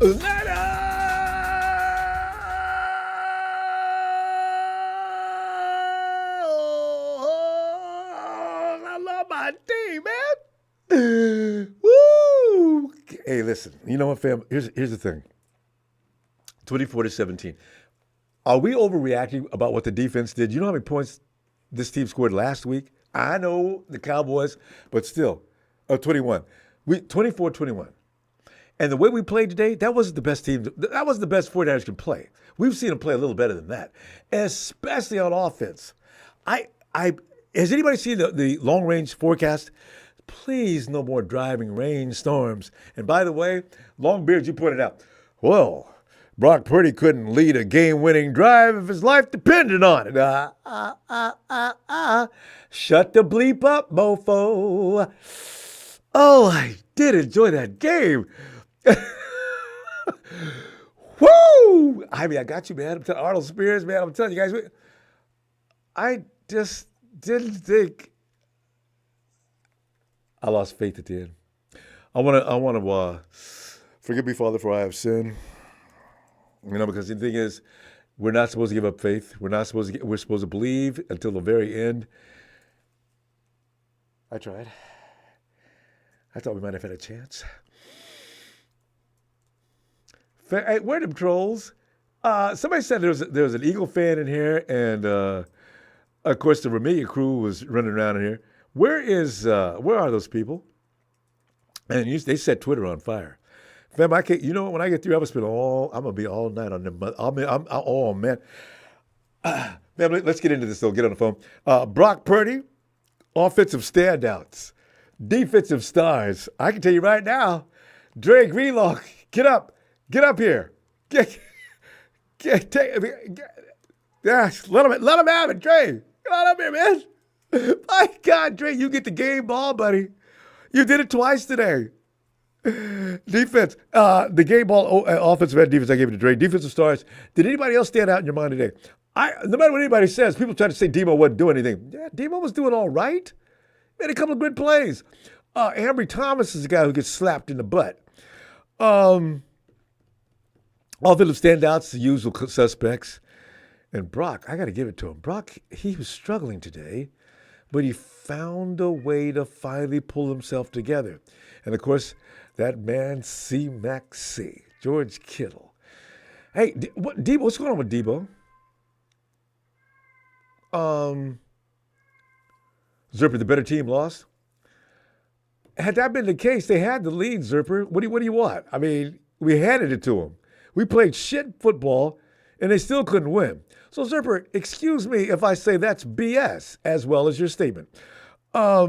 Later! I love my team, man. Woo! Hey, listen. You know what, fam? Here's the thing. 24-17. Are we overreacting about what the defense did? You know how many points this team scored last week? I know the Cowboys, but still, 21. 24-21. And the way we played today, that wasn't the best team. That wasn't the best 49ers can play. We've seen them play a little better than that, especially on offense. Has anybody seen the long-range forecast? Please, no more driving rainstorms. And by the way, Longbeard, you pointed out, well, Brock Purdy couldn't lead a game-winning drive if his life depended on it. Shut the bleep up, mofo. Oh, I did enjoy that game. Woo! I mean, I got you, man. I'm telling Arnold Spears, man. I'm telling you guys, I just didn't think. I lost faith at the end. I want to forgive me, Father, for I have sinned. You know, because the thing is, we're not supposed to give up faith. We're supposed to believe until the very end. I tried. I thought we might have had a chance. Hey, where are them trolls? Somebody said there was an Eagle fan in here, and of course the Remilia crew was running around in here. Where are those people? And they set Twitter on fire. Fam, I can't. You know what? When I get through, I'm gonna be all night on them. Oh man. Fam, let's get into this though. Get on the phone. Brock Purdy, offensive standouts, defensive stars. I can tell you right now, Dre Greenlaw, get up here. Let him have it, Dre. Get on up here, man. My God, Dre, you get the game ball, buddy. You did it twice today. Defense, the game ball, offensive and defense, I gave it to Dre. Defensive stars. Did anybody else stand out in your mind today? No matter what anybody says, people try to say Debo wasn't doing anything. Yeah, Debo was doing all right. Made a couple of good plays. Ambry Thomas is the guy who gets slapped in the butt. Offensive standouts, the usual suspects. And Brock, I got to give it to him. Brock, he was struggling today, but he found a way to finally pull himself together. And, of course, that man, C-Mac C, George Kittle. Hey, what's going on with Debo? Zerper, the better team lost? Had that been the case, they had the lead, Zerper. What do you want? I mean, we handed it to them. We played shit football, and they still couldn't win. So, Zerper, excuse me if I say that's BS, as well as your statement. As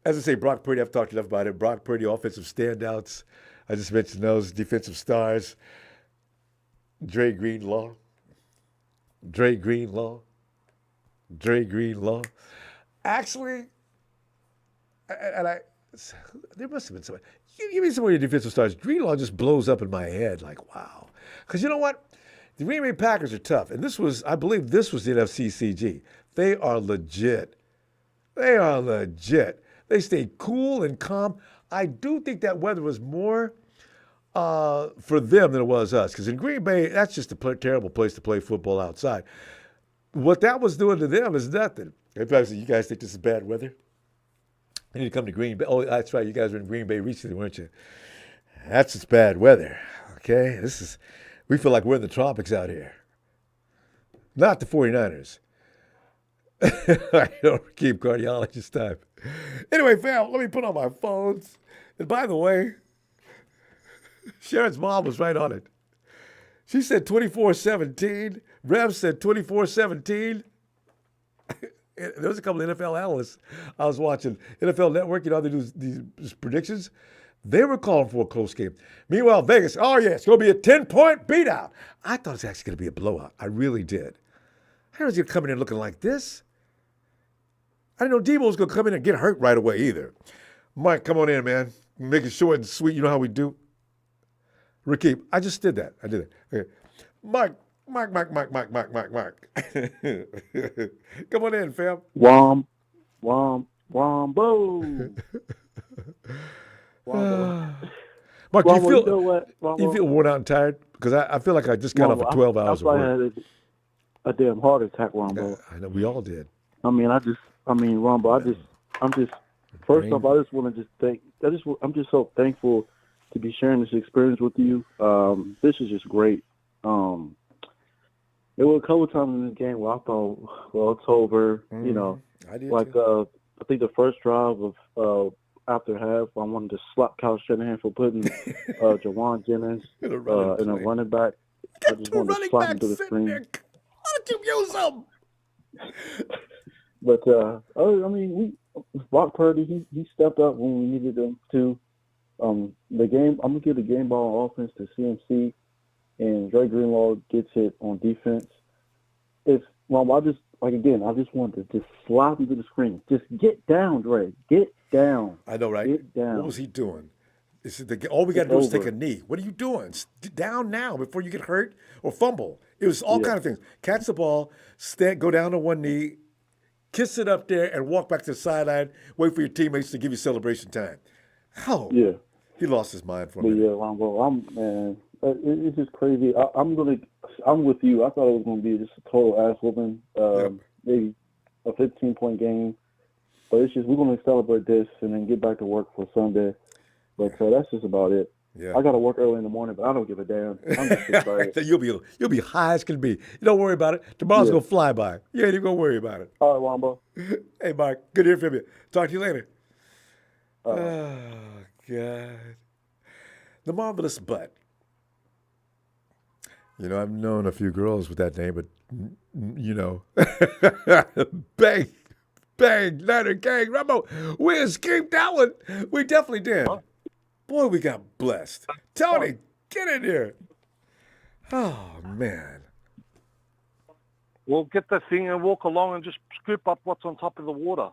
I say, Brock Purdy, I've talked enough about it. Brock Purdy, offensive standouts. I just mentioned those. Defensive stars. Dre Greenlaw. Actually, there must have been somebody. Give me some of your defensive stars. Greenlaw just blows up in my head like, wow. Because you know what? The Green Bay Packers are tough. And I believe this was the NFCCG. They are legit. They stayed cool and calm. I do think that weather was more for them than it was us. Because in Green Bay, that's just a terrible place to play football outside. What that was doing to them is nothing. They probably said, you guys think this is bad weather? You need to come to Green Bay. Oh, that's right. You guys were in Green Bay recently, weren't you? That's just bad weather, okay? We feel like we're in the tropics out here. Not the 49ers. I don't keep cardiologist time. Anyway, fam, let me put on my phones. And by the way, Sharon's mom was right on it. She said 24-17. Rev said 24-17. There was a couple of NFL analysts I was watching. NFL Network, they do these predictions. They were calling for a close game. Meanwhile, Vegas, oh yeah, it's going to be a 10-point beat-out. I thought it was actually going to be a blowout. I really did. I didn't know he was going to come in looking like this. I didn't know Debo was going to come in and get hurt right away either. Mike, come on in, man. Make it short and sweet. You know how we do. Rakib, I just did that. I did it. Okay. Mike. Come on in, fam. Wombo. Wombo. Mark, Ronbo, you know what, you feel Ronbo? worn out and tired? Because I feel like I just got off of Ronbo, 12 I hours of probably work. had a damn heart attack, Ronbo. I know we all did. Ronbo, I'm just. First off, Brain. I just want to just thank. I'm just so thankful to be sharing this experience with you. This is just great. There were a couple of times in this game where I thought, well, it's over. You know, I did like too. I think the first drive of after half, I wanted to slap Kyle Shanahan for putting Jawan Jennings In a running in a play. running back. I Got just two wanted to running slap him to backs the sitting there. screen. Why don't you use them? But Brock Purdy, he stepped up when we needed him to. The game, I'm gonna give the game ball offense to CMC, and Dre Greenlaw gets it on defense. I just wanted to just slap him to the screen. Just get down, Dre. Get down. I know, right? Get down. What was he doing? All we got to It's do is take a over. knee. What are you doing? Down now before you get hurt or fumble. It was all Yeah. kind of things. Catch the ball, go down to one knee, kiss it up there, and walk back to the sideline. Wait for your teammates to give you celebration time. Oh, Yeah. he lost his mind for a But minute. yeah, man, it's just crazy. I'm with you. I thought it was gonna be just a total ass whooping. Yep. Maybe a 15-point game. But it's just we're gonna celebrate this and then get back to work for Sunday. But that's just about it. Yeah. I gotta work early in the morning, but I don't give a damn. I'm just excited. You'll be high as can be. You don't worry about it. Tomorrow's Yeah. gonna fly by. You ain't even gonna worry about it. All right, Wombo. Hey, Mark, good to hear from you. Talk to you later. All right. Oh, God. The Marvelous Butt. You know, I've known a few girls with that name, but, you know. Bang, bang, Niner Gang, Ronbo. We escaped that one. We definitely did. Boy, we got blessed. Tony, get in here. Oh, man. Well, get that thing and walk along and just scoop up what's on top of the water.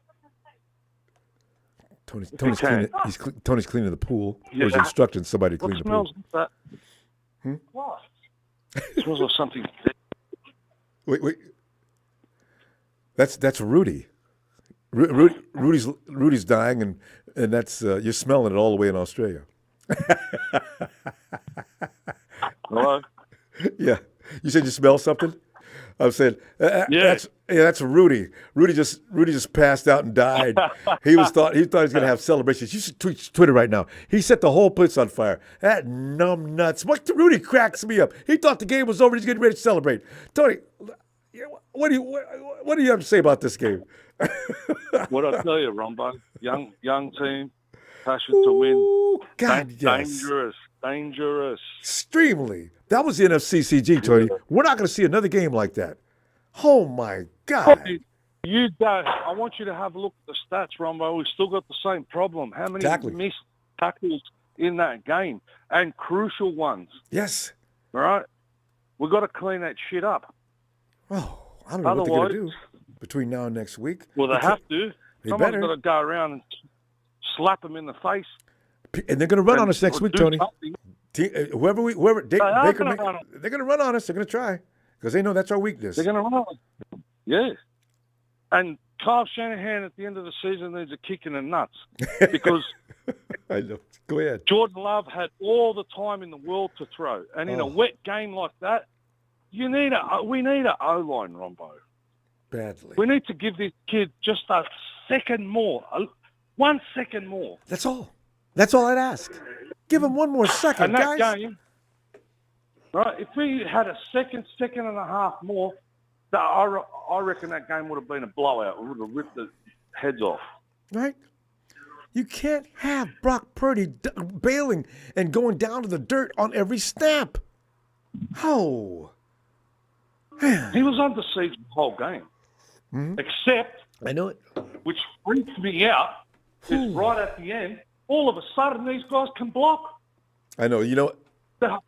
Tony's can. cleaning. Tony's cleaning the pool. Yeah. Or he's instructing somebody to What clean the smells pool. like that? What? It smells like something. Wait. That's Rudy. Rudy's dying, and that's you're smelling it all the way in Australia. Hello? Yeah, you said you smell something. I said, Yeah. that's Rudy. Rudy just passed out and died. He thought he was gonna have celebrations. You should tweet Twitter right now. He set the whole place on fire. That numb nuts. Rudy cracks me up. He thought the game was over. He's getting ready to celebrate. Tony, what do you have to say about this game? What I tell you, Ronbo? Young team, passion to win. Ooh, God, yes. Dangerous. Extremely. That was the NFCCG, Tony. We're not going to see another game like that. Oh, my God. You don't. I want you to have a look at the stats, Ronbo. We've still got the same problem. How many Exactly. missed tackles in that game? And crucial ones. Yes. All right? We've got to clean that shit up. Oh, I don't know what they're going to Otherwise- do between now and next week. Well, they have to. They Someone's better. got to go around and slap them in the face. And they're going to run on us next or week, do Tony. something. Whoever They are Baker, gonna run on- they're going to run on us. They're going to try because they know that's our weakness. They're going to run on. Yeah. And Kyle Shanahan at the end of the season needs a kick in the nuts because I know. Go ahead. Jordan Love had all the time in the world to throw. And in a wet game like that, we need a O-line, Ronbo. Badly. We need to give this kid just a second more, 1 second more. That's all. That's all I'd ask. Give him one more second, And that guys. game, right, if we had a second and a half more, I reckon that game would have been a blowout. We would have ripped the heads off. Right? You can't have Brock Purdy bailing and going down to the dirt on every snap. Oh. Man. He was under siege the whole game. Except, I know it. which freaks me out, is right at the end, all of a sudden these guys can block. I know. You know what?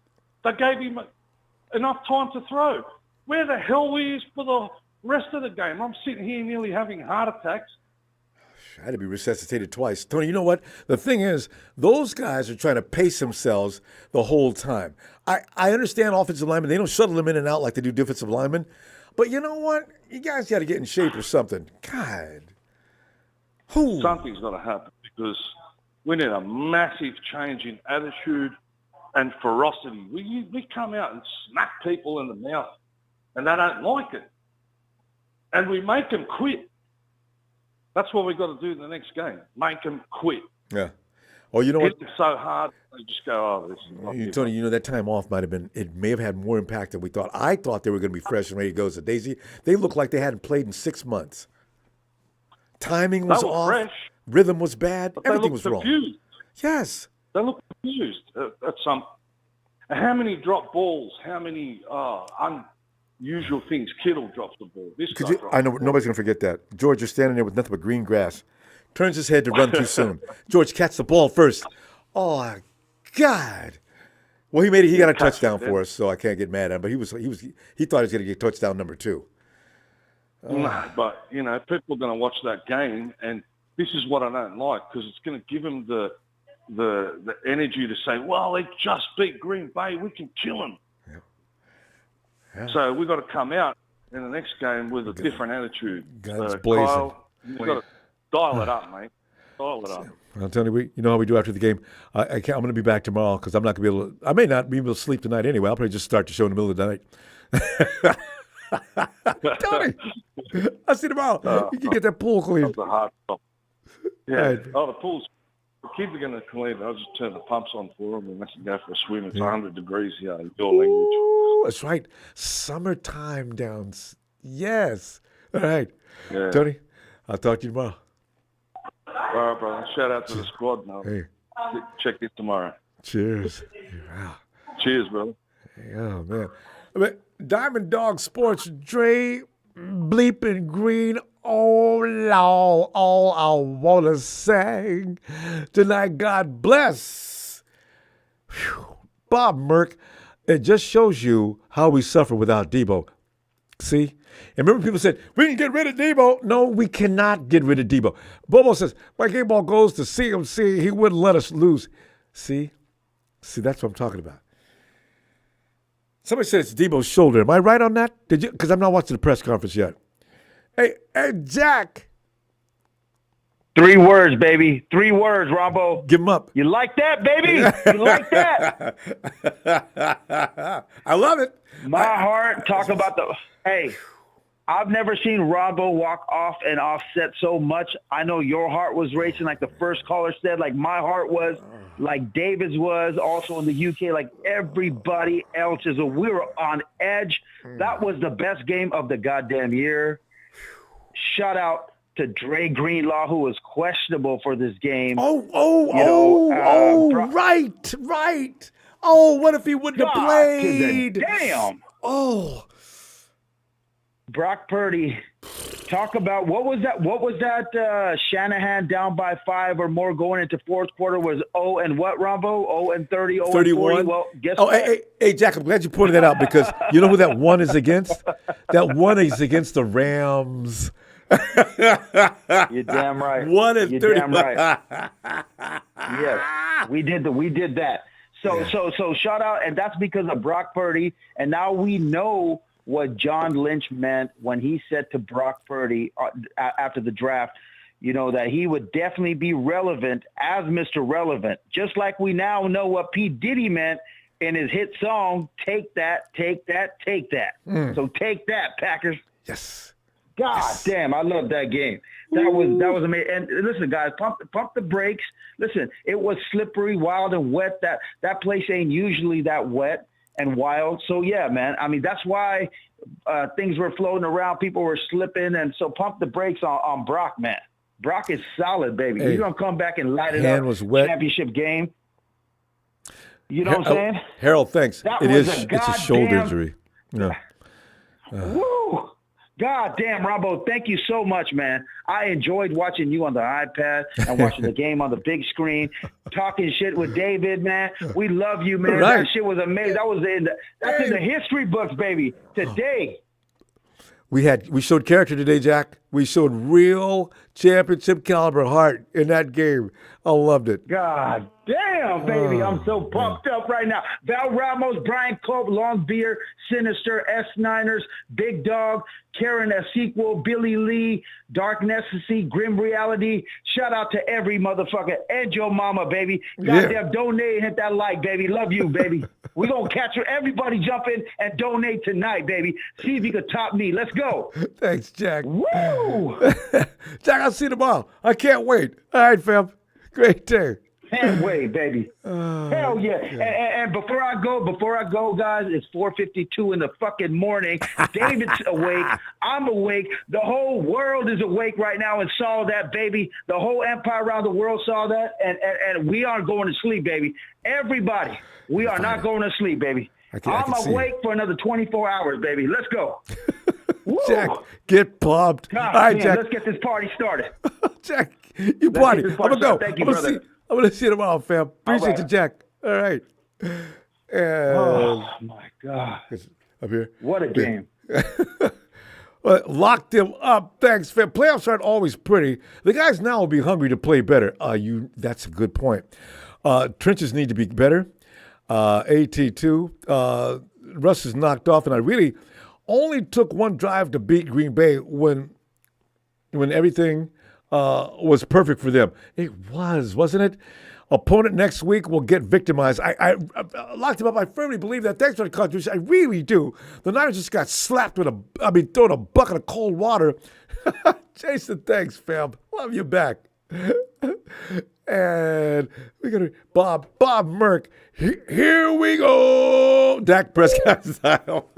They gave him enough time to throw. Where the hell were you for the rest of the game? I'm sitting here nearly having heart attacks. I had to be resuscitated twice. Tony, you know what? The thing is, those guys are trying to pace themselves the whole time. I understand offensive linemen. They don't shuttle them in and out like they do defensive linemen. But you know what? You guys got to get in shape or something. God. Something's got to happen because we need a massive change in attitude and ferocity. We come out and smack people in the mouth, and they don't like it. And we make them quit. That's what we've got to do in the next game. Make them quit. Yeah. Oh, you know what? Hit them so hard, they just go, this is not good. Tony, that time off it may have had more impact than we thought. I thought they were going to be fresh and ready to go. So Daisy, they looked like they hadn't played in 6 months. Timing was off. Fresh, rhythm was bad. Everything was confused. Wrong. Yes. They look confused at some. How many drop balls? How many unusual things? Kittle drops the ball. I know nobody's going to forget that. George, you're standing there with nothing but green grass. Turns his head to run too soon. George catch the ball first. Oh, God. Well, he got a touchdown for us, so I can't get mad at him. But he thought he was going to get touchdown number 2. No, but people are going to watch that game, and this is what I don't like, because it's going to give them the energy to say, well, they just beat Green Bay, we can kill them. Yeah. So we've got to come out in the next game with a different attitude. Guns blazing. Kyle, you've got to dial it up, mate. Dial it up. I'll tell you, you know how we do after the game. I'm going to be back tomorrow because I'm not going to be able to. I may not be able to sleep tonight anyway. I'll probably just start the show in the middle of the night. Tony, I'll see you tomorrow. You can get that pool cleaned. That's a hard stop. Yeah. Right. Oh, the pool's. The kids are going to clean it. I'll just turn the pumps on for them and let them go for a swim. It's 100 degrees here in your language. Ooh, that's right. Summertime down. Yes. All right. Yeah. Tony, I'll talk to you tomorrow. All right, brother. Shout out to the squad now. Hey. Check it tomorrow. Cheers. Wow. Cheers, brother. Oh, man. Diamond Dog Sports, Dre, bleeping green. Oh, Lord, all I want to sing tonight, God bless. Whew. Bob Merck, it just shows you how we suffer without Debo. See? And remember people said, we can get rid of Debo. No, we cannot get rid of Debo. Bobo says, my game ball goes to CMC. He wouldn't let us lose. See? See, that's what I'm talking about. Somebody said it's Debo's shoulder. Am I right on that? Did you? Because I'm not watching the press conference yet. Hey, Jack. 3 words, baby. 3 words, Ronbo. Give him up. You like that, baby? You like that? I love it. My heart, talk about the – hey, I've never seen Ronbo walk off and offset so much. I know your heart was racing like the first caller said, like my heart was, like David's was, also in the UK, like everybody else's. We were on edge. That was the best game of the goddamn year. Shout out to Dre Greenlaw, who was questionable for this game. Right. Oh, what if he wouldn't have played? Damn. Oh. Brock Purdy, talk about what was that Shanahan down by 5 or more going into fourth quarter was 0 and what, Ronbo? 0 and 30, 0 31. And 40. Well, guess what? Hey, Jack, I'm glad you pointed that out because you know who that one is against? That one is against the Rams. You're damn right. 1 and 30. You're damn right. Yes, we did that. So shout out, and that's because of Brock Purdy. And now we know what John Lynch meant when he said to Brock Purdy after the draft, that he would definitely be relevant as Mr. Relevant, just like we now know what P. Diddy meant in his hit song, Take That, Take That, Take That. So take that, Packers. Yes. God damn, I love that game. That was amazing. And listen, guys, pump the brakes. Listen, it was slippery, wild, and wet. That place ain't usually that wet and wild. So, yeah, man, I mean, that's why things were floating around. People were slipping. And so pump the brakes on Brock, man. Brock is solid, baby. Hey, he's going to come back and light it up. Was wet. Championship game. You know what I'm saying? Harold, thanks. It's a shoulder injury. Yeah. Woo! God damn, Ronbo, thank you so much, man. I enjoyed watching you on the iPad and watching the game on the big screen, talking shit with David, man. We love you, man. Right. That shit was amazing. That's in the history books, baby. Today. We showed character today, Jack. We showed real championship caliber heart in that game. I loved it. God damn, baby. I'm so pumped up right now. Val Ramos, Brian Cope, Long Beer, Sinister, S9ers, Big Dog, Karen Sequel, Billy Lee, Dark Necessity, Grim Reality. Shout out to every motherfucker. And your mama, baby. Goddamn, donate and hit that like, baby. Love you, baby. We're going to catch her. Everybody jump in and donate tonight, baby. See if you can top me. Let's go. Thanks, Jack. Woo! Jack, I'll see you tomorrow. I can't wait. All right, fam. Great day. Can't wait, baby. Hell yeah. And before I go, guys, it's 4:52 in the fucking morning. David's awake. I'm awake. The whole world is awake right now and saw that, baby. The whole empire around the world saw that, and we aren't going to sleep, baby. Everybody, we are not going to sleep, baby. I'm awake for another 24 hours, baby. Let's go. Jack, get pumped. God, all right, man, Jack. let's get this party started. Jack, you party. I'm going to go. Thank you, I'm brother. going to see you tomorrow, fam. Appreciate you, Jack. All right. Oh, my God. Up here. What a game. Locked him up. Thanks, fam. Playoffs aren't always pretty. The guys now will be hungry to play better. That's a good point. Trenches need to be better. AT2. Russ is knocked off, and I really only took one drive to beat Green Bay when everything was perfect for them. It was, wasn't it? Opponent next week will get victimized. I locked him up. I firmly believe that. Thanks for the contribution. I really do. The Niners just got slapped with thrown a bucket of cold water. Jason, thanks, fam. Love you back. And we got Bob Merck. Here we go. Dak Prescott style.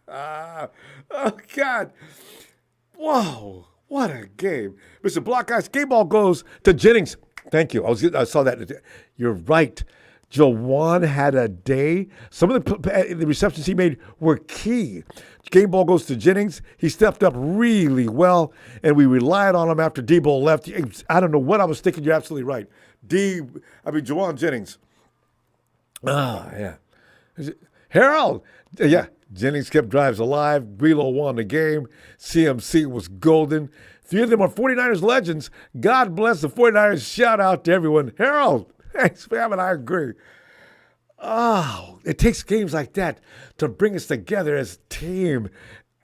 Oh, God. Whoa. What a game. Mr. Block, guys, game ball goes to Jennings. Thank you. I saw that. You're right. Jawan had a day. Some of the receptions he made were key. Game ball goes to Jennings. He stepped up really well, and we relied on him after Debo left. I don't know what I was thinking. You're absolutely right. Jawan Jennings. Yeah. Harold. Yeah. Jennings kept drives alive. Brelo won the game. CMC was golden. 3 of them are 49ers legends. God bless the 49ers. Shout out to everyone. Harold, thanks, fam, and I agree. Oh, it takes games like that to bring us together as a team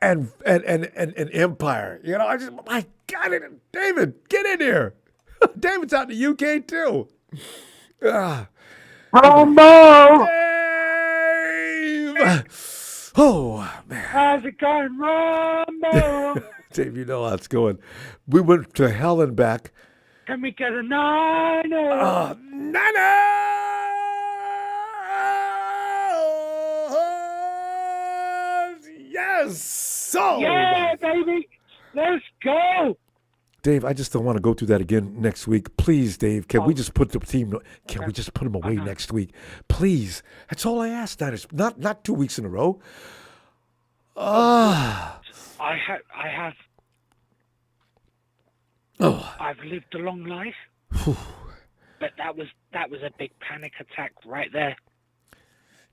and empire. You know, my God, David, get in here. David's out in the UK, too. Ronbo! Dave! Oh, man. How's it going, Ronbo? Dave, you know how it's going. We went to hell and back. Can we get a Niner? Yes! So, yeah, baby. Let's go. Dave, I just don't want to go through that again next week. Please, Dave, can we just put the team? Can we just put them away next week? Please. That's all I ask. Not 2 weeks in a row. I have. I've lived a long life, but that was a big panic attack right there.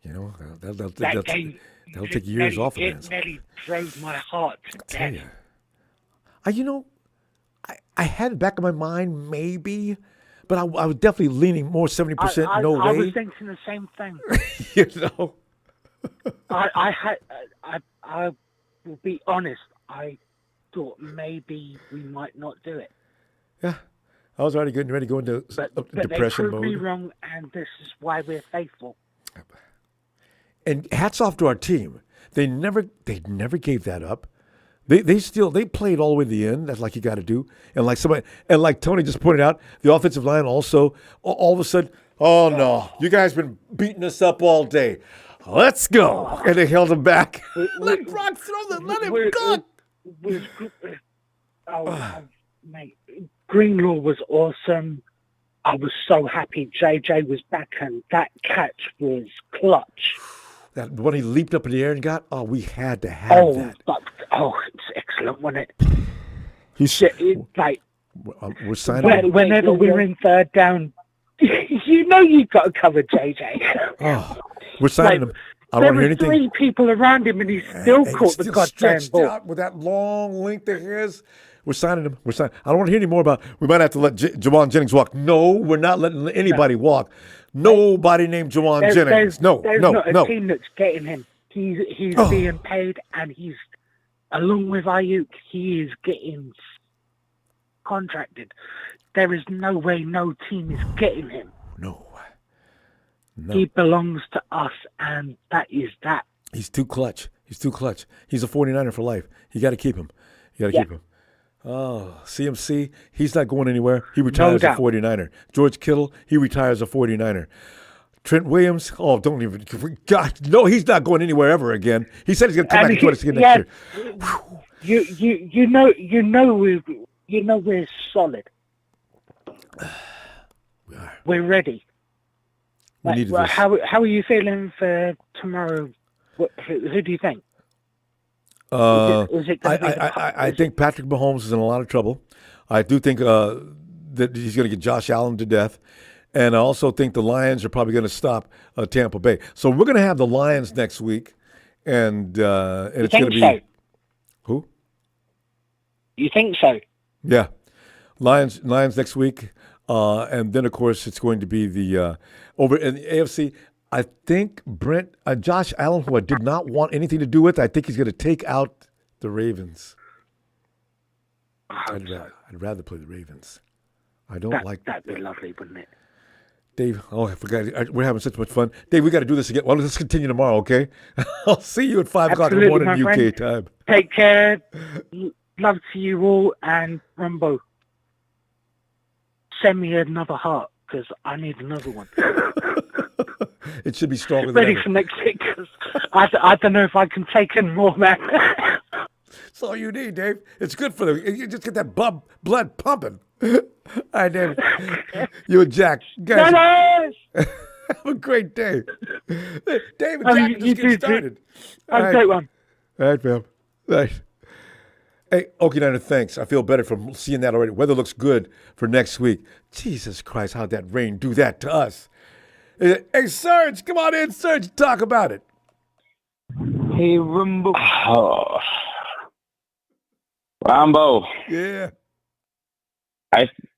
You know, that'll That take years off of it. It nearly drove my heart to death. You know, I had it back in my mind, maybe, but I was definitely leaning more 70% no way. I was thinking the same thing. You know, I will be honest. I thought maybe we might not do it. Yeah, I was already getting ready to go into depression they proved me mode. wrong, and this is why we're faithful. And hats off to our team. They never gave that up. They played all the way to the end. That's like you got to do. And like Tony just pointed out, the offensive line also all of a sudden, oh no, you guys been beating us up all day. Let's go. And they held him back. Let Brock throw them. Let him go. Mate, Greenlaw was awesome. I was so happy JJ was back, and that catch was clutch. That when he leaped up in the air and got, we had to have that. It's excellent, wasn't it? We're signing. Whenever we're in third down, you know you've got to cover JJ. We're signing him. I don't hear anything. There were 3 people around him, and he still caught the goddamn ball. Out with that long length of his. We're signing him. I don't want to hear any more about. We might have to let Jawan Jennings walk. No, we're not letting anybody walk. Nobody named Jawan Jennings. There's No. not a team that's getting him. He's being paid, and he's along with Ayuk. He is getting contracted. There is no way no team is getting him. No. He belongs to us, and that is that. He's too clutch. He's a 49er for life. You got to keep him. Keep him. Oh, CMC, he's not going anywhere. He retires a 49er. George Kittle, he retires a 49er. Trent Williams, don't even. God, no, he's not going anywhere ever again. He said he's going to come back and join us again next year. You know we're solid. We are. We're ready. We needed this. How are you feeling for tomorrow? Who do you think? I think Patrick Mahomes is in a lot of trouble. I do think that he's going to get Josh Allen to death. And I also think the Lions are probably going to stop Tampa Bay. So we're going to have the Lions next week. And it's going to be... So? Who? You think so? Yeah. Lions next week. And then, of course, it's going to be the over in the AFC. I think Josh Allen, who I did not want anything to do with, I think he's going to take out the Ravens. I'd rather play the Ravens. I don't like that. That'd be lovely, wouldn't it? Dave, I forgot. We're having such much fun. Dave, we got to do this again. Well, let's continue tomorrow, okay? I'll see you at 5 o'clock in the morning UK time. Take care. Love to you all. And Ronbo, send me another heart because I need another one. It should be stronger than ready ever. for next week because I don't know if I can take in more, man. That's all you need, Dave. It's good for them. You just get that blood pumping. All right, David. You and Jack. Guys, have a great day. David, Jack, just get started. Have a great one. All right, fam. Nice. Hey, Okie Niner, thanks. I feel better from seeing that already. Weather looks good for next week. Jesus Christ, how'd that rain do that to us? Hey, Serge, come on in, Serge. Talk about it. Hey, Ronbo. Oh. Ronbo. Yeah.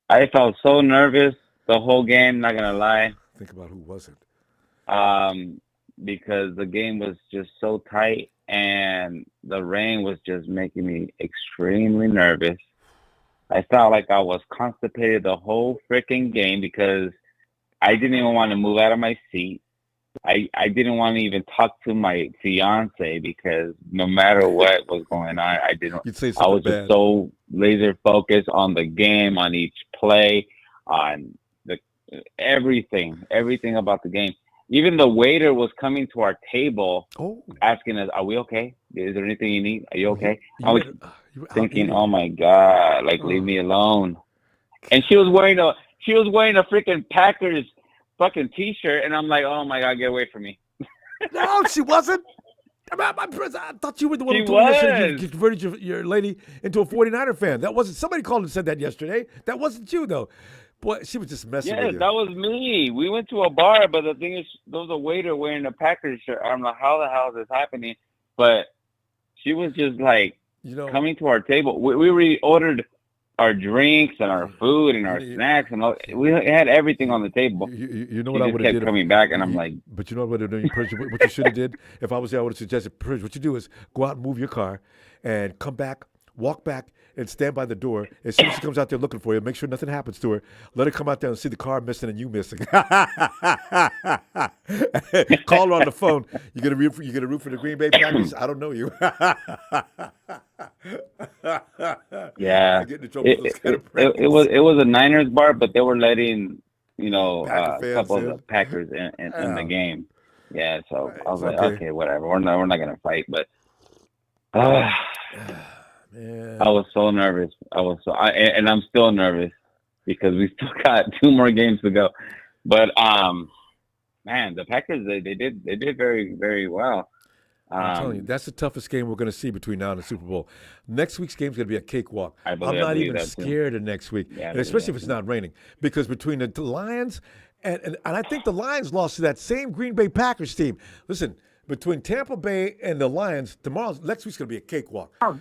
I felt so nervous the whole game, not going to lie. Think about who wasn't. Because the game was just so tight and the rain was just making me extremely nervous. I felt like I was constipated the whole freaking game because I didn't even want to move out of my seat. I didn't want to even talk to my fiance because no matter what was going on, I was just so laser focused on the game, on each play, on everything about the game. Even the waiter was coming to our table asking us, "Are we okay? Is there anything you need? Are you okay?" I was thinking, "Oh my God, leave me alone." And she was wearing a freaking Packers fucking T-shirt, and I'm like, "Oh my God, get away from me!" No, she wasn't. I thought you were the one who you converted your lady into a 49er fan. That wasn't. Somebody called and said that yesterday. That wasn't you though. Boy, she was just messing with you. Yes, that was me. We went to a bar, but the thing is, there was a waiter wearing a Packers shirt. I don't know how the hell this is happening, but she was just coming to our table. We already ordered our drinks and our food and our snacks and all. We had everything on the table. You know what I would have did? Kept coming back, and I'm like, but you know what I would have done? What you should have did? If I was there, I would have suggested, Purdy, what you do is go out and move your car and come back, walk back, and stand by the door. As soon as she comes out there looking for you, make sure nothing happens to her. Let her come out there and see the car missing and you missing. Call her on the phone. You gonna root for the Green Bay Packers? I don't know you. Yeah. It was a Niners bar, but they were letting a couple of the Packers in the game. Yeah, so I was like, okay, whatever. We're not gonna fight, but. Man. I was so nervous. And I'm still nervous because we still got 2 more games to go. But man, the Packers they did very, very well. I'm telling you, that's the toughest game we're going to see between now and the Super Bowl. Next week's game is going to be a cakewalk. I'm not even scared of next week, and especially if it's not raining, because between the Lions and I think the Lions lost to that same Green Bay Packers team. Listen. between Tampa Bay and the Lions, next week's going to be a cakewalk. I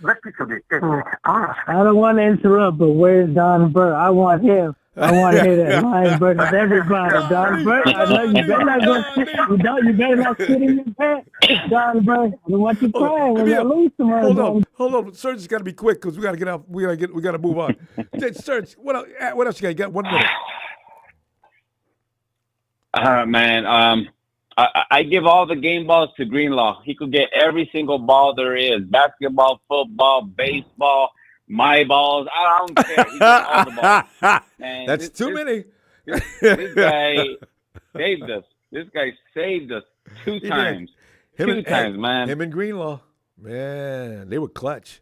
don't want to interrupt, but where's Don Burr? I want him. I want to hear that Lions versus everybody. Don Burr, I know you better not go. You better not sit in your pants. Don Burr, I don't want you crying when you lose tomorrow. Hold on. Serge has got to be quick because we got to get out. We got to move on. Serge, what else you got? You got 1 minute. Man, I give all the game balls to Greenlaw. He could get every single ball there is: basketball, football, baseball, my balls. I don't care. He gets all the balls. Man, That's too many. This guy saved us. This guy saved us two times. Two times, man. Him and Greenlaw, man, they were clutch.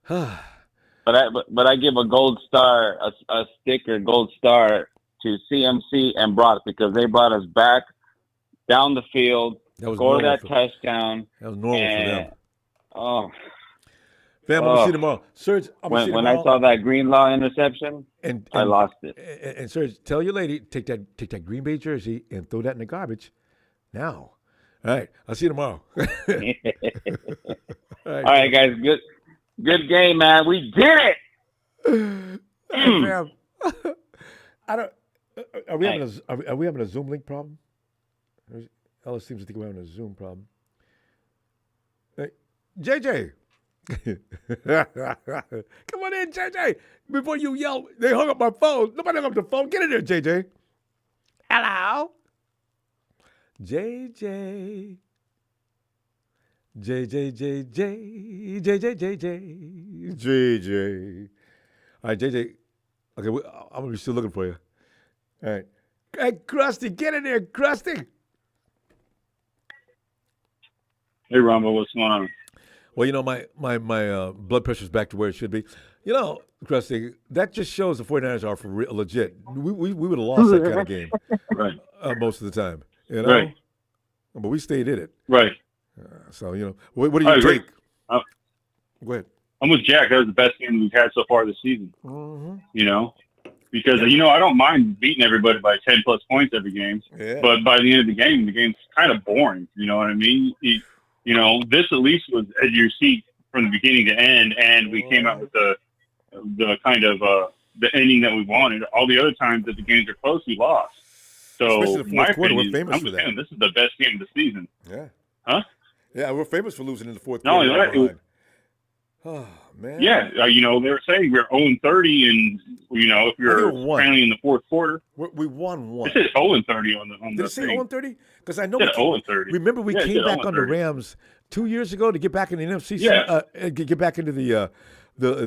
But I give a gold star, a sticker, gold star to CMC and Brock because they brought us back down the field, scored that touchdown. That was normal for them. Oh, fam, I'm gonna see you tomorrow. Serge, when I saw that Greenlaw interception, and I lost it. And Serge, tell your lady take that Green Bay jersey and throw that in the garbage now. All right, I'll see you tomorrow. All right, guys. Good game, man. We did it. Fam, I don't. Are we having a Zoom link problem? Ellis seems to think we're having a Zoom problem. Hey, JJ. Come on in, JJ. Before you yell, they hung up my phone. Nobody hung up the phone. Get in there, JJ. Hello. JJ. JJ. All right, JJ. Okay, I'm going to be still looking for you. All right. Hey, Krusty, get in there, Krusty. Hey, Ronbo, what's going on? Well, you know, my blood pressure's back to where it should be. You know, Krusty, that just shows the 49ers are for legit. We would have lost that kind of game Right. Most of the time. You know? Right. But we stayed in it. Right. So, you know, what do you take? Go ahead. I'm with Jack. That was the best game we've had so far this season. Mm-hmm. You know? Because, you know, I don't mind beating everybody by 10-plus points every game. Yeah. But by the end of the game's kind of boring. You know what I mean? You know, this at least was, as you see, from the beginning to end, and we came out with the kind of the ending that we wanted. All the other times that the games are close, we lost. So, especially the in my fourth quarter, opinion, we're famous I'm for just that. saying this is the best game of the season. Yeah. Huh? Yeah, we're famous for losing in the fourth No, quarter. that- Oh, man. Yeah, you know, they were saying we're 0-30, and, you know, if you're finally in the fourth quarter. We won one. It says 0-30 on the Did it say thing. 0-30? Because I know It said 0-30. Remember we Yeah, it came said back on the 0-30. Rams 2 years ago to get back in the NFC. Yeah. Get back into the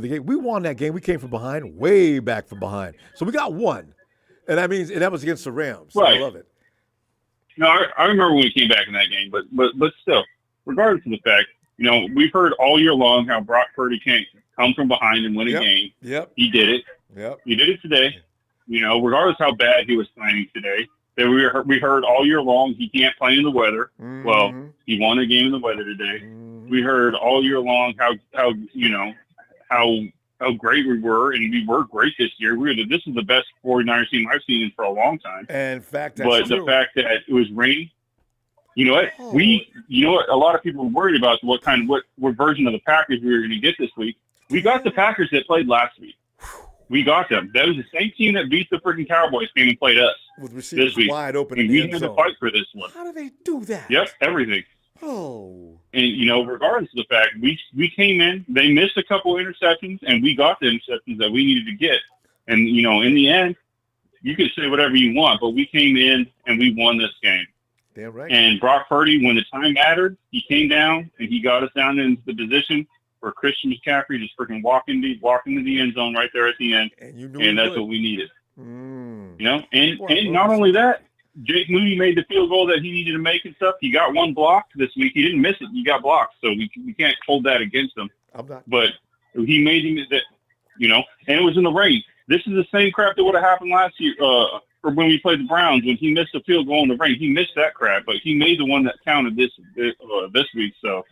game. We won that game. We came from behind, way back from behind. So we got one. And that was against the Rams. Right. I love it. No, I remember when we came back in that game, but still, regardless of the fact, you know, we've heard all year long how Brock Purdy can't come from behind and win a game. Yep. He did it. Yep. He did it today. You know, regardless how bad he was playing today, that we heard all year long he can't play in the weather. Mm-hmm. Well, he won a game in the weather today. Mm-hmm. We heard all year long how you know how great we were, and we were great this year. This is the best 49ers team I've seen for a long time. And in fact, that's But true. the fact that it was raining, you know what? Oh. You know what? A lot of people were worried about what version of the Packers we were going to get this week. We got the Packers that played last week. We got them. That was the same team that beat the freaking Cowboys came and played us With receivers this week. wide open And in the we end had to zone. fight for this one. How do they do that? Yep, everything. Oh. And, you know, regardless of the fact, we came in, they missed a couple interceptions, and we got the interceptions that we needed to get. And, you know, in the end, you can say whatever you want, but we came in and we won this game. Damn right. And Brock Purdy, when the time mattered, he came down and he got us down into the position where Christian McCaffrey just freaking walked into the end zone right there at the end. And you knew And that's what we needed. Mm. You know, and not only that, Jake Moody made the field goal that he needed to make and stuff. He got one blocked this week. He didn't miss it. He got blocked. So we can't hold that against him. I'm not. But he made him that, you know, and it was in the rain. This is the same crap that would have happened last year, or when we played the Browns, when he missed a field goal in the rain. He missed that crap, but he made the one that counted this week. So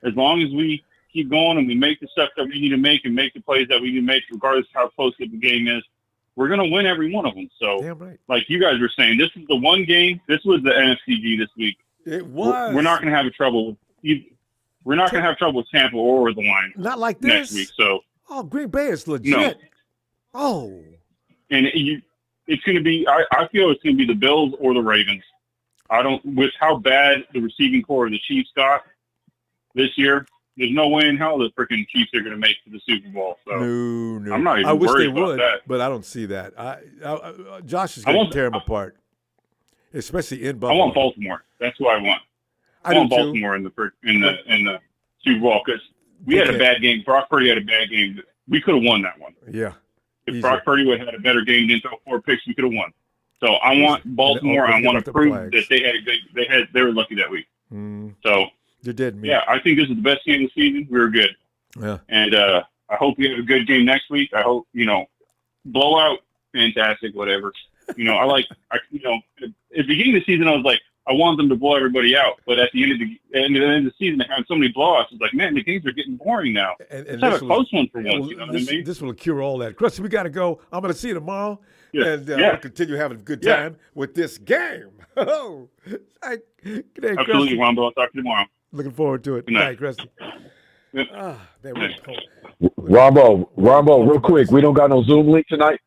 as long as we keep going and we make the stuff that we need to make and make the plays that we need to make, regardless of how close the game is, we're going to win every one of them. So Damn right. like you guys were saying, this is the one game. This was the NFCG this week. It was. We're not going to have trouble. We're not going to have trouble with Tampa or with the Lions. Not like next this. week. So Green Bay is legit. No. Oh. And it's going to be. I feel it's going to be the Bills or the Ravens. With how bad the receiving core of the Chiefs got this year. There's no way in hell the freaking Chiefs are going to make it to the Super Bowl. So No. I'm not even I wish worried they about would, that. but I don't see that. Josh is going to tear them apart, especially in Buffalo. I want Baltimore. That's who I want. I want do too. Baltimore in the Super Bowl because we had a bad game. Brock Purdy had a bad game. We could have won that one. Yeah. If Easy. Brock Purdy would have had a better game, didn't throw 4 picks, we could have won. So I want Baltimore. I want to prove that they were lucky that week. So you did, man. Yeah, I think this is the best game of the season. We were good. Yeah. And I hope we have a good game next week. I hope blowout, fantastic, whatever. At the beginning of the season, I was like, I want them to blow everybody out. But at the end of the season, they have so many blowouts. It's like, man, the games are getting boring now. And let's have a close one for once. You know what I mean? This will cure all that. Krusty, we got to go. I'm going to see you tomorrow. Yeah. And we'll continue having a good time with this game. Oh, good day, Absolutely, Krusty. Ronbo. I'll talk to you tomorrow. Looking forward to it. Good night. Krusty. Yep. Ronbo, real quick. We don't got no Zoom link tonight?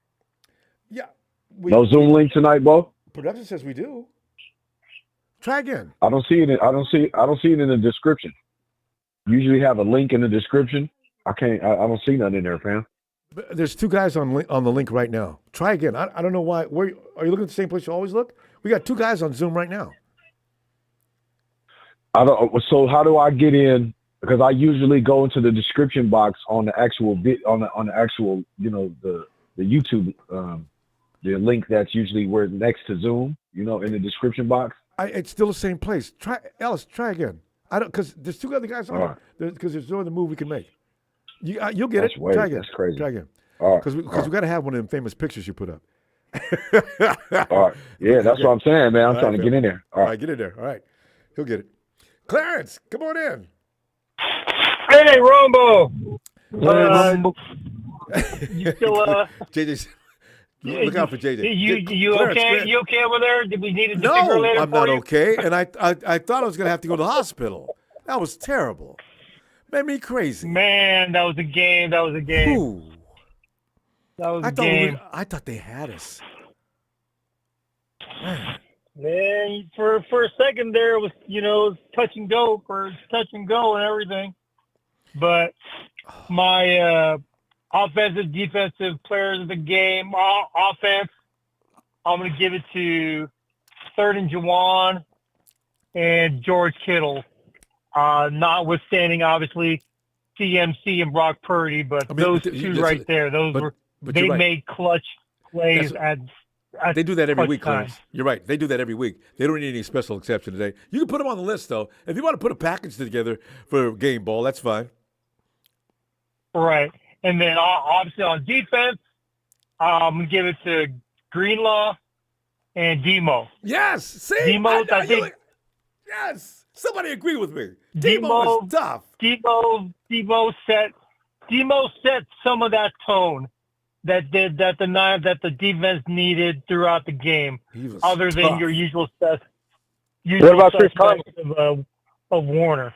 Yeah. No Zoom link tonight, Bo? Production says we do. Try again. I don't see it. I don't see it in the description. Usually have a link in the description. I don't see nothing in there, fam. But there's 2 guys on the link right now. Try again. I don't know why. Are you looking at the same place you always look? We got 2 guys on Zoom right now. So how do I get in? Because I usually go into the description box on the actual on the actual the YouTube the link that's usually where next to Zoom in the description box. It's still the same place. Try again. Because there's 2 other guys on because there's no other move we can make. You'll get it. Try again. That's crazy. Try again. All right. Because we got to have one of them famous pictures you put up. All right. Yeah, that's what I'm saying, man. I'm trying to get in there. All right, get in there. All right. He'll get it. Clarence, come on in. Hey, Ronbo. You still JJ's. Look out for JJ. You Clarence, okay? Clarence. You okay over there? Did we need a No, defibrillator I'm for not you? okay. And I thought I was going to have to go to the hospital. That was terrible. Made me crazy. Man, that was a game. That was a game. Ooh. That was a game. I thought they had us. Man, for a second there, it was touch and go and everything. But my offensive, defensive players of the game, offense, I'm going to give it to Third and Juwan and George Kittle. Notwithstanding, obviously, CMC and Brock Purdy, but those 2 right there, they right. made clutch plays at they do that every week, time. Clarence. You're right. They do that every week. They don't need any special exception today. You can put them on the list, though. If you want to put a package together for game ball, that's fine. Right. And then, obviously, on defense, I'm going to give it to Greenlaw and Demo. Yes. See? Demo, I think. Yes. Somebody agree with me. Demo is tough. Demo set some of that tone that the defense needed throughout the game, other than your usual What about Chris Thomas of Warner?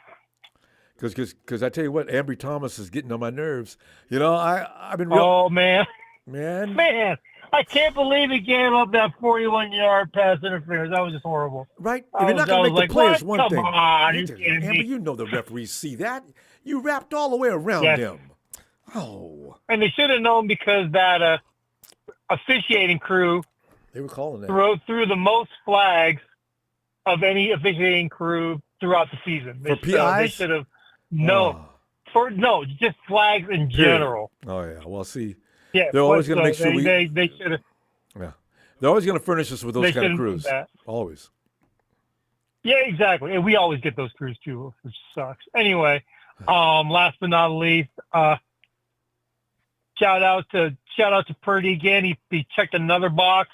Because I tell you what, Ambry Thomas is getting on my nerves. I've been real. Oh man, man, I can't believe he gave up that 41-yard pass interference. That was just horrible. Right? If you're not going to make the play, it's one Come thing. on, you kidding Amber, me? you know the referees see that. You wrapped all the way around him. Oh. And they should have known because that officiating crew they were calling that. threw the most flags of any officiating crew throughout the season. For PIs? They should have just flags in general. Oh yeah. Well, see. Yeah, they're always going to make sure they should have. Yeah. They're always going to furnish us with those kind of crews. Always. Yeah, exactly. And we always get those crews too, which sucks. Anyway, last but not least, shout out to Purdy again. He checked another box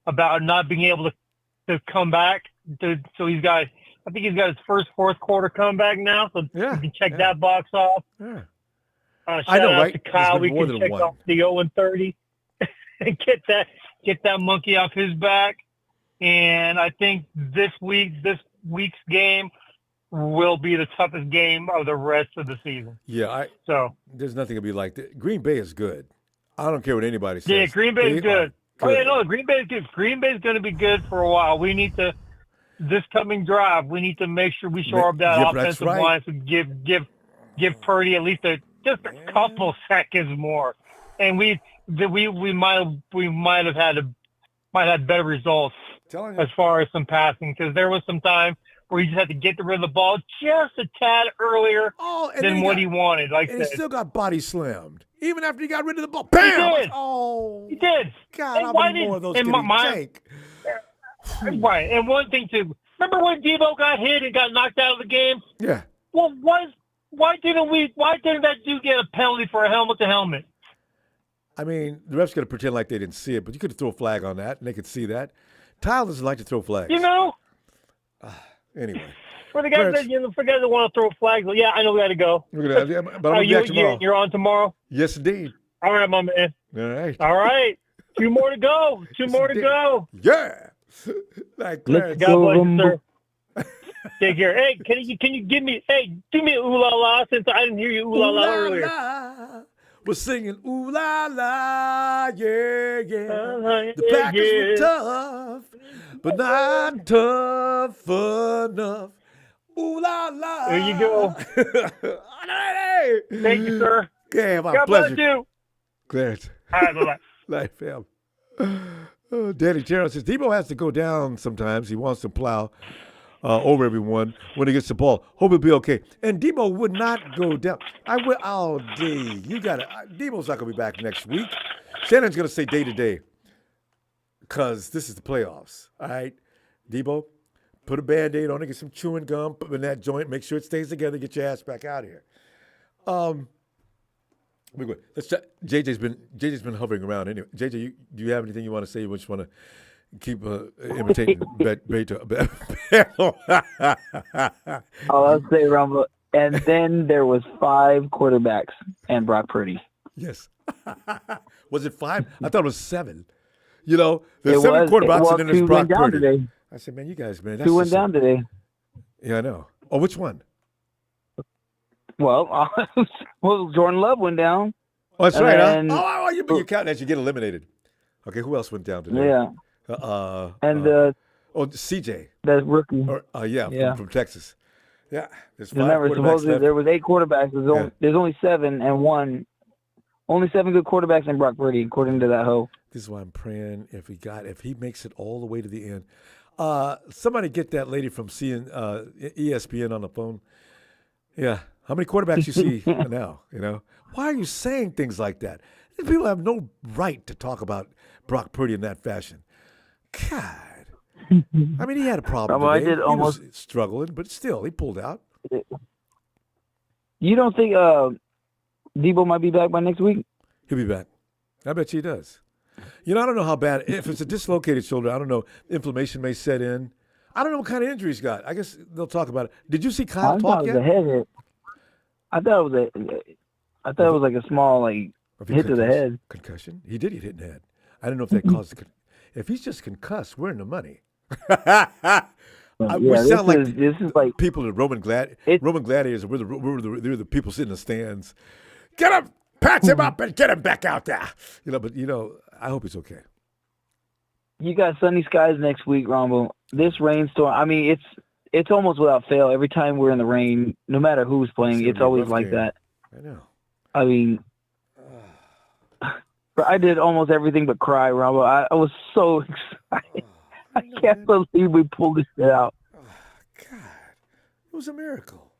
about not being able to come back. So I think he's got his first fourth quarter comeback now. So we can check that box off. Yeah. Shout out to Kyle. We can check off the 0-30 and get that monkey off his back. And I think this week, week's game will be the toughest game of the rest of the season. Yeah, there's nothing to be like that. Green Bay is good. I don't care what anybody says. Yeah, Green Bay is good. Oh, yeah, no, Green Bay is good. Green Bay is going to be good for a while. We need to, this coming drive, we need to make sure we shore up that offensive line to give Purdy at least just a couple seconds more. And we might have better results as far as some passing, because there was some time where he just had to get rid of the ball just a tad earlier than what he wanted. And he still got body slammed. Even after he got rid of the ball. Bam! He did. Oh. He did. God, how many more of those can he take? Right. And one thing, too. Remember when Debo got hit and got knocked out of the game? Yeah. Well, why didn't that dude get a penalty for a helmet to helmet? I mean, the ref's going to pretend like they didn't see it, but you could throw a flag on that, and they could see that. Tile doesn't like to throw flags. You know? Anyway. For the guys that want to throw flags, yeah, I know we got to go. We're gonna, but I'm back tomorrow. You're on tomorrow? Yes, indeed. All right, my man. All right. 2 more to go. Two more to go. Yeah. Like Clarence. God bless you, sir. Take care. Hey, can you give me an ooh la la, since I didn't hear you ooh la la earlier. La. We're singing ooh la la, yeah, yeah. The Packers were tough, but not tough enough. Ooh la la. There you go. Hey. Thank you, sir. Yeah, my God pleasure. bless you. Clarence. All right, bye-bye. Night, fam. Oh, Danny Terrell says Debo has to go down sometimes. He wants to plow over everyone when he gets the ball. Hope he'll be okay. And Debo would not go down. Oh, D. You got it. Debo's not going to be back next week. Shannon's going to say day to day because this is the playoffs. All right? Debo, put a Band-Aid on it, get some chewing gum, put it in that joint, make sure it stays together, get your ass back out of here. Let's try. JJ's been hovering around anyway. JJ, do you have anything you want to say? You just want to keep imitating Beto? I'll say Ronbo. And then there was 5 quarterbacks and Brock Purdy. Yes. Was it 5? I thought it was 7. You know, there's 7 quarterbacks and then there's Brock Purdy. Today. I said, man, you guys, man. That's 2 went down today. Yeah, I know. Oh, which one? Well, Jordan Love went down. Oh, that's right, huh? You count as you get eliminated. Okay, who else went down today? Yeah. CJ. That rookie. From Texas. Yeah. There's 5 Remember, supposedly left. there was 8 quarterbacks. There's only 7 and one. Only 7 good quarterbacks in Brock Purdy, according to that hoe. This is why I'm praying if he makes it all the way to the end. Somebody get that lady from ESPN on the phone. Yeah. How many quarterbacks you see now, you know? Why are you saying things like that? These people have no right to talk about Brock Purdy in that fashion. God. I mean, he had a problem today. He was struggling, but still, he pulled out. You don't think Debo might be back by next week? He'll be back. I bet you he does. You know, I don't know how bad. If it's a dislocated shoulder, I don't know. Inflammation may set in. I don't know what kind of injury he's got. I guess they'll talk about it. Did you see Kyle talk yet? I thought it was like a small hit to the head. Concussion? He did get hit in the head. I don't know if that caused if he's just concussed, we're in the money. We sound like people that Roman gladiators. We're the people sitting in the stands. Get him, patch him up, and get him back out there. You know, but I hope he's okay. You got sunny skies next week, Ronbo. This rainstorm. I mean, it's almost without fail. Every time we're in the rain, no matter who's playing, it's always like that. I know. I mean, I did almost everything but cry, Ronbo. I was so excited. I can't believe we pulled this shit out. Oh, God. It was a miracle.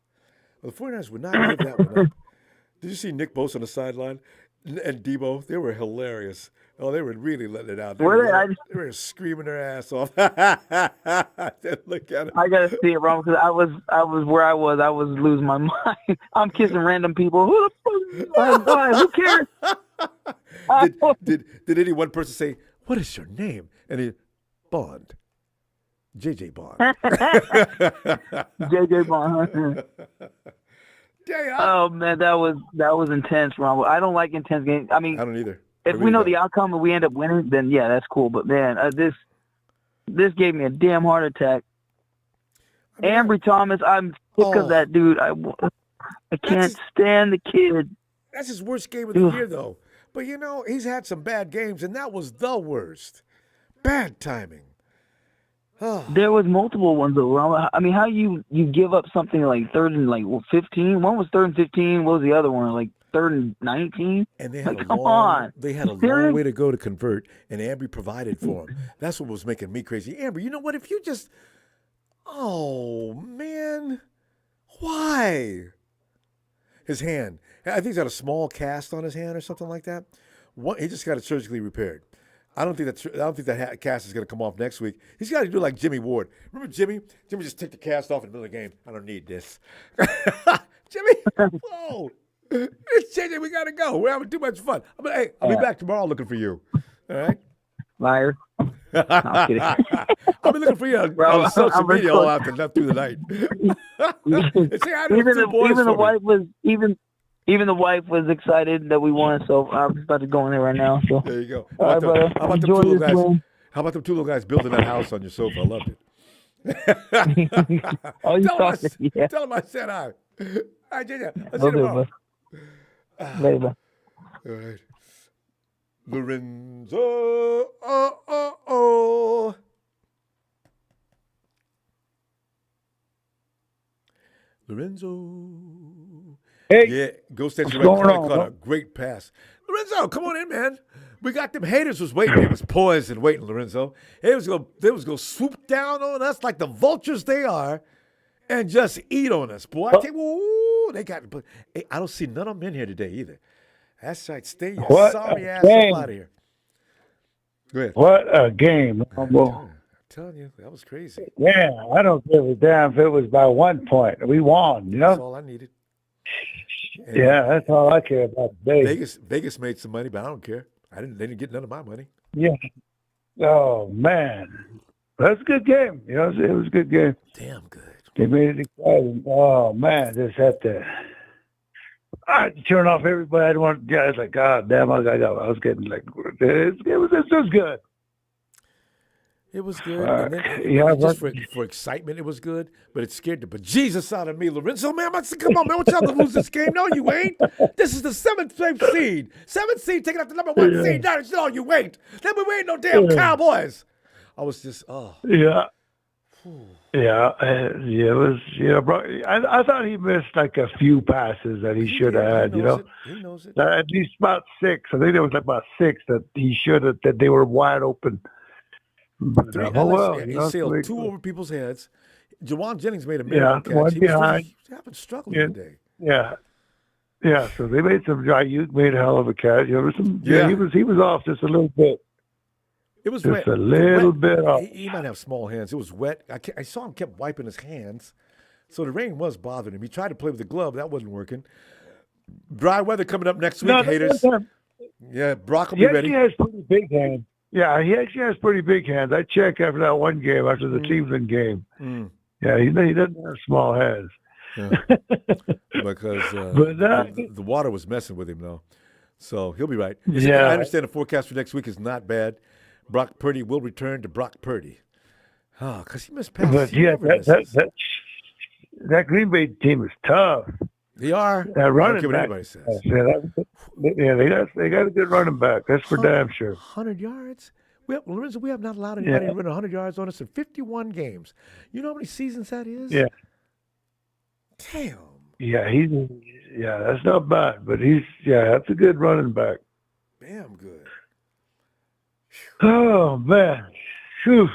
Well, the 49ers would not give that one up. Did you see Nick Bosa on the sideline and Debo? They were hilarious. Oh, they were really letting it out. They were screaming their ass off. Look at it. I gotta see it, Ron, because I was where I was. I was losing my mind. I'm kissing random people. Who the fuck? Who cares? Did any one person say, "What is your name?" And he, Bond. JJ Bond. JJ Bond. Oh man, that was intense, Ron. I don't like intense games. I mean, I don't either. If we know the outcome and we end up winning, then yeah, that's cool. But man, this gave me a damn heart attack. Ambry Thomas, I'm sick of that dude. I can't stand the kid. That's his worst game of the year, though. But, he's had some bad games, and that was the worst. Bad timing. There was multiple ones, though. I mean, how you give up something like 3rd and 15? One was 3rd and 15. What was the other one? Like 3rd and 19? And they had come on. They had a long way to go to convert, and Ambry provided for him. That's what was making me crazy. Ambry, you know what? If you just... Oh, man. Why? His hand. I think he's got a small cast on his hand or something like that. He just got it surgically repaired. I don't think that cast is going to come off next week. He's got to do like Jimmy Ward. Remember Jimmy? Jimmy just take the cast off in the middle of the game. I don't need this. Jimmy, whoa. It's changing. We got to go. We're having too much fun. I'll be back tomorrow looking for you. All right? Liar. No, I'm kidding. I'll be looking for you on social media all afternoon through the night. Even the wife was excited that we won, so I'm about to go in there right now. So there you go. How about them two little guys building that house on your sofa? I loved it. Tell them I said hi. All right, JJ. Let's see you tomorrow. Later. All right. Lorenzo. Oh. Lorenzo. Hey. Yeah, Ghost Station going caught a great pass. Lorenzo, come on in, man. We got them haters was waiting. They was poised and waiting, Lorenzo. They was going to swoop down on us like the vultures they are and just eat on us, boy. I tell you, they got. Hey, I don't see none of them in here today either. That's right. Stay your sorry ass up out of here. Go ahead. What a game. I'm telling you, that was crazy. Yeah, I don't give a damn if it was by 1 point. We won, That's all I needed. And that's all I care about today. Vegas made some money, but I don't care. They didn't get none of my money. Yeah. Oh man, that's a good game. It was a good game. Damn good. They made it exciting. Oh man, just had to. I had to turn off everybody. I didn't want. Yeah, it's like God damn. I was getting like it was good. It was good. And then just for excitement, it was good. But it scared the bejesus out of me. Lorenzo, man, come on, man. What y'all to lose this game? No, you ain't. This is the 7th seed. 7th seed taking out the number 1 seed. No, you ain't. Then we ain't no damn Cowboys. I was just, Yeah. Yeah, it was. Bro, I thought he missed like a few passes that he should have had. He knows it. At least about 6. I think there was like about 6 that he should have. That they were wide open. But, he sailed 2 over people's heads. Jawan Jennings made a miracle catch. One behind. He happened struggling today. Yeah. So they made some. Ayuk made a hell of a catch. He was off just a little bit. It was just wet. a little bit off. He might have small hands. It was wet. I saw him kept wiping his hands, so the rain was bothering him. He tried to play with the glove. That wasn't working. Dry weather coming up next week, haters. Yeah, Brock will be ready. He has pretty big hands. Yeah, he actually has pretty big hands. I checked after that one game, after the Cleveland game. Yeah, he doesn't have small hands. Yeah. Because the water was messing with him, though. So he'll be right. I understand the forecast for next week is not bad. Brock Purdy will return to Brock Purdy. Because he missed passes. But that Green Bay team is tough. They are. That running I don't care what back. anybody says. They got a good running back. That's for damn sure. 100 yards? Lorenzo, we have not allowed anybody to run 100 yards on us in 51 games. You know how many seasons that is? Yeah. Damn. Yeah, that's not bad. But that's a good running back. Damn good. Oh, man. Whew.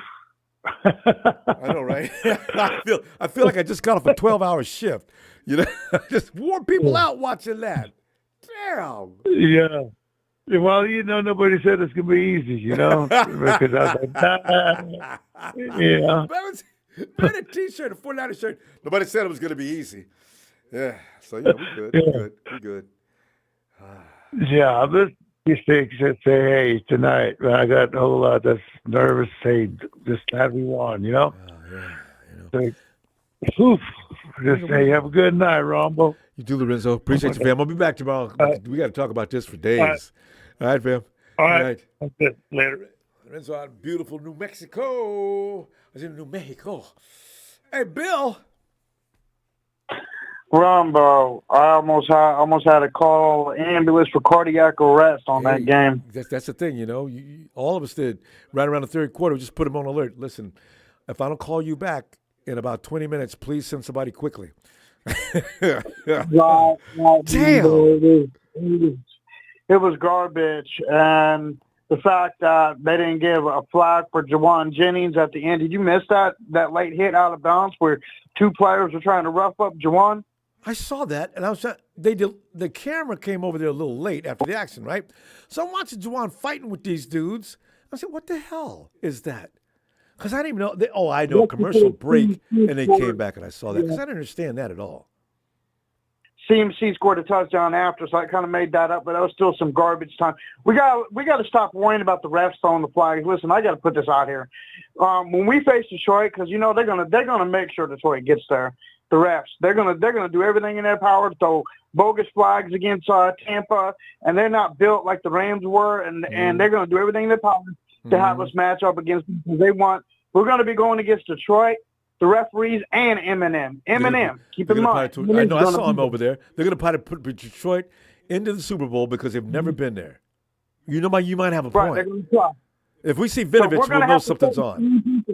I know, right? I feel like I just got off a 12-hour shift. Just wore people out watching that. Damn. Yeah. Well, nobody said it's gonna be easy, because I was like, But a T-shirt, a 49er shirt. Nobody said it was gonna be easy. Yeah. So we good. We good. Yeah. These things that say, hey, tonight, man, I got a whole lot that's nervous. Hey, just have we won, Oh, yeah. Just say, have a good night, Ronbo. You do, Lorenzo. Appreciate you, fam. I'll be back tomorrow. We got to talk about this for days. All right, fam. All right. Okay. Later. Lorenzo out in beautiful New Mexico. I was in New Mexico. Hey, Bill. Ronbo, I almost had to call ambulance for cardiac arrest on that game. That's the thing, all of us did. Right around the third quarter, we just put him on alert. Listen, if I don't call you back in about 20 minutes, please send somebody quickly. Damn. It was garbage, and the fact that they didn't give a flag for Jawan Jennings at the end. Did you miss that late hit out of bounds where two players were trying to rough up Jawan? I saw that, and the camera came over there a little late after the action, right? So I'm watching Jawan fighting with these dudes. I said, what the hell is that? Because I didn't even know. I know, commercial break, and they came back, and I saw that. Because I didn't understand that at all. CMC scored a touchdown after, so I kind of made that up, but that was still some garbage time. We got to stop worrying about the refs throwing the flags. Listen, I got to put this out here. When we face Detroit, because they're gonna make sure Detroit gets there. The refs, they're gonna do everything in their power to throw bogus flags against Tampa, and they're not built like the Rams were, and they're gonna do everything in their power to have us match up against them. We're gonna be going against Detroit, the referees, and Eminem. Keep in mind. I know. I saw him over there. They're going to probably put Detroit into the Super Bowl because they've never been there. You might have a point. They're going to try. If we see Vinovich, we'll know something's on.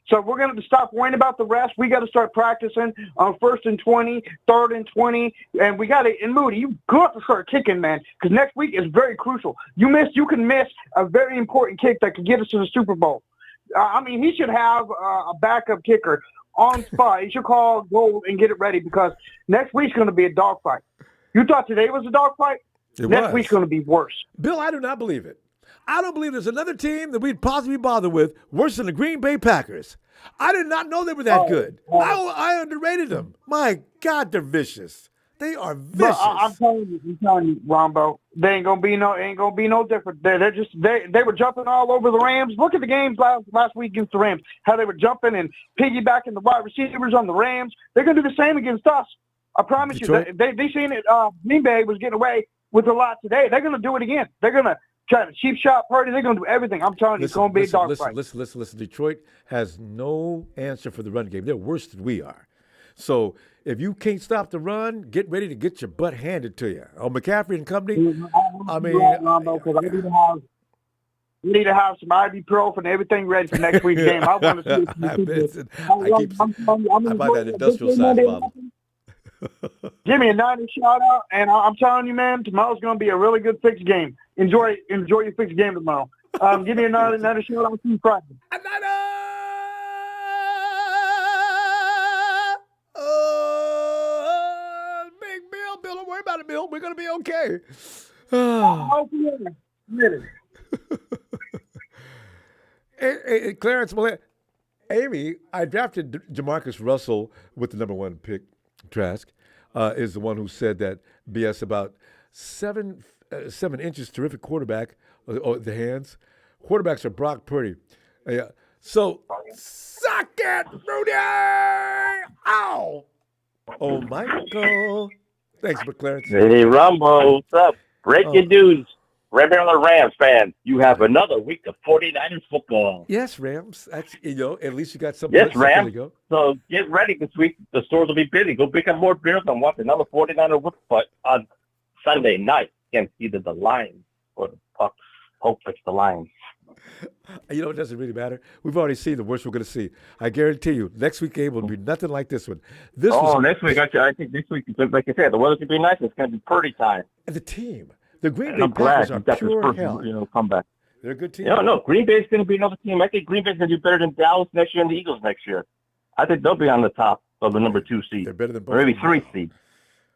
So we're going to stop worrying about the rest. We got to start practicing on 1st and 20, 3rd and 20, and we got to. And Moody, you got to start kicking, man, because next week is very crucial. You can miss a very important kick that could get us to the Super Bowl. He should have a backup kicker on spot. He should call gold and get it ready because next week's going to be a dogfight. You thought today was a dogfight? Next week's going to be worse. Bill, I do not believe it. I don't believe there's another team that we'd possibly bother with worse than the Green Bay Packers. I did not know they were that good. I underrated them. My God, they're vicious. They are vicious. I'm telling you, Ronbo, they ain't gonna be no different. They were jumping all over the Rams. Look at the games last week against the Rams. How they were jumping and piggybacking the wide receivers on the Rams. They're gonna do the same against us. I promise Detroit? you. They seen it. Green Bay was getting away with a lot today. They're gonna do it again. They're gonna try to cheap shot Purdy. They're gonna do everything. I'm telling you, it's gonna be a dogfight. Listen. Detroit has no answer for the run game. They're worse than we are. So if you can't stop the run, get ready to get your butt handed to you. Oh, McCaffrey and company. We need to have some ibuprofen and everything ready for next week's game. I want to see. I buy that industrial size bottle. Give me a 90 shout out, and I'm telling you, man, tomorrow's going to be a really good fixed game. Enjoy your fixed game tomorrow. Give me another shout out to Friday. Big Bill, don't worry about it, Bill. We're going to be okay. Hey, Clarence, Amy, I drafted Jamarcus Russell with the number 1 pick. Trask is the one who said that BS about 7 inches, terrific quarterback, the hands. Quarterbacks are Brock Purdy. So, suck it, Rudy! Ow! Oh, Michael. Thanks, McClarence. Hey, Ronbo, what's up? Breaking news. Red Maryland Rams fan, you have another week of 49ers football. Yes, Rams. That's, at least you got something. Yes, Rams. To go. So get ready this week. The stores will be busy. Go pick up more beers and watch another 49er whip fight on Sunday night against either the Lions or the Bucs. Hope it's the Lions. It doesn't really matter. We've already seen the worst we're going to see. I guarantee you, next week game will be nothing like this one. Next week, I think this week, like I said, the weather's going to be nice. It's going to be Purdy time. And the team. The Green Bay Packers are pure hell. Comeback. They're a good team. No, Green Bay's going to be another team. I think Green Bay's going to do better than Dallas next year and the Eagles next year. I think they'll be on the top of the number 2 seed. They're better than both. Or maybe 3 seed.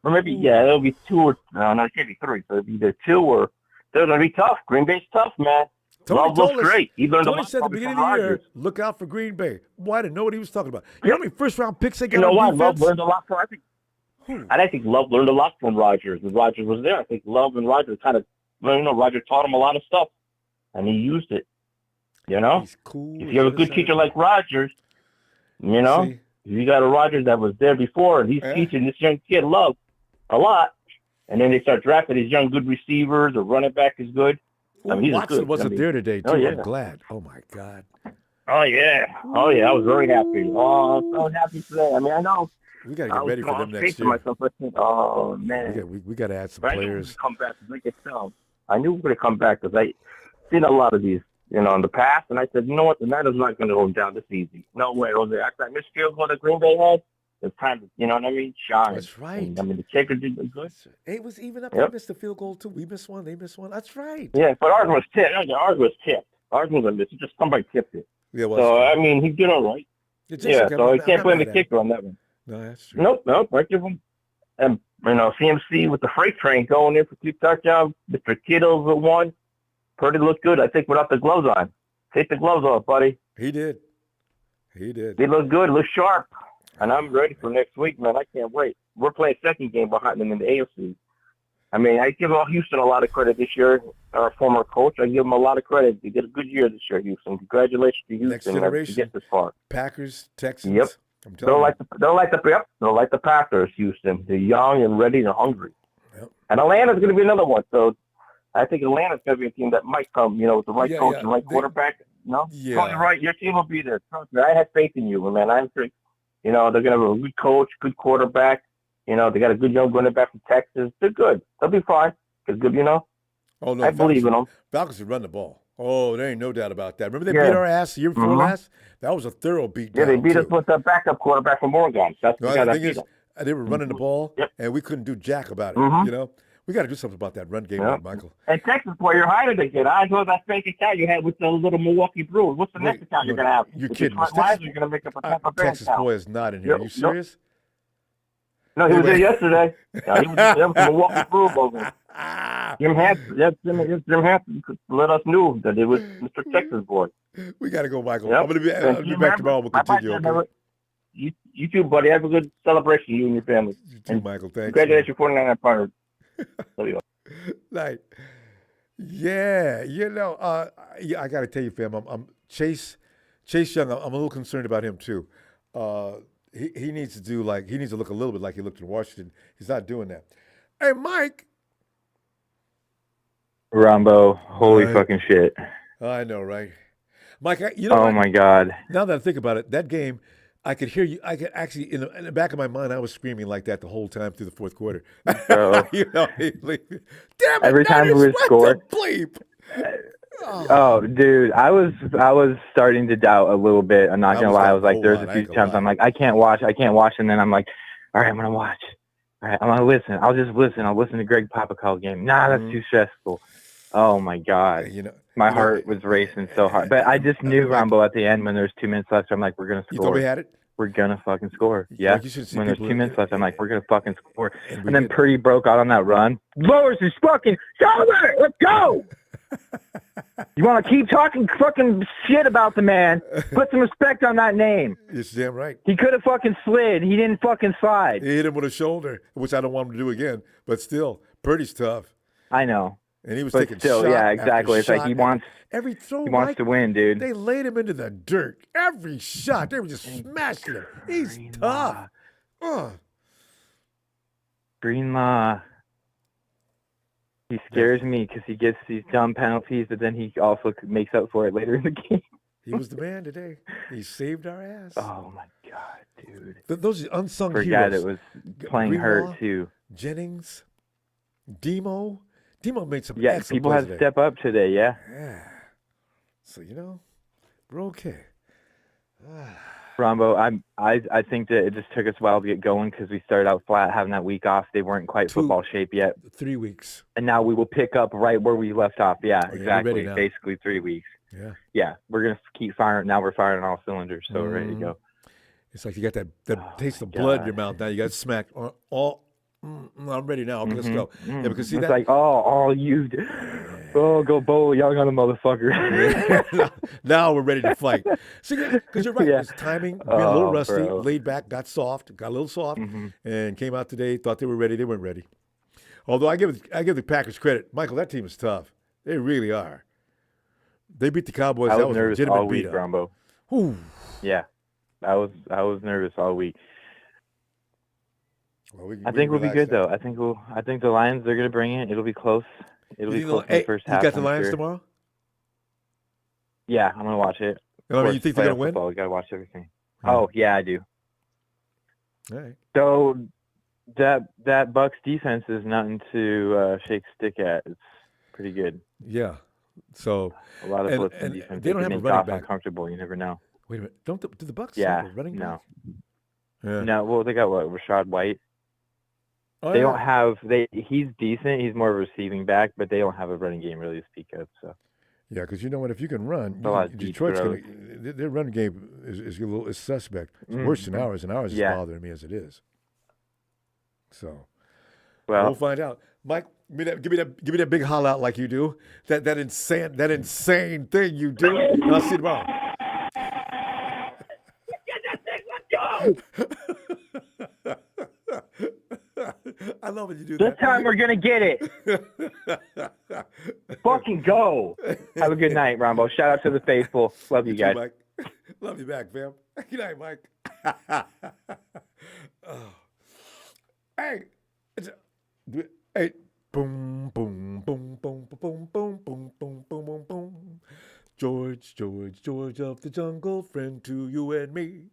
Or maybe, it'll be 2 or, no, it can't be 3. So it'll be either 2 or, they're going to be tough. Green Bay's tough, man. Tony great. Tony said at the beginning of the year, look out for Green Bay. Boy, I didn't know what he was talking about. You know how many first-round picks they got on defense? Love learned a lot from, I think Love learned a lot from Rodgers. When Rodgers was there, I think Love and Rodgers kind of, Roger taught him a lot of stuff, and he used it. He's cool. If you have a good teacher like Rodgers, if you got a Rodgers that was there before, and he's teaching this young kid Love a lot, and then they start drafting these young good receivers, or running back is good. Watson wasn't there today, too. I'm glad. Oh, my God. Oh yeah. Oh yeah. I was very happy. Oh, I'm so happy today. I mean, I know. We got to I get was ready for them next chasing year. myself. I think, oh man. We got to add some But I knew we players. would come back. Like I said, I knew we were going to come back because I seen a lot of these, in the past, and I said, you know what, the Niners not going to go down this easy. No way, Jose. After that missed field goal that Green Bay had, it's time to, you know what I mean, shine. That's right. And, I mean, the kicker did good. It was even up. Yep. They missed the field goal too. We missed one. They missed one. That's right. Yeah, but ours was tipped. Ours was tipped. Ours was a miss. Just somebody tipped it. Yeah, well, so I mean, he did all right. Yeah, so I can't blame the kicker on that one. No, that's true. Nope. I give him. And CMC with the freight train going in for 2 touchdowns. Mr. Kittles with 1. Purdy looked good. I think without the gloves on. Take the gloves off, buddy. He did. He looked good. Looked sharp. And I'm ready for next week, man. I can't wait. We're playing second game behind them in the AFC. I mean, I give Houston a lot of credit this year. Our former coach, I give him a lot of credit. They did a good year this year, Houston. Congratulations to Houston. Next generation. To get this far. Packers, Texans. Yep. I'm telling you. They're like the Packers, Houston. They're young and ready and hungry. Yep. And Atlanta's going to be another one. So I think Atlanta's going to be a team that might come, with the right coach and right quarterback. Yeah. Totally right. Your team will be there. Trust me. I have faith in you, man. I'm sure. They're going to have a good coach, good quarterback. They got a good young running back from Texas. They're good. They'll be fine. They're good, Oh, no, I believe in them. Falcons would run the ball. Oh, there ain't no doubt about that. Remember they beat our ass the year before last? That was a thorough beat down. Yeah, they beat us with the backup quarterback from Oregon. That's the guy that beat us. They were running the ball, and we couldn't do jack about it. We got to do something about that run game, Michael. And Texas, boy, you're hired again. I know that fake account you had with the little Milwaukee Brewers. What's the next account you're going to have? You're kidding. Why are you going to make up a Tampa Bay Texas account? boy is not in here. Are you serious? No, he was there yesterday. No, he was there with the Milwaukee Brewers logo. Jim Hanson let us know that it was Mr. Texas boy. We got to go, Michael. Yep. I'll be back tomorrow. We'll continue. Okay? You too, buddy. Have a good celebration, you and your family. You too, Michael. Thanks. Congratulations, 49 Empire. Like, yeah, I got to tell you, fam, I'm Chase Young. I'm a little concerned about him too. He needs to look a little bit like he looked in Washington. He's not doing that. Hey, Mike. Ronbo, holy fucking shit. I know, right? Mike, oh my God. Now that I think about it, that game, I could hear you. I could actually, in the back of my mind, I was screaming like that the whole time through the fourth quarter. Bro. Damn it! Every time we scored. Oh, dude, I was starting to doubt a little bit. I'm not gonna lie. I was like, there's a few times I'm like, I can't watch, and then I'm like, all right, I'm gonna watch. All right, I'm gonna listen. I'll just listen. I'll listen to Greg Papacall game. Nah, that's too stressful. Oh my God, my heart was racing so hard. But I just knew Ronbo at the end when there's 2 minutes left. I'm like, we're gonna score. You thought we had it? We're gonna fucking score. Yeah. Like when there's 2 minutes left, I'm like, we're gonna fucking score. And then Purdy broke out on that run. Lowers his fucking shoulder. Let's go. You want to keep talking fucking shit about the man? Put some respect on that name. You're damn right. He could have fucking slid. He didn't fucking slide. He hit him with a shoulder, which I don't want him to do again. But still, Purdy's tough. I know. And he was but taking still, shot yeah, exactly. It's like he wants every throw. He wants to win, dude. They laid him into the dirt. Every shot, they were just smashing him. He's tough. Greenlaw. He scares me because he gets these dumb penalties, but then he also makes up for it later in the game. He was the man today. He saved our ass. Oh my God, dude! Those unsung for a heroes. guy that was playing hurt too. Jennings, Demo made some. Yeah, people had to step up today. Yeah. So we're okay. Ronbo, I think that it just took us a while to get going because we started out flat, having that week off. They weren't quite football shape yet. 3 weeks. And now we will pick up right where we left off. Yeah, exactly. Basically 3 weeks. Yeah. Yeah, we're gonna keep firing. Now we're firing on all cylinders, so we're ready to go. It's like you got that taste of blood in your mouth. Now you got smacked. I'm ready now. Okay, let's go. Yeah, because see it's that. Like, you. Oh, go bowl, young on a motherfucker. Now we're ready to fight. See, because you're right. It's timing, being a little rusty, laid back, got a little soft, and came out today. Thought they were ready. They weren't ready. Although I give the Packers credit, Michael. That team is tough. They really are. They beat the Cowboys. I that was was nervous a legitimate all week, beat-up. Ronbo. Ooh. Yeah, I was nervous all week. Well, I think we'll be good though. I think the Lions, they're gonna bring it. It'll be close. It'll be close in the first half. You got the Lions tomorrow? Yeah, I'm gonna watch it. I mean, you think they're going to win? Football. You got to watch everything. Oh, yeah, I do. All right. So that Bucks defense is nothing to shake stick at. It's pretty good. Yeah. So a lot of blitzing defense. They don't have a running back. Uncomfortable. You never know. Wait a minute. Do the Bucks have a running back? No. Yeah. No. Well, they got Rashad White. Oh, they don't have. He's decent. He's more of a receiving back, but they don't have a running game really to speak of. So. Yeah, because you know what? If you can run, Detroit's their running game is suspect. It's worse than ours, and ours is bothering me as it is. So, we'll find out. Mike, give me that big holler out like you do. That insane thing you do. And I'll see you tomorrow. Get that thing, let's go. I love when you do this that. This time we're going to get it. Fucking go. Have a good night, Ronbo. Shout out to the faithful. Love you guys. Too, Mike. Love you back, fam. Good night, Mike. Hey. Hey. Boom, boom, boom, boom, boom, boom, boom, boom, boom, boom, boom. George of the jungle, friend to you and me.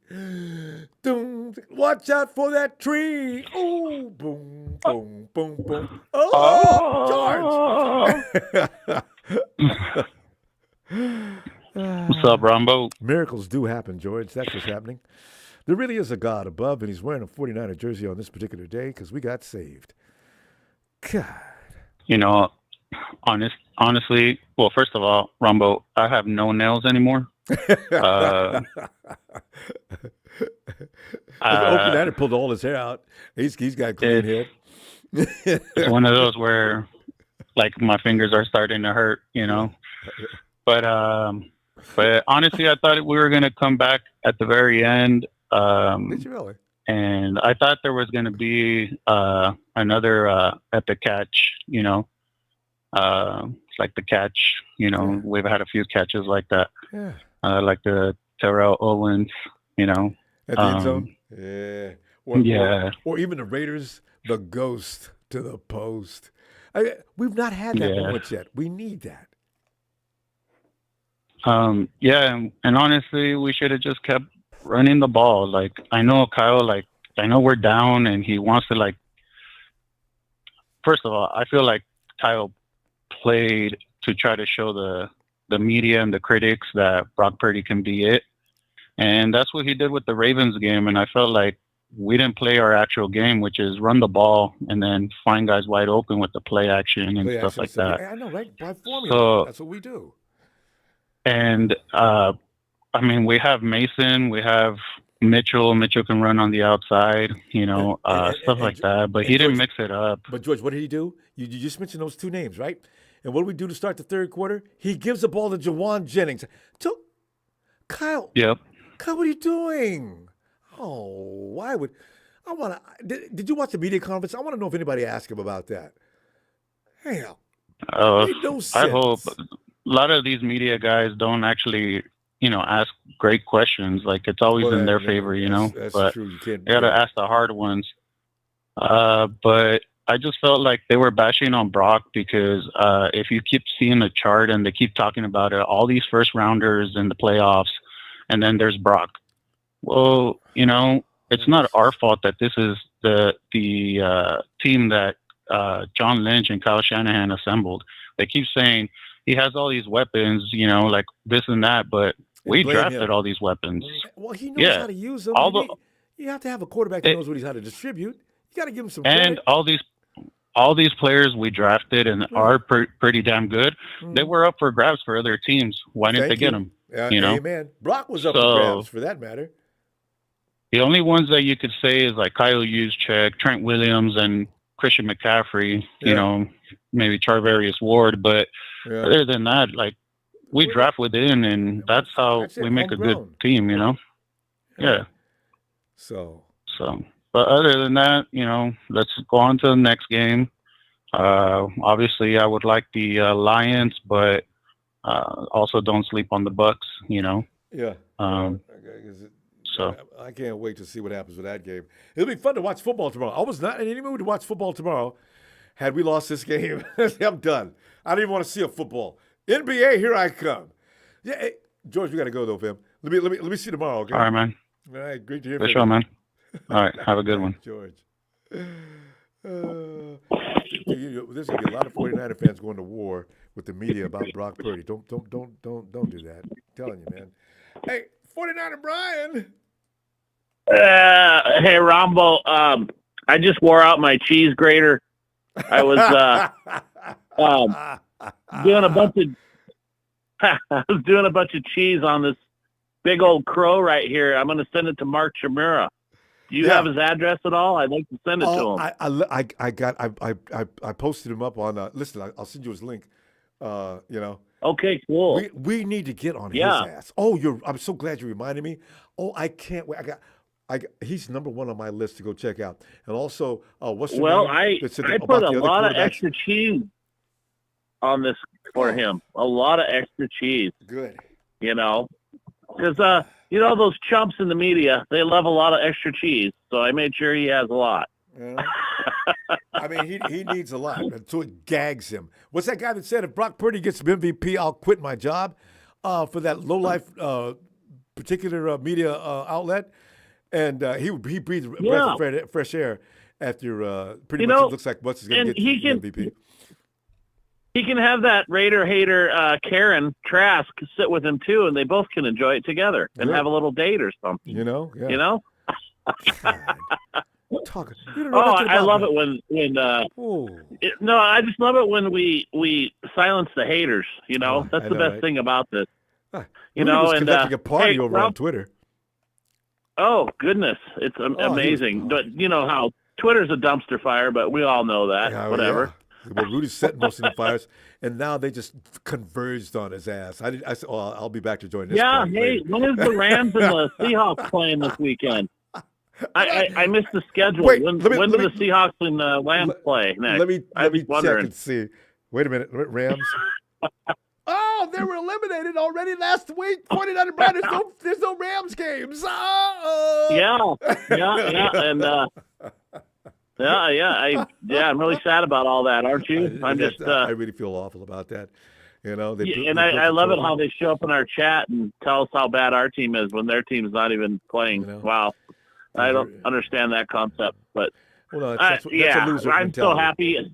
Doom, watch out for that tree. Ooh, boom, boom, boom, boom. Oh, George. What's up, Ronbo? Miracles do happen, George. That's what's happening. There really is a God above, and he's wearing a 49er jersey on this particular day because we got saved. God. You know, honestly, well, first of all, Ronbo, I have no nails anymore. The 49er pulled all his hair out. He's got a clean head. It's one of those where, like, my fingers are starting to hurt, you know. But honestly, I thought we were going to come back at the very end. Did you really? And I thought there was going to be another epic catch, you know. Like the catch, you know, we've had a few catches like that. Yeah. Like the Terrell Owens, you know. At the end zone? Yeah. Or even the Raiders, the ghost to the post. We've not had that moment yet. We need that. And honestly, we should have just kept running the ball. Like, I know Kyle, I know we're down and he wants to, first of all, I feel like Kyle played to try to show the media and the critics that Brock Purdy can be it. And that's what he did with the Ravens game. And I felt like we didn't play our actual game, which is run the ball and then find guys wide open with the play action and stuff like that. I know, right? By formula. That's what we do. And, we have Mason, we have Mitchell. Mitchell can run on the outside, you know, stuff like that. But he didn't mix it up. But, George, what did he do? You just mentioned those two names, right? And what do we do to start the third quarter? He gives the ball to Jawan Jennings. Kyle. Yep. Kyle, what are you doing? Oh, why would I want to? Did you watch the media conference? I want to know if anybody asked him about that. Hell, no sense. I hope a lot of these media guys don't actually, you know, ask great questions. Like, it's always in their favor, you know. That's true. You can't. They got to ask the hard ones. But I just felt like they were bashing on Brock because if you keep seeing the chart and they keep talking about it, all these first rounders in the playoffs, and then there's Brock. Well, you know, it's not our fault that this is the team that John Lynch and Kyle Shanahan assembled. They keep saying he has all these weapons, you know, like this and that, but we drafted all these weapons. Well, he knows how to use them. You have to have a quarterback that knows how to distribute. You got to give him some credit. And all these players we drafted and are pretty damn good. They were up for grabs for other teams. Why didn't they get them? You know? Amen. Brock was up for grabs for that matter. The only ones that you could say is like Kyle Juszczyk, Trent Williams, and Christian McCaffrey. You know, maybe Charvarius Ward. But other than that, like, we draft within, and that's how we make a good team. You know. Yeah. So. But other than that, you know, let's go on to the next game. Obviously, I would like the Lions, but also don't sleep on the Bucks. You know. Yeah. So I can't wait to see what happens with that game. It'll be fun to watch football tomorrow. I was not in any mood to watch football tomorrow. Had we lost this game, I'm done. I don't even want to see a football. NBA, here I come. Yeah, George, we got to go though, fam. Let me see you tomorrow. Okay. All right, man. All right, great to hear For from sure, you. man. All right, have a good one. George. There's gonna be a lot of 49er fans going to war with the media about Brock Purdy. Don't do that. I'm telling you, man. Hey, 49er Brian. Hey, Ronbo. I just wore out my cheese grater. I was doing a bunch of cheese on this big old crow right here. I'm going to send it to Mark Chimera. Do you have his address at all? I'd like to send it to him. I posted him up on. Listen, I'll send you his link. Okay, cool. We need to get on his ass. Oh, I'm so glad you reminded me. Oh, I can't wait. He's number one on my list to go check out. And also, what's the name? I put a lot of extra cheese on this for him. A lot of extra cheese. Good. Because those chumps in the media, they love a lot of extra cheese. So I made sure he has a lot. I mean, he needs a lot until it gags him. What's that guy that said, if Brock Purdy gets MVP, I'll quit my job for that low-life particular media outlet? And he breathed a breath of fresh air after pretty much it looks like What's going to get the MVP. He can have that Raider hater Karen Trask sit with him too, and they both can enjoy it together and have a little date or something. Yeah. I love it when I just love it when we silence the haters. That's the best thing about this. Conducting a party over on Twitter. Oh goodness, it's amazing. But you know how Twitter's a dumpster fire, but we all know that. Whatever. Yeah. Well, Rudy's setting most of the fires, and now they just converged on his ass. I said, I'll be back to join this. Yeah, hey, when is the Rams and the Seahawks playing this weekend? I missed the schedule. When do the Seahawks and the Rams play next? Let me check and see. Wait a minute, Rams. Oh, they were eliminated already last week. 49 Brian, there's no Rams games. Yeah, and. I'm really sad about all that, aren't you? I really feel awful about that. I love it how they show up in our chat and tell us how bad our team is when their team's not even playing. Wow, I don't understand that concept, but that's a loser I'm so happy.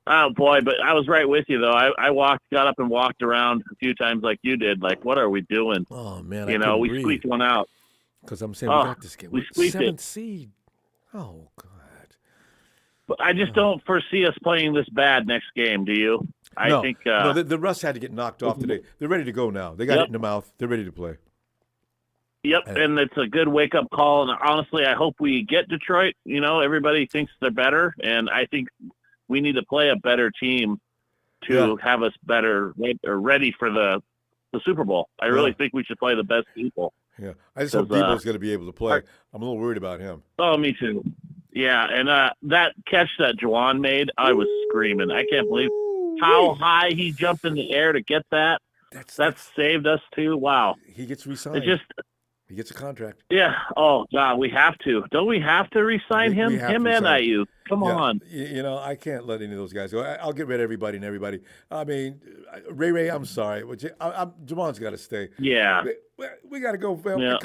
Oh boy, but I was right with you though. I got up and walked around a few times like you did. Like, what are we doing? Oh man, we squeaked one out. Because I'm saying we got this game. We squeaked 7th seed. Oh God. But I just don't foresee us playing this bad next game. Do you? I think the Russ had to get knocked off today. They're ready to go now. They got it in the mouth. They're ready to play. Yep, and it's a good wake-up call. And honestly, I hope we get Detroit. Everybody thinks they're better, and I think we need to play a better team to have us better or ready for the Super Bowl. I really think we should play the best people. Yeah, I just hope Debo's going to be able to play. I'm a little worried about him. Oh, me too. Yeah, and that catch that Juwan made, I was screaming. I can't believe how high he jumped in the air to get that. That saved us too. Wow. He gets re-signed. He gets a contract. Yeah. Oh God, we have to. Don't we have to re-sign him? Him and IU. Come on. I can't let any of those guys go. I'll get rid of everybody and everybody. I mean, Ray, I'm sorry. Juwan's got to stay. Yeah. We got to go. Yeah.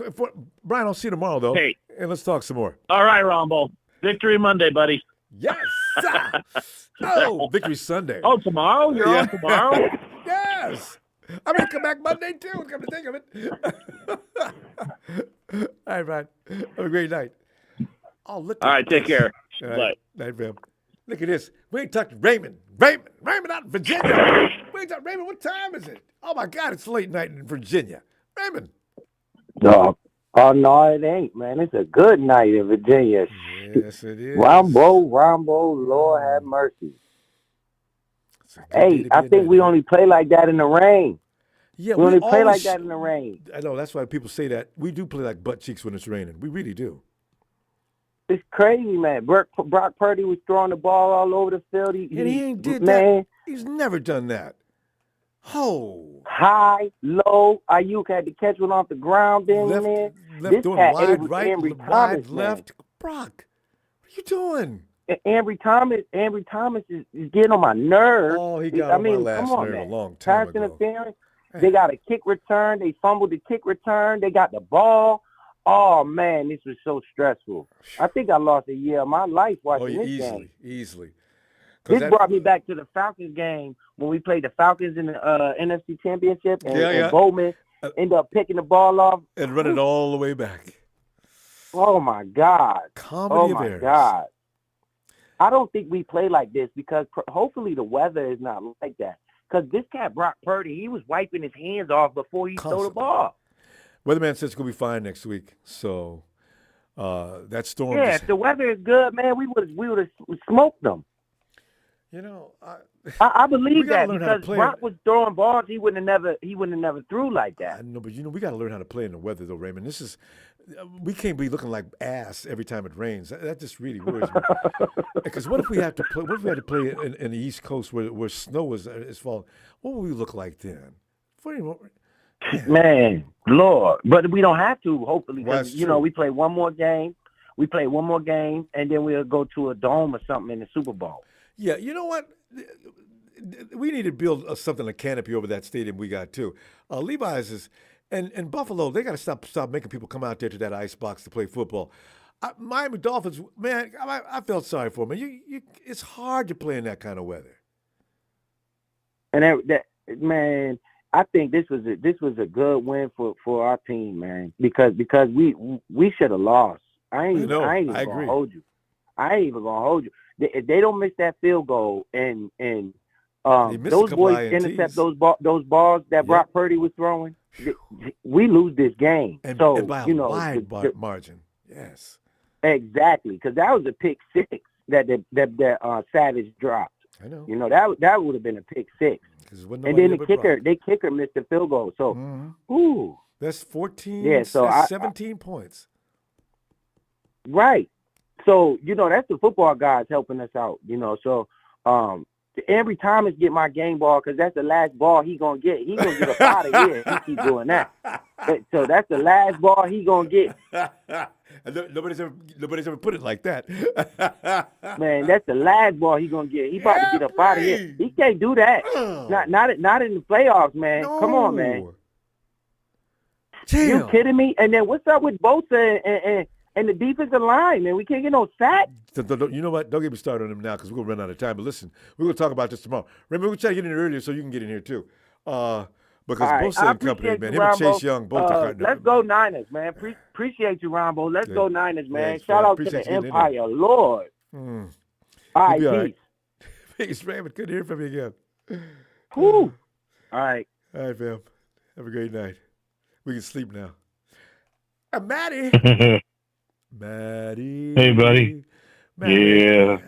Brian, I'll see you tomorrow though. Hey. And let's talk some more. All right, Ronbo. Victory Monday, buddy. Yes. Victory Sunday. Oh, tomorrow? You're on tomorrow? Yes. I'm going to come back Monday, too, come to think of it. All right, Brian. Have a great night. Oh, look. All right, take care. All right. Night, fam. Look at this. We ain't talked to Raymond. Raymond out in Virginia. We ain't talked to Raymond. What time is it? Oh, my God, it's late night in Virginia. Raymond. No. Oh, no, it ain't, man. It's a good night in Virginia. Yes, it is. Ronbo, Lord have mercy. Hey, I think we only play like that in the rain. Yeah, we only play like that in the rain. I know, that's why people say that. We do play like butt cheeks when it's raining. We really do. It's crazy, man. Brock Purdy was throwing the ball all over the field. He ain't did that. He's never done that. Oh. High, low. Ayuk had to catch one off the ground. Left doing wide left. Brock, what are you doing? Ambry Thomas is getting on my nerves. Oh, he got on my last nerve a long time ago. Pass interference. They got a kick return. They fumbled the kick return. They got the ball. Oh, man, this was so stressful. I think I lost a year of my life watching this game. Easily. This brought me back to the Falcons game when we played the Falcons in the NFC Championship, and Bowman ended up picking the ball off. And run it all the way back. Oh, my God. Comedy of errors. God. I don't think we play like this because hopefully the weather is not like that. Because this cat, Brock Purdy, he was wiping his hands off before he threw the ball. Weatherman says it's going to be fine next week. So that storm. Yeah, if the weather is good, man, we would have smoked them. You know, I believe that because Brock was throwing balls, he wouldn't have never threw like that. I know, but we got to learn how to play in the weather, though, Raymond. We can't be looking like ass every time it rains. That just really worries me. Because what if we had to play? What if we had to play in the East Coast where snow is falling? What would we look like then? Man, Lord, but we don't have to. Hopefully, because we play one more game. We play one more game, and then we'll go to a dome or something in the Super Bowl. Yeah, you know what? We need to build something, a canopy over that stadium we got too. Levi's is and Buffalo. They got to stop making people come out there to that ice box to play football. Miami Dolphins, man, I felt sorry for them. It's hard to play in that kind of weather. And man, I think this was a good win for our team, man, because we should have lost. I ain't even gonna hold you. I ain't even gonna hold you. If they don't miss that field goal and those boys intercept those balls that Brock Purdy was throwing, we lose this game. And by a wide margin. Yes. Exactly, because that was a pick six that Savage dropped. I know. That would have been a pick six. And then the kicker missed the field goal. So, ooh, that's 14. Yeah, so that's 17 points. Right. So, that's the football guys helping us out, So, every time it's get my game ball, because that's the last ball he going to get. He going to get up out of here if he keep doing that. So, that's the last ball he going to get. Nobody's ever put it like that. Man, that's the last ball he going to get. He about to get up out of here. He can't do that. Not in the playoffs, man. No. Come on, man. Damn. You kidding me? And then what's up with Bosa and the defensive line, man? We can't get no sack. You know what? Don't get me started on him now because we're going to run out of time. But listen, we're going to talk about this tomorrow. Remember, we tried to get in earlier so you can get in here too. Because Bosa and company, man, him and Chase Young both are cutting. Let's go Niners, man. Appreciate you, Ronbo. Let's go Niners, man. Shout out to the Empire, Lord. All right, peace. Peace, Raymond. Good to hear from you again. Whew. All right. All right, fam. Have a great night. We can sleep now. Maddie. Maddie. Hey, buddy. Maddie. Yeah.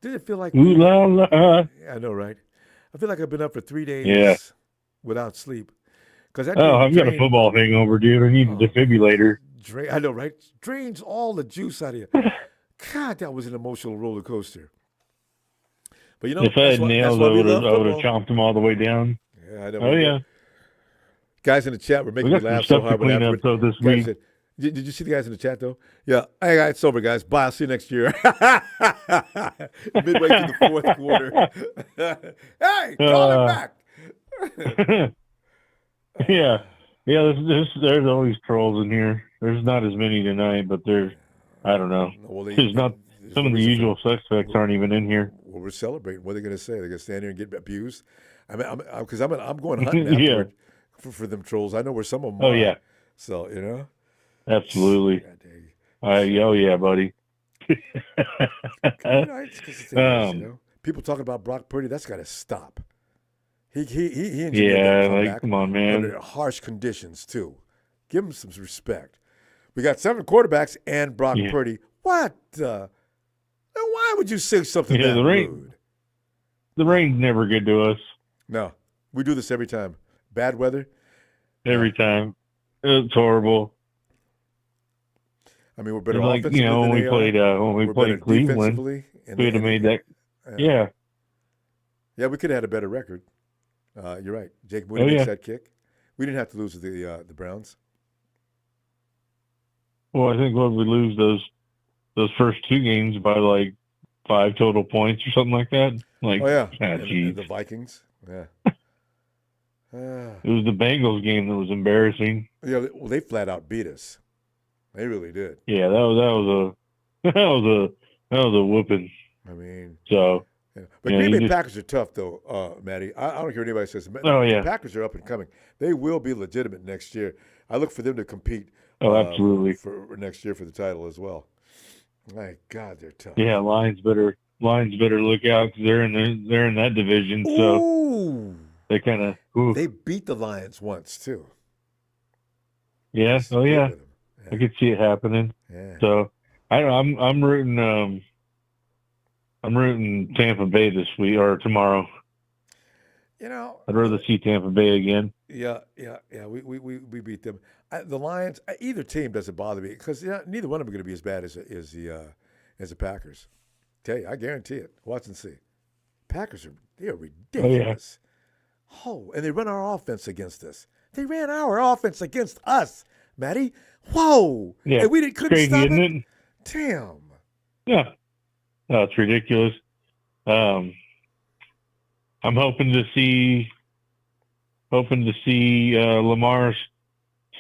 Did it feel like... Ooh la la. I know, right? I feel like I've been up for 3 days without sleep. I've got a football hangover, dude. I need a defibrillator. I know, right? Drains all the juice out of you. God, that was an emotional roller coaster. But if I had nails, I would have chomped them all the way down. Yeah, I know. Oh, yeah. Guys in the chat were making me laugh so hard. This week. Did you see the guys in the chat, though? Yeah. Hey, guys, it's over, guys. Bye. I'll see you next year. Midway through the fourth quarter. Hey, call it back. Yeah. There's always trolls in here. There's not as many tonight, but I don't know. There's not. Some of the usual suspects aren't even in here. Well, we're celebrating. What are they going to say? They're going to stand here and get abused? I'm going hunting afterward for them trolls. I know where some of them are. Oh, yeah. So, Absolutely. Oh, yeah, buddy. People talking about Brock Purdy, that's got to stop. He come on, man. Under harsh conditions, too. Give him some respect. We got 7 quarterbacks and Brock Purdy. What? Why would you say something that rude? The rain's never good to us. No. We do this every time. Bad weather? Every time. It's horrible. I mean, we're better like, offensively when we played Cleveland, we would have made that. Yeah. Yeah, we could have had a better record. You're right. Jake Moody makes that kick. We didn't have to lose to the Browns. Well, I think we lose those first 2 games by like 5 total points or something like that. Like, and the Vikings. Yeah. It was the Bengals game that was embarrassing. Yeah, well, they flat out beat us. They really did. Yeah, that was a whooping. I mean, so. Yeah. But Green Bay Packers are tough, though, Matty. I don't care what anybody says. The Packers are up and coming. They will be legitimate next year. I look for them to compete. Absolutely. For next year for the title as well. My God, they're tough. Yeah, Lions better look out because they're in that division. So Ooh. They kind of they beat the Lions once too. Yeah. Oh yeah. I could see it happening. Yeah. So I'm rooting. I'm rooting Tampa Bay this week or tomorrow. I'd rather see Tampa Bay again. Yeah. We beat them. The Lions. Either team doesn't bother me because neither one of them are going to be as bad as the Packers. Tell you, I guarantee it. Watch and see. Packers they're ridiculous. Oh, and they run our offense against us. They ran our offense against us, Matty. Whoa. Yeah. And we couldn't stop isn't it. it? Damn. Yeah. No, it's ridiculous. I'm hoping to see Lamar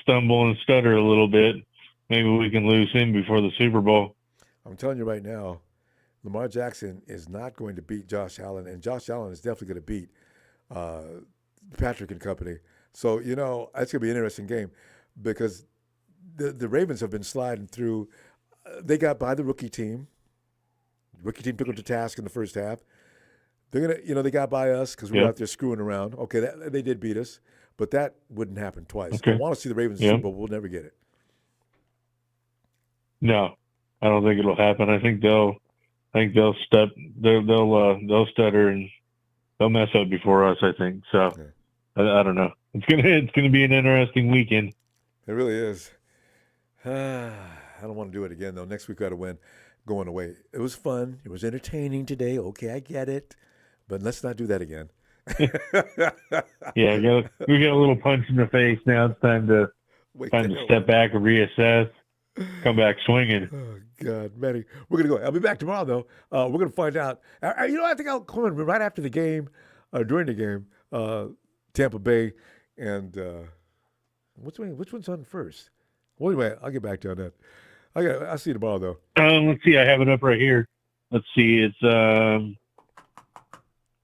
stumble and stutter a little bit. Maybe we can lose him before the Super Bowl. I'm telling you right now, Lamar Jackson is not going to beat Josh Allen, and Josh Allen is definitely going to beat Patrick and company. So, it's going to be an interesting game because the Ravens have been sliding through. They got by the rookie team. The rookie team took them to task in the first half. They're going to, they got by us because we were out there screwing around. Okay, they did beat us, but that wouldn't happen twice. Okay. I want to see the Ravens in the Super Bowl. We'll never get it. No, I don't think it'll happen. I think they'll stutter and they'll mess up before us. I think so. I don't know. It's gonna be an interesting weekend. It really is. I don't want to do it again though. Next week we got to win. Going away. It was fun. It was entertaining today. Okay, I get it. But let's not do that again. Yeah, we got a little punch in the face now. It's time to step back and reassess. Come back swinging. Oh, God, Matty. We're going to go. I'll be back tomorrow, though. We're going to find out. I think I'll come in right after the game, during the game, Tampa Bay, and which one's on first? Well, anyway, I'll get back to you on that. I'll see you tomorrow, though. Let's see. I have it up right here. Let's see. It's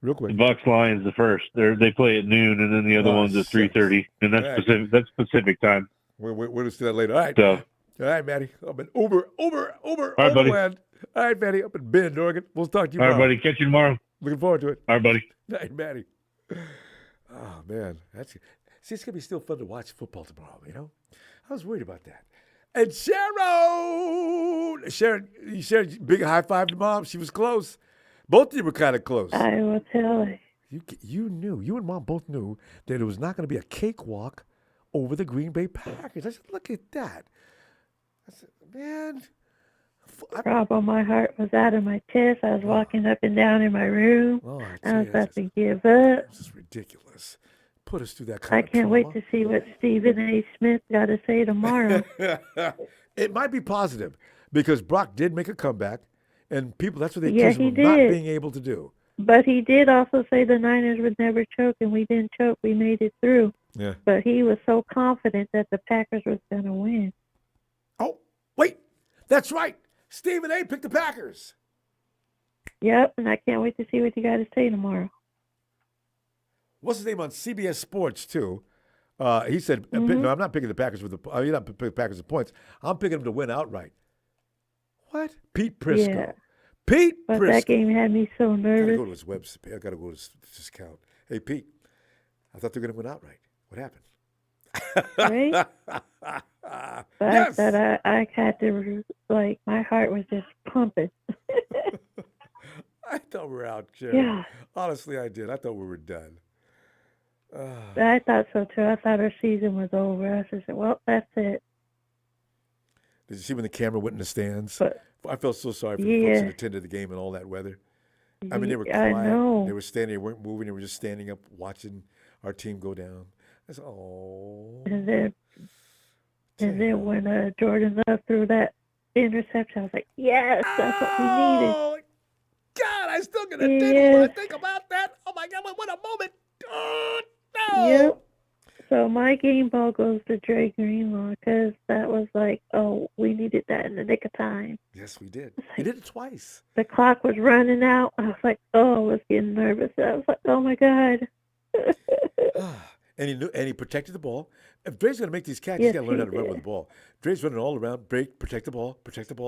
real quick. The Bucks Lions the first. They play at noon, and then the other one's at 3:30, and that's Pacific. That's Pacific time. We'll just do that later. All right. So, all right, Matty. Up in over. All right, buddy. All right, Matty. Up in Bend, Oregon. We'll talk to you tomorrow. tomorrow. All right, buddy. Catch you tomorrow. Looking forward to it. All right, buddy. All right, Matty. Oh man, it's gonna be still fun to watch football tomorrow. I was worried about that. And Sharon, you shared big high five to Mom. She was close. Both of you were kind of close. I will tell you. You knew. You and Mom both knew that it was not going to be a cakewalk over the Green Bay Packers. I said, look at that. I said, man. Rob, my heart was out of my chest. I was walking up and down in my room. I was about to give up. This is ridiculous. Put us through that kind I can't wait to see what Stephen A. Smith got to say tomorrow. It might be positive because Brock did make a comeback, and that's what they accuse him of not being able to do. But he did also say the Niners would never choke, and we didn't choke. We made it through. Yeah. But he was so confident that the Packers was going to win. Oh, wait. That's right. Stephen A. picked the Packers. Yep, and I can't wait to see what you got to say tomorrow. What's his name on CBS Sports too? He said, "No, I'm not picking the Packers with the. You're not picking the Packers with points. I'm picking them to win outright." What? Pete Prisco. Yeah. Pete but Prisco. That game had me so nervous. I gotta go to his website. I gotta go to his account. Hey Pete, I thought they were gonna win outright. What happened? Right? But yes. I had to my heart was just pumping. I thought we were out, Sharon. Yeah. Honestly, I did. I thought we were done. I thought so too. I thought our season was over. I said, well, that's it. Did you see when the camera went in the stands? I felt so sorry for the folks that attended the game in all that weather. I mean, they were quiet. I know. They were standing. They weren't moving. They were just standing up, watching our team go down. I said, "Oh." And then when Jordan Love threw that interception, I was like, "Yes, that's what we needed." God, I still get a tingle when I think about that. Oh my God, what a moment! Oh, Yep. So my game ball goes to Dre Greenlaw because that was like, oh, we needed that in the nick of time. Yes, we did. He did it twice. The clock was running out. I was like, oh, I was getting nervous. I was like, oh my God. And he knew, and he protected the ball. If Dre's going to make these catches, Yes, he's got to learn he how to run did. with the ball. Dre's running all around. Break, protect the ball,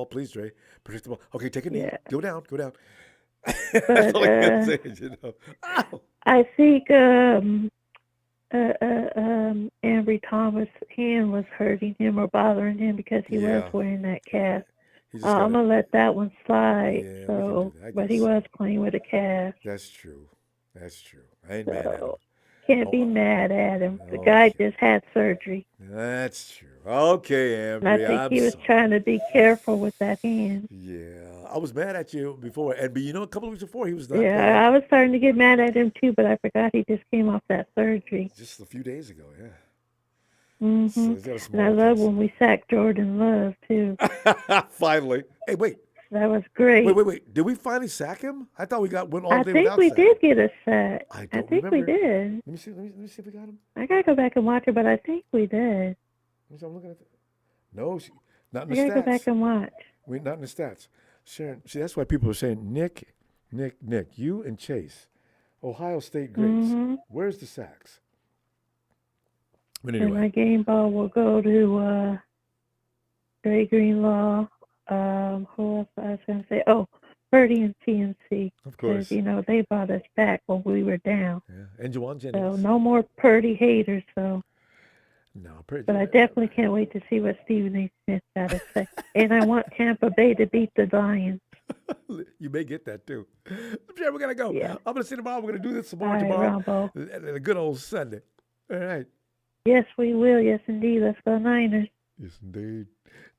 please, Dre. Protect the ball. Okay, take a knee. Yeah. Go down. But, That's all I can say, you know. Ow. I think Ambry Thomas' hand was hurting him or bothering him because he was wearing that cast. I'm going to let that one slide. Yeah, So, I but he guess. was playing with a cast. That's true. I ain't mad at him. Can't be mad at him. The guy just had surgery. That's true. Okay, And I Ambry, think I'm he was sorry. trying to be careful with that hand. Yeah, I was mad at you before, but you know, a couple of weeks before he was not Yeah, I was starting to get mad at him too, but I forgot he just came off that surgery. just a few days ago. Yeah. hmm So he's got a And small I love case. when we sacked Jordan Love too. Finally. Hey, wait. That was great. Wait. Did we finally sack him? I thought we went all I day think without we sack. did get a sack. I I don't think remember. we did. Let me see if we got him. I gotta go back and watch it, but I think we did. I'm looking at no, not in I the gotta stats. go back and watch. Not in the stats. Sharon, see, that's why people are saying, Nick, you and Chase, Ohio State greats. Mhm. Where's the sacks? But And anyway. my game ball will go to Dre Greenlaw. Who else I was going to say? Oh, Purdy and CMC. Of course. Because, you know, they brought us back when we were down. Yeah. And Juwan So Jennings. no more Purdy haters. So, No, Purdy. but I definitely can't wait to see what Stephen A. Smith got to say. And I want Tampa Bay to beat the Lions. You may get that too. Sure, we're gonna go. Yeah. I'm gonna see tomorrow. We're gonna do this some more All right, tomorrow. Ronbo. And a good old Sunday. All right. Yes, we will. Yes, indeed. Let's go Niners. Yes, indeed.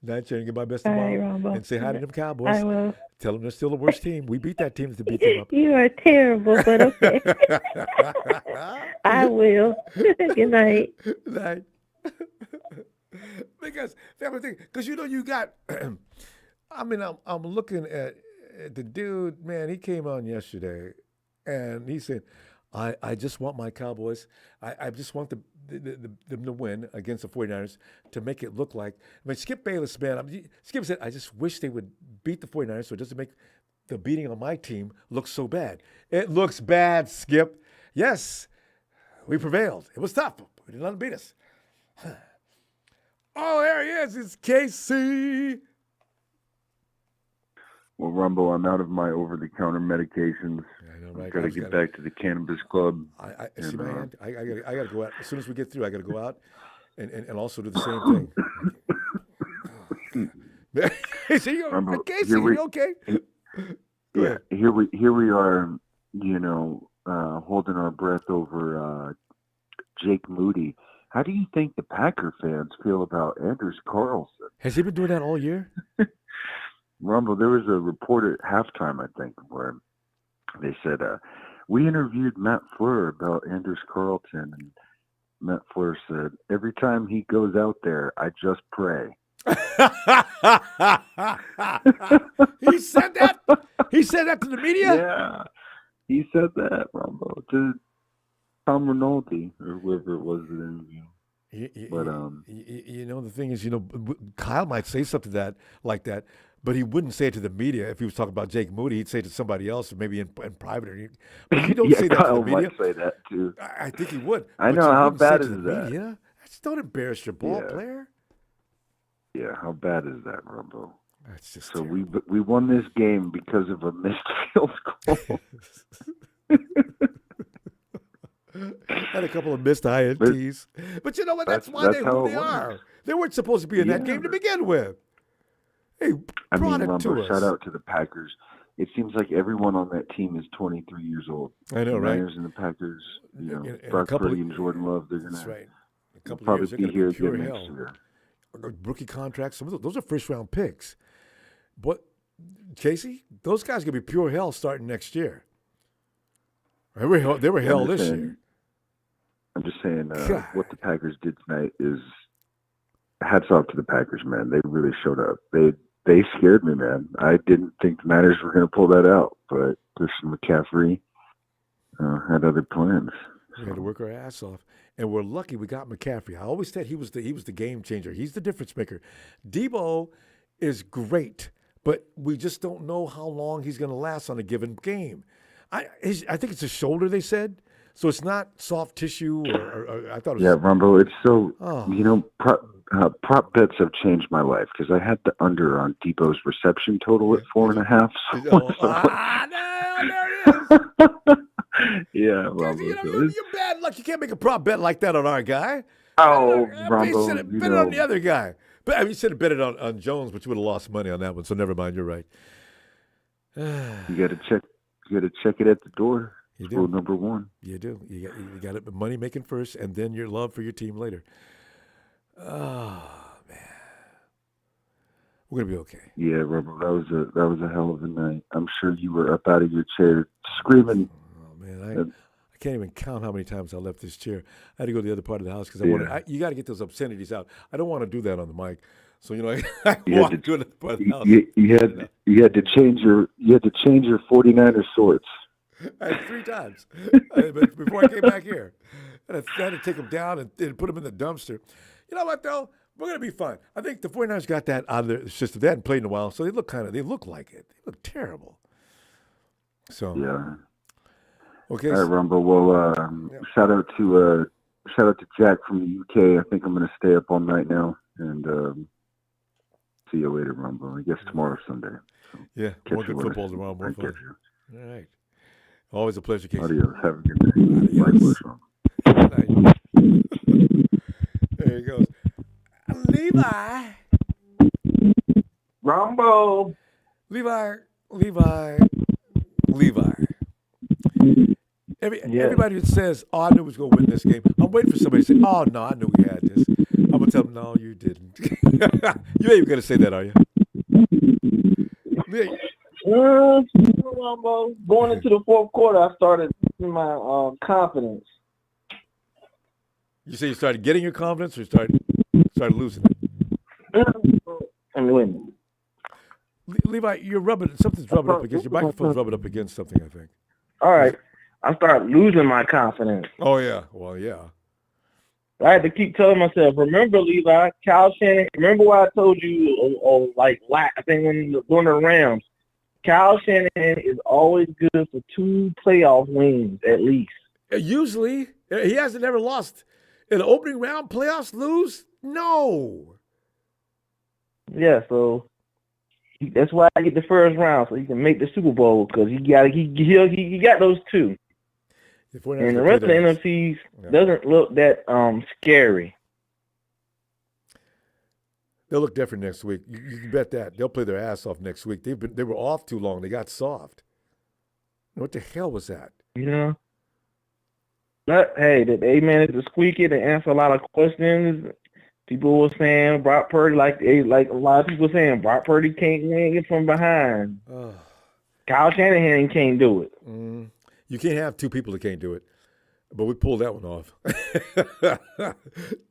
Night, Sharon. Give my best All tomorrow. right, Ronbo. And say hi to them Cowboys. I will. Tell them they're still the worst team. We beat that team to beat them up. You are terrible, but okay. I will. Good night. Night. Because you know you got. I mean, I'm looking at the dude. Man, he came on yesterday, and he said, "I just want my Cowboys. I just want them to win against the 49ers to make it look like." I mean, Skip Bayless, man. Skip said, "I just wish they would beat the 49ers so it doesn't make the beating on my team look so bad." It looks bad, Skip. Yes, we prevailed. It was tough. We didn't let them beat us. Oh, there he is. It's KC. Well, Rumble, I'm out of my over-the-counter medications. I know, right? I've got to get back to the cannabis club. I see my hand. I got to go out. As soon as we get through, I got to go out and also do the same thing. See, Rumble, Casey, you okay? Go ahead. Here we are, holding our breath over Jake Moody. How do you think the Packer fans feel about Anders Carlson? Has he been doing that all year? Rumble, there was a report at halftime, I think, where they said, we interviewed Matt Fleur about Anders Carlson, and Matt Fleur said, every time he goes out there, I just pray. He said that? He said that to the media? Yeah, he said that, Rumble, to Tom Rinaldi, or whoever it was that interviewed. But the thing is, Kyle might say something like that, but he wouldn't say it to the media. If he was talking about Jake Moody, he'd say it to somebody else, or maybe in private. But you don't say that Kyle to the media. might say that too. I think he would. I but know. you How wouldn't say bad it is to the that? media. Just don't embarrass your ball player. Yeah, how bad is that, Rumbo? That's just so we won this game because of a missed field goal. Had a couple of missed INTs. But you know what? That's why they're who they are. They weren't supposed to be in that game to begin with. Hey, brought it to Rumbo, us. shout out to the Packers. It seems like everyone on that team is 23 years old. I know, the right? Niners and the Packers, in Brock couple Purdy and Jordan Love, they're going That's right. A couple probably of years, be they're here gonna be pure again hell. next year. Rookie contracts, some of those are first-round picks. But, Casey, those guys are going to be pure hell starting next year. They were hell this year. I'm just saying what the Packers did tonight is hats off to the Packers, man. They really showed up. They scared me, man. I didn't think the Niners were going to pull that out, but Christian McCaffrey had other plans. We had to work our ass off, and we're lucky we got McCaffrey. I always said he was the game changer. He's the difference maker. Debo is great, but we just don't know how long he's going to last on a given game. I think it's a shoulder, they said, so it's not soft tissue. Or I thought it was. Yeah, Ronbo, it's so prop bets have changed my life because I had the under on Debo's reception total at 4.5. Yeah, Ronbo. You're bad luck. You can't make a prop bet like that on our guy. Oh, Ronbo. You should have bet it on the other guy. But you should have bet it on Jones, but you would have lost money on that one. So never mind. You're right. You got to check. You got to check it at the door. You do. Rule number one. You do. You got it. Money making first, and then your love for your team later. Oh man, we're gonna be okay. Yeah, Ronbo, that was a hell of a night. I'm sure you were up out of your chair screaming. Oh man, I can't even count how many times I left this chair. I had to go to the other part of the house because you got to get those obscenities out. I don't want to do that on the mic. So I walked to another part of the house. You had to change your 49er shorts. I had 3 times before I came back here. I had to take them down and put them in the dumpster. You know what, though? We're going to be fine. I think the 49ers got that out of their system. They hadn't played in a while, so they look like it. They look terrible. So yeah. Okay. All right, Ronbo. Well, shout out to Jack from the UK. I think I'm going to stay up all night now, and see you later, Ronbo. I guess tomorrow's Sunday. So yeah, more good football tomorrow. More fun. All right. Always a pleasure, Casey. Adios. Have a good day. Likewise, Ronbo. There he goes. Levi. Ronbo. Levi. Everybody that says, "Oh, I knew we was going to win this game," I'm waiting for somebody to say, "Oh, no, I knew we had this." I'm going to tell them, "No, you didn't." You ain't going to say that, are you? Ronbo, going into the fourth quarter, I started losing my confidence. You say you started getting your confidence, or started losing it? I mean, wait a minute. Levi, something's rubbing up against your microphone's rubbing up against something, I think. All right. I started losing my confidence. Oh, yeah. Well, yeah. I had to keep telling myself, remember, Levi, Kyle Shanahan, remember what I told you, I think during the Rams, Kyle Shanahan is always good for 2 playoff wins at least. Usually. He hasn't ever lost. In the opening round, playoffs lose? No. Yeah, so that's why I get the first round, so he can make the Super Bowl, because he got those 2. And the rest of the NFC doesn't look that scary. They'll look different next week. You can bet that. They'll play their ass off next week. They were off too long. They got soft. What the hell was that? Yeah. But hey, they managed to squeak it and answer a lot of questions. People were saying Brock Purdy, like a lot of people were saying, Brock Purdy can't win it from behind. Kyle Shanahan can't do it. You can't have 2 people that can't do it. But we pulled that one off.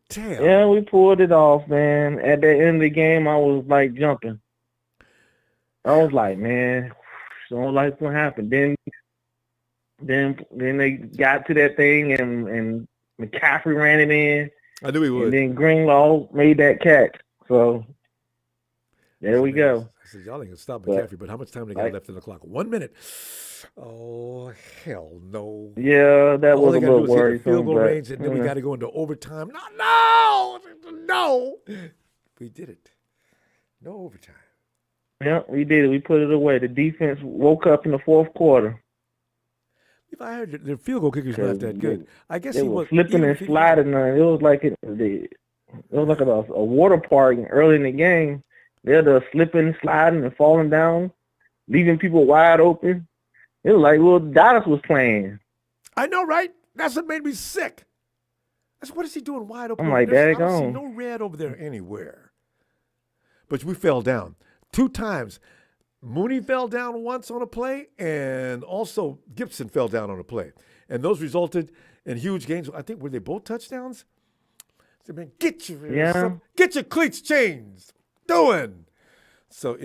Damn. Yeah, we pulled it off, man. At the end of the game, I was like jumping. I was like, man, don't like what happened. Then they got to that thing, and McCaffrey ran it in. I knew he would. And then Greenlaw made that catch. So there we go. I said, y'all ain't gonna stop McCaffrey, but how much time they got left in the clock? 1 minute. Oh, hell no. Yeah, that was a little worrisome. Field goal range, and then we got to go into overtime. No. We did it. No overtime. Yeah, we did it. We put it away. The defense woke up in the fourth quarter. If I heard the field goal kickers not that good, I guess he was flipping and sliding. It was like a water park early in the game. They're just slipping, sliding, and falling down, leaving people wide open. It was like Dallas was playing. I know, right? That's what made me sick. What is he doing wide open? I'm like, I don't see no red over there anywhere. But we fell down 2 times. Mooney fell down once on a play, and also Gibson fell down on a play. And those resulted in huge gains. I think, were they both touchdowns? I said, man, get your cleats changed. Doing. So,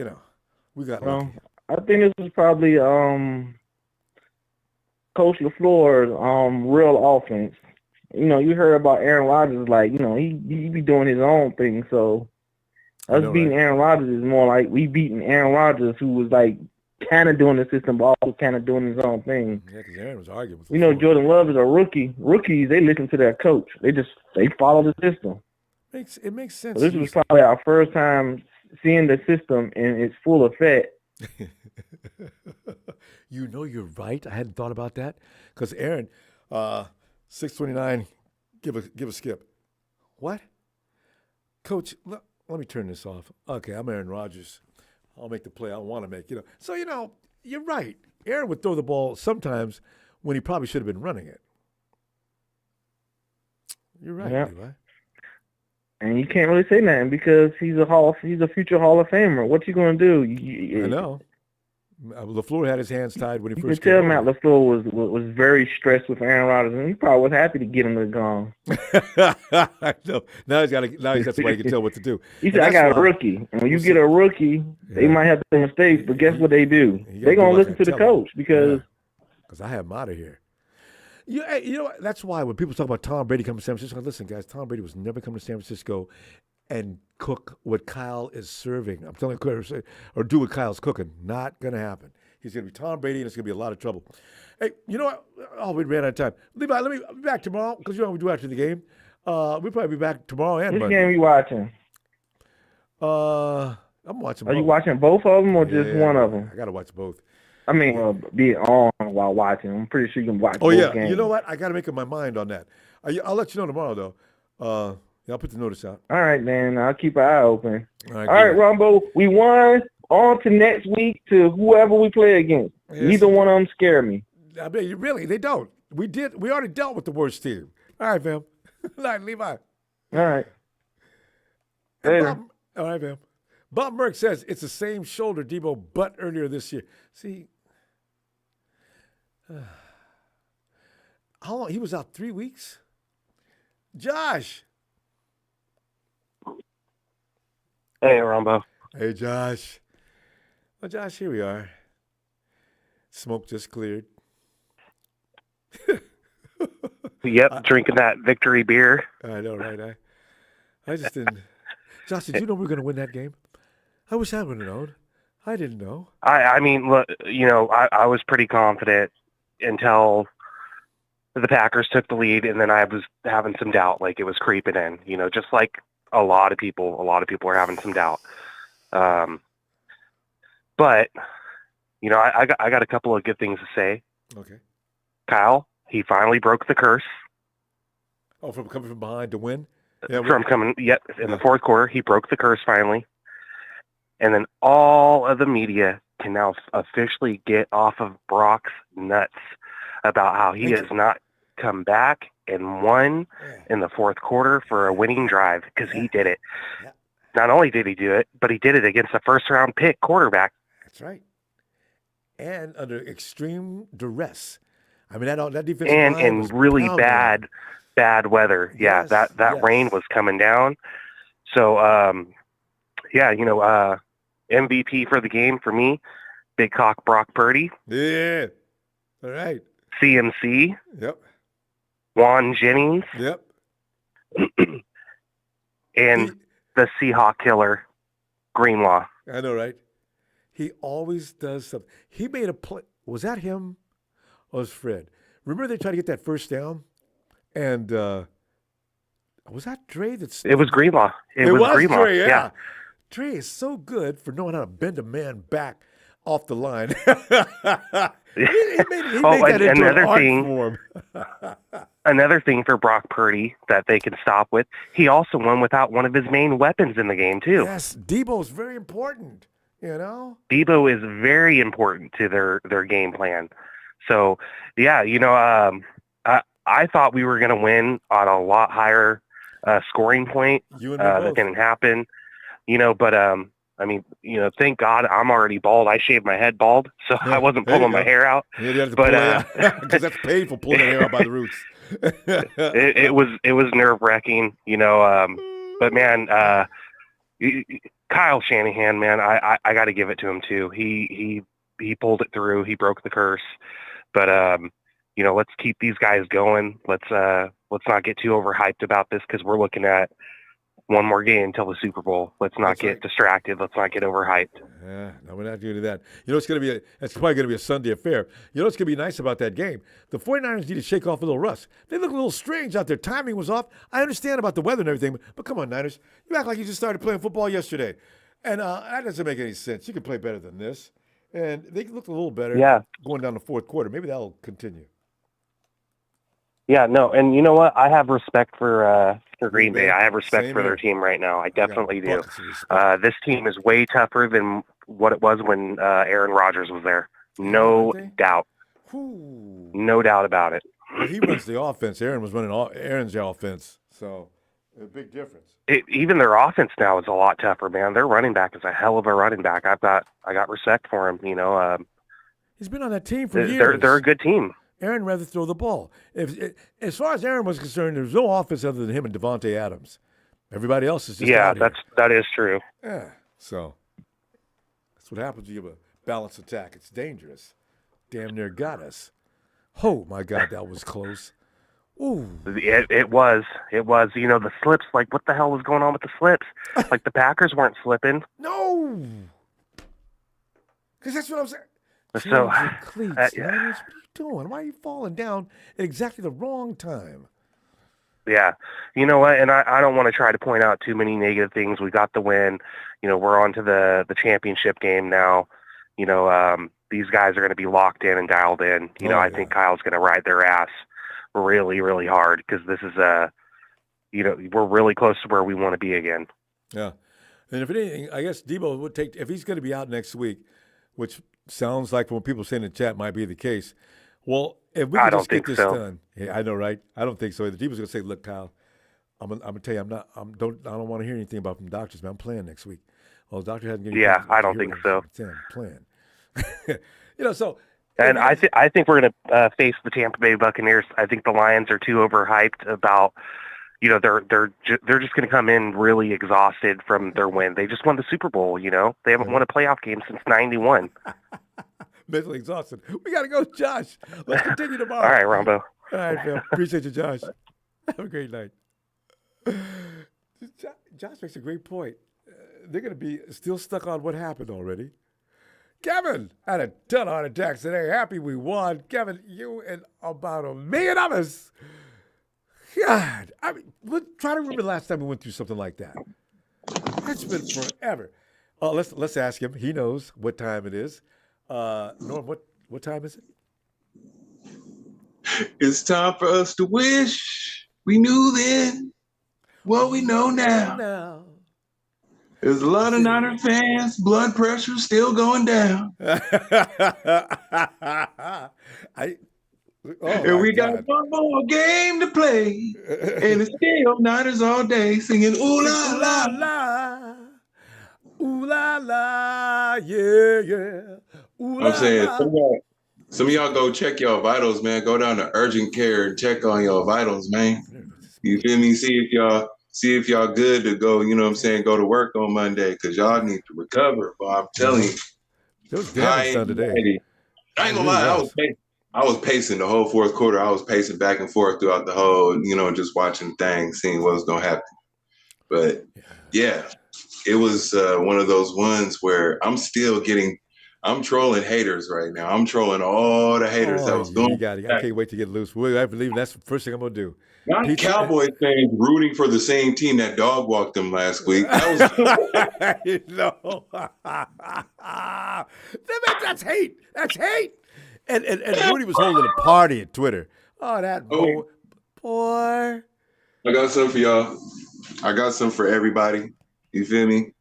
we got lucky. I think this was probably Coach LaFleur's real offense. You know, you heard about Aaron Rodgers, like, you know, he be doing his own thing. So us beating Aaron Rodgers is more like we beating Aaron Rodgers, who was like kind of doing the system, but also kind of doing his own thing. Yeah, because Aaron was arguing with You know, Jordan Love is a rookie. Rookies, they listen to their coach. They follow the system. It makes sense. So this was probably our first time seeing the system in its full effect. You know, you're right. I hadn't thought about that because Aaron, 629, give a skip. What? Coach, let me turn this off. Okay, I'm Aaron Rodgers. I'll make the play I want to make. You know, so you know, you're right. Aaron would throw the ball sometimes when he probably should have been running it. You're right, Yeah. Levi. And you can't really say nothing because he's a future Hall of Famer. What you gonna do? I know. LaFleur had his hands tied when he You first could tell came Matt over. LaFleur was very stressed with Aaron Rodgers, and he probably was happy to get him to gone. I know. Now he's got somebody who can tell what to do. He And said, "I that's got a why- rookie, and when you get a rookie, they might have some mistakes, but guess what they do? They're gonna listen to the coach because I have him out of here. You know what? That's why when people talk about Tom Brady coming to San Francisco, listen, guys, Tom Brady was never coming to San Francisco and cook what Kyle is serving. I'm telling you, or do what Kyle's cooking. Not going to happen. He's going to be Tom Brady, and it's going to be a lot of trouble. Hey, you know what? Oh, we ran out of time. Levi, I'll be back tomorrow because you know what we do after the game. We'll probably be back tomorrow and which Monday. game are you watching? I'm watching Are both. you watching both of them or just one of them? I got to watch both. I mean, be on while watching. I'm pretty sure you can watch. Oh, both yeah. games. You know what? I got to make up my mind on that. I'll let you know tomorrow, though. Yeah, I'll put the notice out. All right, man. I'll keep an eye open. All right, All right, good. Ronbo. We won. On to next week to whoever we play against. Yes. Neither one of them scare me. I mean, really, they don't. We already dealt with the worst team. All right, fam. All right, Levi. All right. And Later. All right, fam. Bob Merck says it's the same shoulder Debo butt earlier this year. See, how long? He was out 3 weeks? Josh. Hey, Ronbo. Hey, Josh. Well, Josh, here we are. Smoke just cleared. Yep, drinking that victory beer. I know, right? I just didn't. Josh, did you know we were going to win that game? I wish I would have known. I didn't know. I mean, look, you know, I was pretty confident until the Packers took the lead, and then I was having some doubt, like it was creeping in. You know, just like a lot of people are having some doubt. But you know, I got a couple of good things to say. Okay. Kyle, he finally broke the curse. Oh, from coming from behind to win? In the fourth quarter, he broke the curse finally. And then all of the media can now officially get off of Brock's nuts about how he has not come back and won in the fourth quarter for a winning drive because he did it. Not only did he do it, but he did it against a first-round pick quarterback. That's right. And under extreme duress. I mean, that defense And in really bad weather. Yeah, Yes, that rain was coming down. So, yeah, you know, MVP for the game for me, Big Cock Brock Purdy. Yeah. All right. CMC. Yep. Juan Jennings. Yep. And the Seahawk killer, Greenlaw. I know, right? He always does something. He made a play. Was that him or was Fred? Remember they tried to get that first down? And was that Dre? It was Greenlaw. It was Greenlaw. Dre, yeah. Dre is so good for knowing how to bend a man back off the line. he made that into an art form. Another thing for Brock Purdy that they can stop with, he also won without one of his main weapons in the game, too. Yes, Debo's very important, you know? Debo is very important to their game plan. So, yeah, you know, I thought we were going to win on a lot higher scoring point. You and me that both. didn't happen, you know, but I mean, you know, thank God I'm already bald. I shaved my head bald, so I wasn't there you pulling my go. hair out. Yeah, you have to but pull it out because that's painful pulling the hair out by the roots. it was nerve wracking, you know. But man, Kyle Shanahan, man, I got to give it to him too. He pulled it through. He broke the curse. But let's keep these guys going. Let's not get too overhyped about this because we're looking at one more game until the Super Bowl. Let's not get distracted. Let's not get overhyped. Yeah, no, we're not doing that. It's probably going to be a Sunday affair. What's going to be nice about that game? The 49ers need to shake off a little rust. They look a little strange out there. Timing was off. I understand about the weather and everything, but come on, Niners. You act like you just started playing football yesterday. And that doesn't make any sense. You can play better than this. And they looked a little better going down the fourth quarter. Maybe that'll continue. Yeah, no, and you know what? I have respect for Green Bay. I have respect for their team right now. I definitely do. This team is way tougher than what it was when Aaron Rodgers was there. No doubt. No doubt about it. Well, he runs the offense. Aaron was running Aaron's offense, so a big difference. Even their offense now is a lot tougher, man. Their running back is a hell of a running back. I got respect for him. He's been on that team for years. They're a good team. Aaron rather throw the ball. As far as Aaron was concerned, there's no offense other than him and Devontae Adams. Everybody else is just that is true. Yeah, so that's what happens when you have a balanced attack. It's dangerous. Damn near got us. Oh my God, that was close. Ooh. It was. The slips. Like, what the hell was going on with the slips? Like, the Packers weren't slipping. No, because that's what I was saying. So, cleats, what are you doing? Why are you falling down at exactly the wrong time? Yeah. You know what? And I don't want to try to point out too many negative things. We got the win. We're on to the championship game now. These guys are going to be locked in and dialed in. I think Kyle's going to ride their ass really, really hard because this is we're really close to where we want to be again. Yeah. And if anything, I guess Debo would take, if he's going to be out next week, which sounds like from what people say in the chat might be the case. Well, if we can just get this done. Yeah, I know, right? I don't think so. The Debo's going to say, look, Kyle, I'm going to tell you, I don't want to hear anything about from doctors, man. I'm playing next week. Well, the doctor hasn't given you I don't think so. I'm playing. So. And I think we're going to face the Tampa Bay Buccaneers. I think the Lions are too overhyped about, they're just going to come in really exhausted from their win. They just won the Super Bowl. They haven't won a playoff game since '91. Mentally exhausted. We got to go, Josh. Let's continue tomorrow. All right, Ronbo. All right, Phil. Appreciate you, Josh. Have a great night. Josh makes a great point. They're going to be still stuck on what happened already. Kevin had a ton of heart attacks today. Happy we won. Kevin, you and about 1 million others. God, try to remember the last time we went through something like that. That's been forever. Let's ask him. He knows what time it is. Norm, what time is it? It's time for us to wish we knew then what we know now. There's a lot of Niner fans, blood pressure still going down. And we got one more game to play. And it's still Niners all day singing ooh la la la. Ooh la la, yeah, yeah. Ooh, I'm saying some of y'all go check your vitals, man. Go down to urgent care and check on your vitals, man. You feel me? See if y'all good to go, go to work on Monday, because y'all need to recover. But I'm telling you, it was damage done today. I ain't gonna lie, I was pacing the whole fourth quarter. I was pacing back and forth throughout the whole, just watching things, seeing what was gonna happen. But yeah, it was one of those ones where I'm trolling haters right now. I'm trolling all the haters that was going. I can't wait to get loose. I believe that's the first thing I'm gonna do. Not Cowboys fans rooting for the same team that dog walked them last week. That was that's hate. That's hate. And Rudy was holding a party at Twitter. Oh, that boy. I got some for y'all. I got some for everybody. You feel me?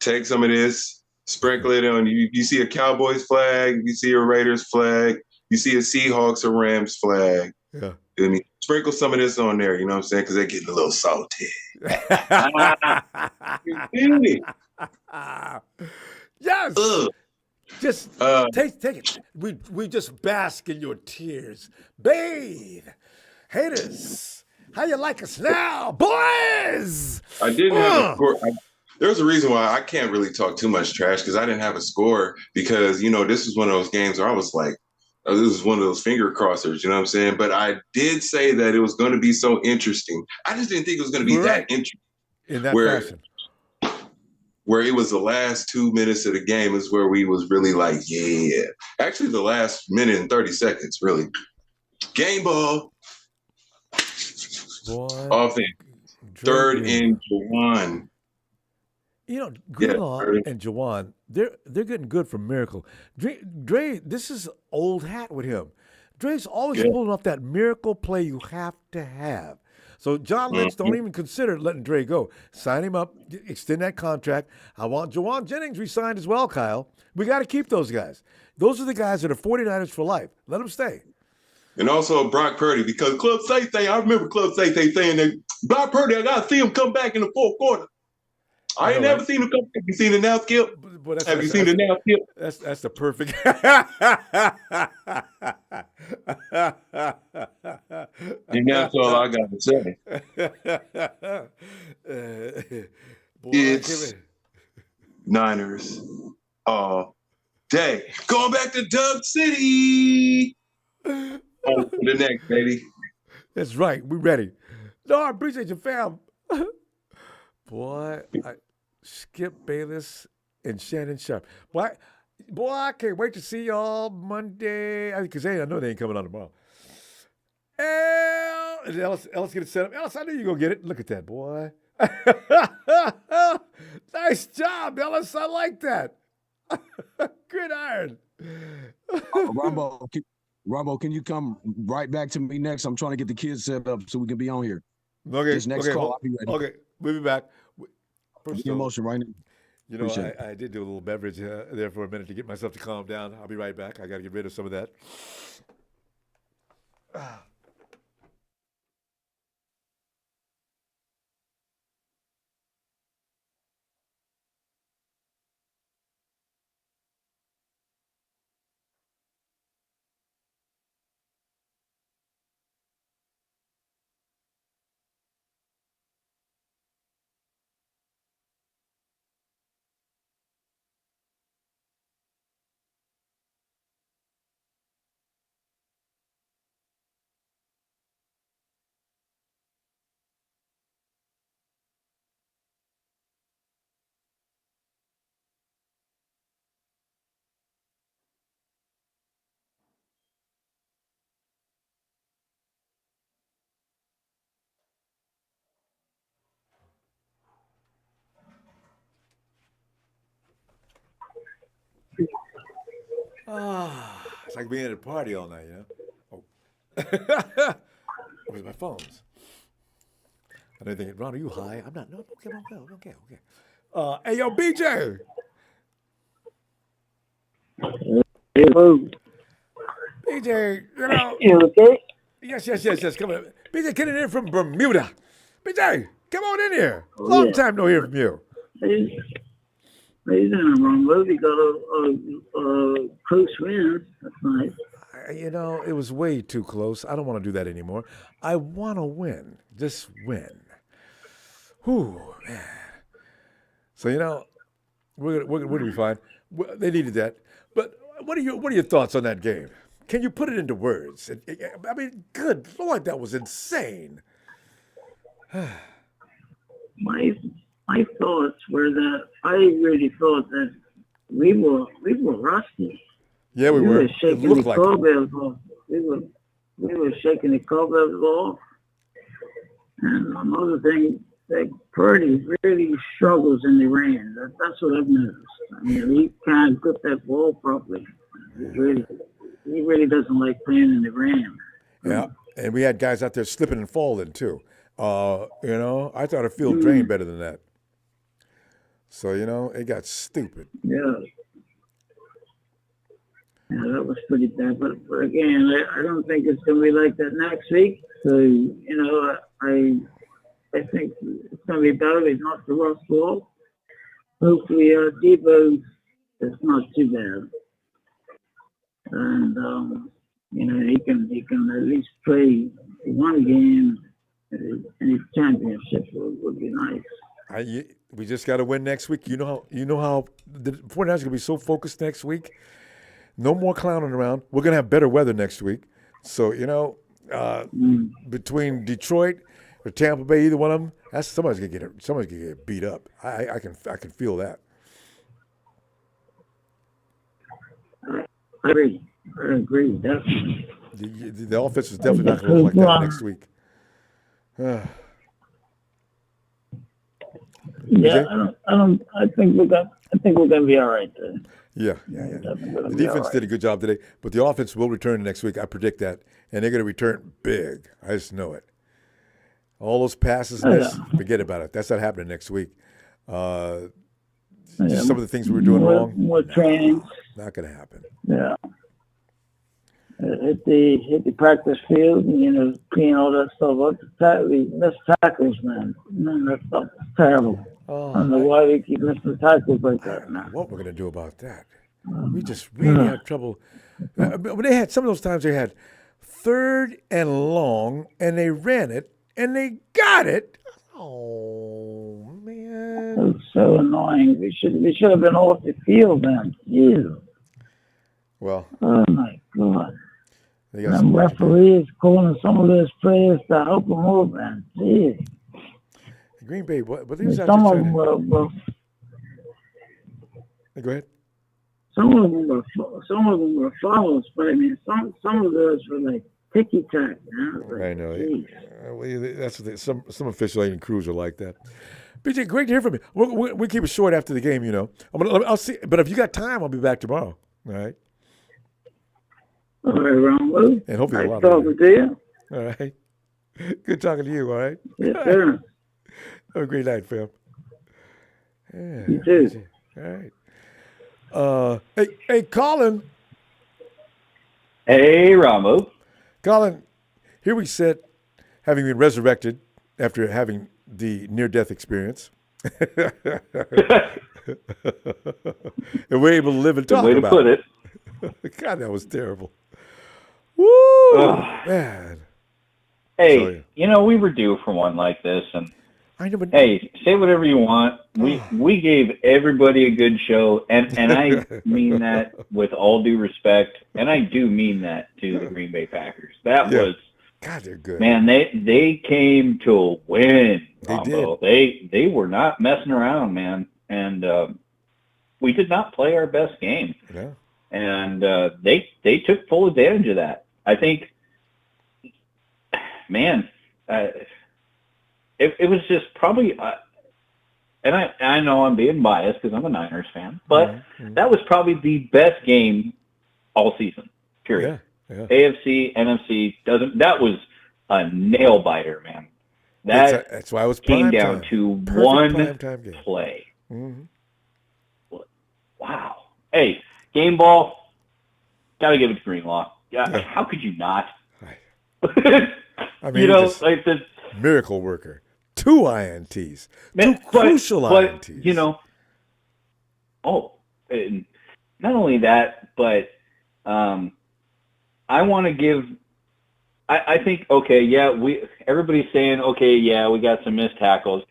Take some of this, sprinkle it on you. You see a Cowboys flag, you see a Raiders flag, you see a Seahawks or Rams flag. Yeah. Feel me? Sprinkle some of this on there, you know what I'm saying? Because they're getting a little salty. You feel me? Yes. Just take it. We just bask in your tears. Bathe. Haters. How you like us now, boys? I didn't have a score. There's a reason why I can't really talk too much trash, because I didn't have a score, because, this was one of those games where I was like, This is one of those finger crossers, you know what I'm saying? But I did say that it was going to be so interesting. I just didn't think it was going to be that interesting. In that fashion. Where it was the last 2 minutes of the game is where we was really like, yeah. Actually, the last minute and 30 seconds, really. Game ball. Boy. Offense. Third and Jawan. You know, Greenlaw and Jawan, they're getting good from Miracle. Dre, this is old hat with him. Dre's always pulling off that miracle play you have to have. So John Lynch, don't even consider letting Dre go. Sign him up, extend that contract. I want Jawan Jennings re-signed as well, Kyle. We got to keep those guys. Those are the guys that are 49ers for life. Let them stay. And also Brock Purdy, because Club Say, I remember Club Say saying that Brock Purdy, I got to see him come back in the fourth quarter. I ain't never seen him come back. Have you seen the now, Skip? Have you seen the now, Skip? That's the perfect. And that's all I got to say. It's Niners all day. Going back to Dub City. On to the next, baby. That's right. We ready. No, I appreciate you, fam. Boy, Skip Bayless and Shannon Sharp. Boy, I can't wait to see y'all Monday. Because I know they ain't coming on tomorrow. Ellis get it set up. Ellis, I knew you were going to get it. Look at that, boy. Nice job, Ellis. I like that. Good iron. Ronbo, can you come right back to me next? I'm trying to get the kids set up so we can be on here. Okay. This next call, I'll be ready. Okay, we'll be back. First in motion right now. You know, I did do a little beverage there for a minute to get myself to calm down. I'll be right back. I got to get rid of some of that. It's like being at a party all night, you know? Oh. Where's my phones? I don't think, Ron, are you high? I'm not. No, okay. Hey, yo, BJ. Hello. BJ, you know. You okay? Yes. Come on. BJ, get in here from Bermuda. BJ, come on in here. Oh, Long time no hear from you. He's in a wrong movie. Got a close win. That's nice. You know, it was way too close. I don't want to do that anymore. I want to win. Just win. Whew, man. So, you know, we're gonna be fine. They needed that. But what are your thoughts on that game? Can you put it into words? I mean, good Lord, that was insane. My thoughts were that I really thought that we were rusty. Yeah, we were. Shaking the cobwebs off. We were shaking the cobwebs off. And another thing, that Purdy really struggles in the rain. That's what I've noticed. I mean, he can't grip that ball properly. He really doesn't like playing in the rain. Yeah, and we had guys out there slipping and falling too. You know, I thought a field drained better than that. So, you know, it got stupid. Yeah, that was pretty bad. But again, I don't think it's going to be like that next week. So, you know, I think it's going to be better. He's not the rough ball. Hopefully, Debo is not too bad. And, you know, he can at least play one game in his championship would be nice. We just got to win next week. You know how the 49ers are going to be so focused next week No more clowning around. We're going to have better weather next week. So, between Detroit or Tampa Bay, either one of them, somebody's gonna get beat up. I can feel that. I agree, definitely. The offense is definitely not going to look like that next week. I think we're gonna be all right there. Yeah. The defense did a good job today, but the offense will return next week. I predict that, and they're going to return big. I just know it. All those passes, forget about it. That's not happening next week. Just some of the things we were doing wrong. More training. Not going to happen. Yeah. Hit the practice field, and, clean all that stuff up. We missed tackles, man. That stuff is terrible. I don't know why we keep missing tackles like that now. What we're going to do about that? We just really had trouble. When they had some of those times, they had 3rd and long, and they ran it, and they got it. Oh man, it was so annoying. We should have been off the field, man. Ew. Well. Oh my God. And referees calling some of those players to help them out, man. Jeez. Green Bay, but these some of them were. Go ahead. Some of them were fouls, but I mean, some of those were like ticky tack. I know. That's what some officials and crews are like that. BJ, great to hear from you. We keep it short after the game, I'll see. But if you got time, I'll be back tomorrow. All right. All right, Ronbo. And hopefully nice talking to you. All right. Good talking to you. All right. Yes, sir. Have a great night, fam. Yeah. You too. All right. Hey, Colin. Hey, Ronbo. Colin, here we sit, having been resurrected after having the near-death experience. And we're able to live and talk about it. Way to put it. God, that was terrible. Woo! Man. Hey, we were due for one like this, and I know, but hey, say whatever you want. We gave everybody a good show, and I mean that with all due respect, and I do mean that to the Green Bay Packers. That was God, they're good. Man, they came to win. They did. They were not messing around, man, and we did not play our best game. Yeah. And they took full advantage of that. I think, man, it was just probably, and I know I'm being biased because I'm a Niners fan, but that was probably the best game all season, period. Yeah. AFC, NFC, that was a nail biter, man. That's why it was came prime down time. to Perfect one play. Wow. Hey, game ball, got to give it to Greenlaw. Yeah. How could you not? I mean, like the miracle worker. 2 INTs. Two crucial INTs. Not only that, but I want to give. I think everybody's saying we got some missed tackles.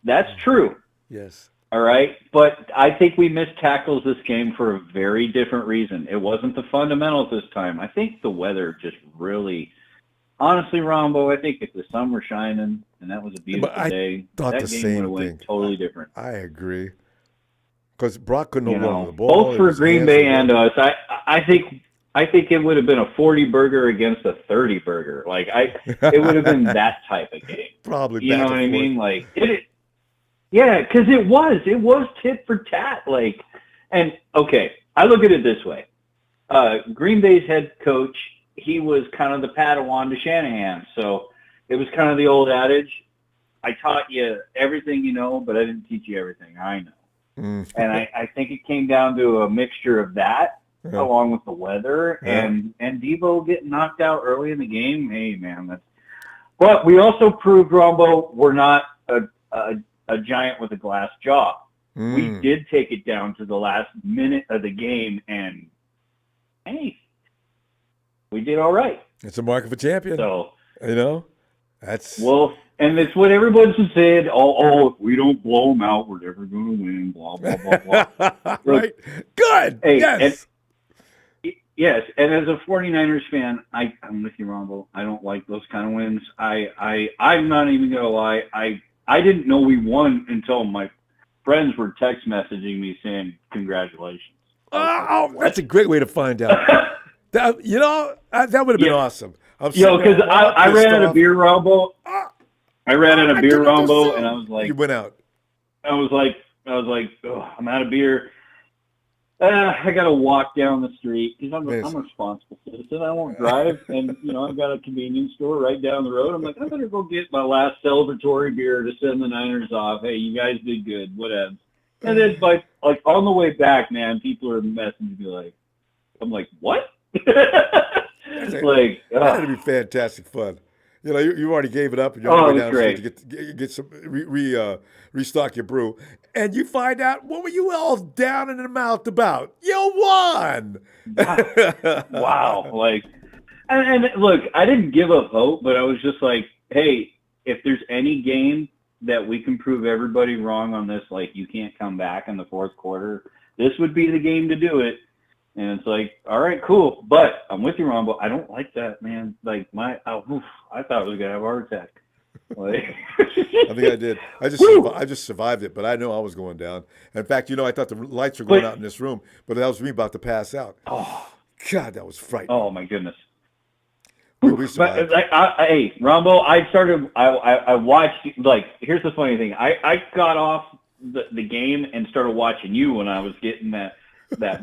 That's true. Yes. All right, but I think we missed tackles this game for a very different reason. It wasn't the fundamentals this time. I think the weather just really, honestly, Ronbo, I think if the sun were shining and that was a beautiful day, thought that the game same would have thing. went totally different. I agree. Because Brock couldn't hold on to the ball. Both for Green Bay and us. I think it would have been a 40 burger against a 30 burger. Like it would have been that type of game. Probably. You know what I mean? Like yeah, because it was tit for tat. Like, and I look at it this way: Green Bay's head coach, he was kind of the Padawan to Shanahan, so it was kind of the old adage: "I taught you everything you know, but I didn't teach you everything I know." And I think it came down to a mixture of that, along with the weather, and Devo getting knocked out early in the game. Hey, man, but we also proved, Ronbo, we're not a giant with a glass jaw. We did take it down to the last minute of the game, and hey, we did all right. It's a mark of a champion. So that's and it's what everyone's said. If we don't blow them out, we're never going to win. Blah blah blah blah. Right? Good. Hey, yes. Yes, and as a 49ers fan, I'm with you, Ronbo. I don't like those kind of wins. I'm not even gonna lie. I didn't know we won until my friends were text messaging me saying congratulations. That's a great way to find out. That would have been awesome. Because I ran out of beer, Ronbo. I ran out of beer, Ronbo, and I was like, you went out. I was like, oh, I'm out of beer. I got to walk down the street because I'm a responsible citizen. I won't drive, and I've got a convenience store right down the road. I'm like, I better go get my last celebratory beer to send the Niners off. Hey, you guys did good. Whatever. And then, like on the way back, man, people are messaging me I'm like, what? That'd be fantastic fun. You already gave it up, and you're on the way down the street to get some restock your brew, and you find out what were you all down in the mouth about? You won! Wow! And look, I didn't give up hope, but I was just like, hey, if there's any game that we can prove everybody wrong on this, you can't come back in the fourth quarter, this would be the game to do it. And it's like, all right, cool. But I'm with you, Ronbo. I don't like that, man. I thought I was going to have a heart attack. I think I did. I just survived it, but I know I was going down. In fact, I thought the lights were going out in this room, but that was me about to pass out. Oh, God, that was frightening. Oh, my goodness. We survived. Hey, Ronbo, I watched, here's the funny thing. I got off the game and started watching you when I was getting that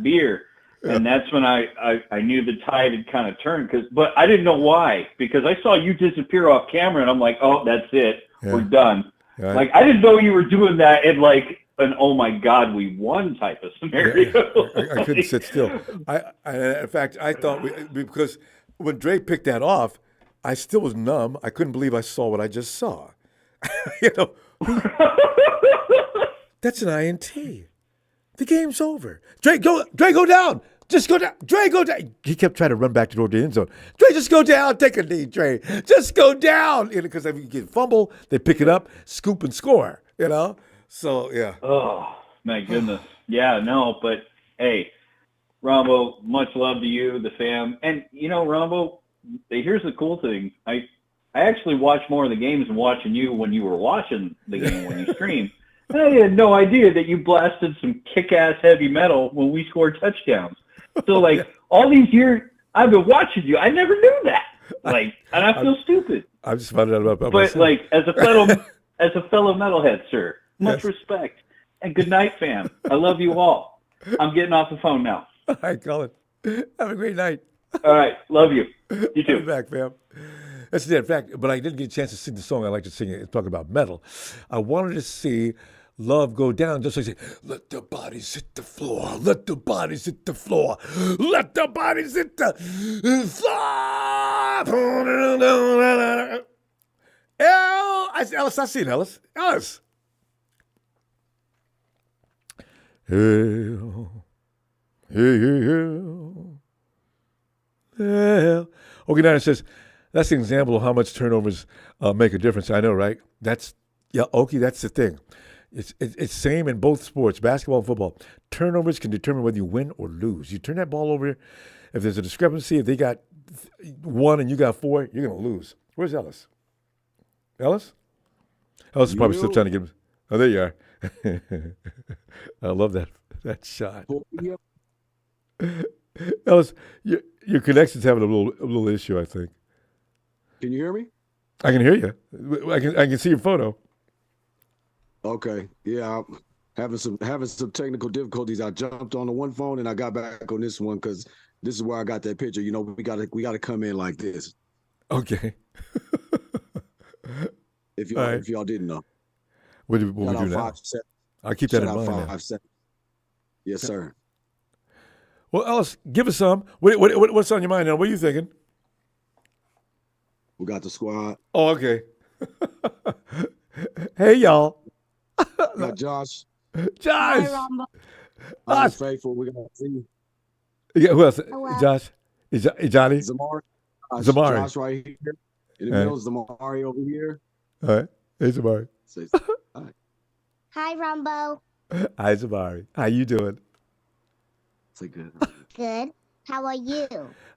beer. And that's when I knew the tide had kind of turned, but I didn't know why, because I saw you disappear off camera, and I'm like, oh, that's it, we're done. Yeah. I didn't know you were doing that in an oh my God, we won type of scenario. I couldn't sit still. In fact, I thought because when Dre picked that off, I still was numb. I couldn't believe I saw what I just saw. That's an INT. The game's over. Dre, go down. Just go down. Dre, go down. He kept trying to run back toward the end zone. Dre, just go down. Take a knee, Dre. Just go down. Because if you get a fumble, they pick it up, scoop and score, So, yeah. Oh, my goodness. Yeah, no, but, hey, Ronbo, much love to you, the fam. And, Ronbo, here's the cool thing. I actually watch more of the games than watching you when you were watching the game when you streamed. I had no idea that you blasted some kick-ass heavy metal when we scored touchdowns. So, all these years I've been watching you, I never knew that. And I feel stupid. I just found out about myself. But, as a fellow metalhead, sir, much respect. And good night, fam. I love you all. I'm getting off the phone now. All right, Colin. Have a great night. All right. Love you. You too. I'll be back, fam. That's it. In fact, but I didn't get a chance to sing the song I like to sing it. Talking about metal. I wanted to see Love Go Down, just like say, let the bodies hit the floor, let the bodies hit the floor, let the bodies hit the floor. Ellis, I see it, Ellis. Hell. Okay, now it says, that's an example of how much turnovers make a difference. I know, right? That's the thing. It's same in both sports, basketball and football. Turnovers can determine whether you win or lose. You turn that ball over, if there's a discrepancy, if they got 1 and you got 4, you're going to lose. Where's Ellis? Ellis is probably still trying to get him. Oh, there you are. I love that shot. Ellis, your connection's having a little issue, I think. Can you hear me? I can hear you. I can see your photo. Okay. Yeah, I'm having some technical difficulties. I jumped on the one phone and I got back on this one because this is where I got that picture. We gotta come in like this. Okay. If y'all didn't know. What we do now? I'll keep that in mind. 5 seconds. Yes, sir. Well, Ellis, give us some. What's on your mind now? What are you thinking? We got the squad. Oh, okay. Hey, y'all. We got Josh. Josh. I'm faithful. We're gonna see you. Yeah, who else? Josh. Johnny. Zamari. Zamari. Josh right here. In the middle is Zamari over here. All right. Hey, Zamari. Hi. Hi, Ronbo. Hi, Zamari. How you doing? Say good. Good. How are you?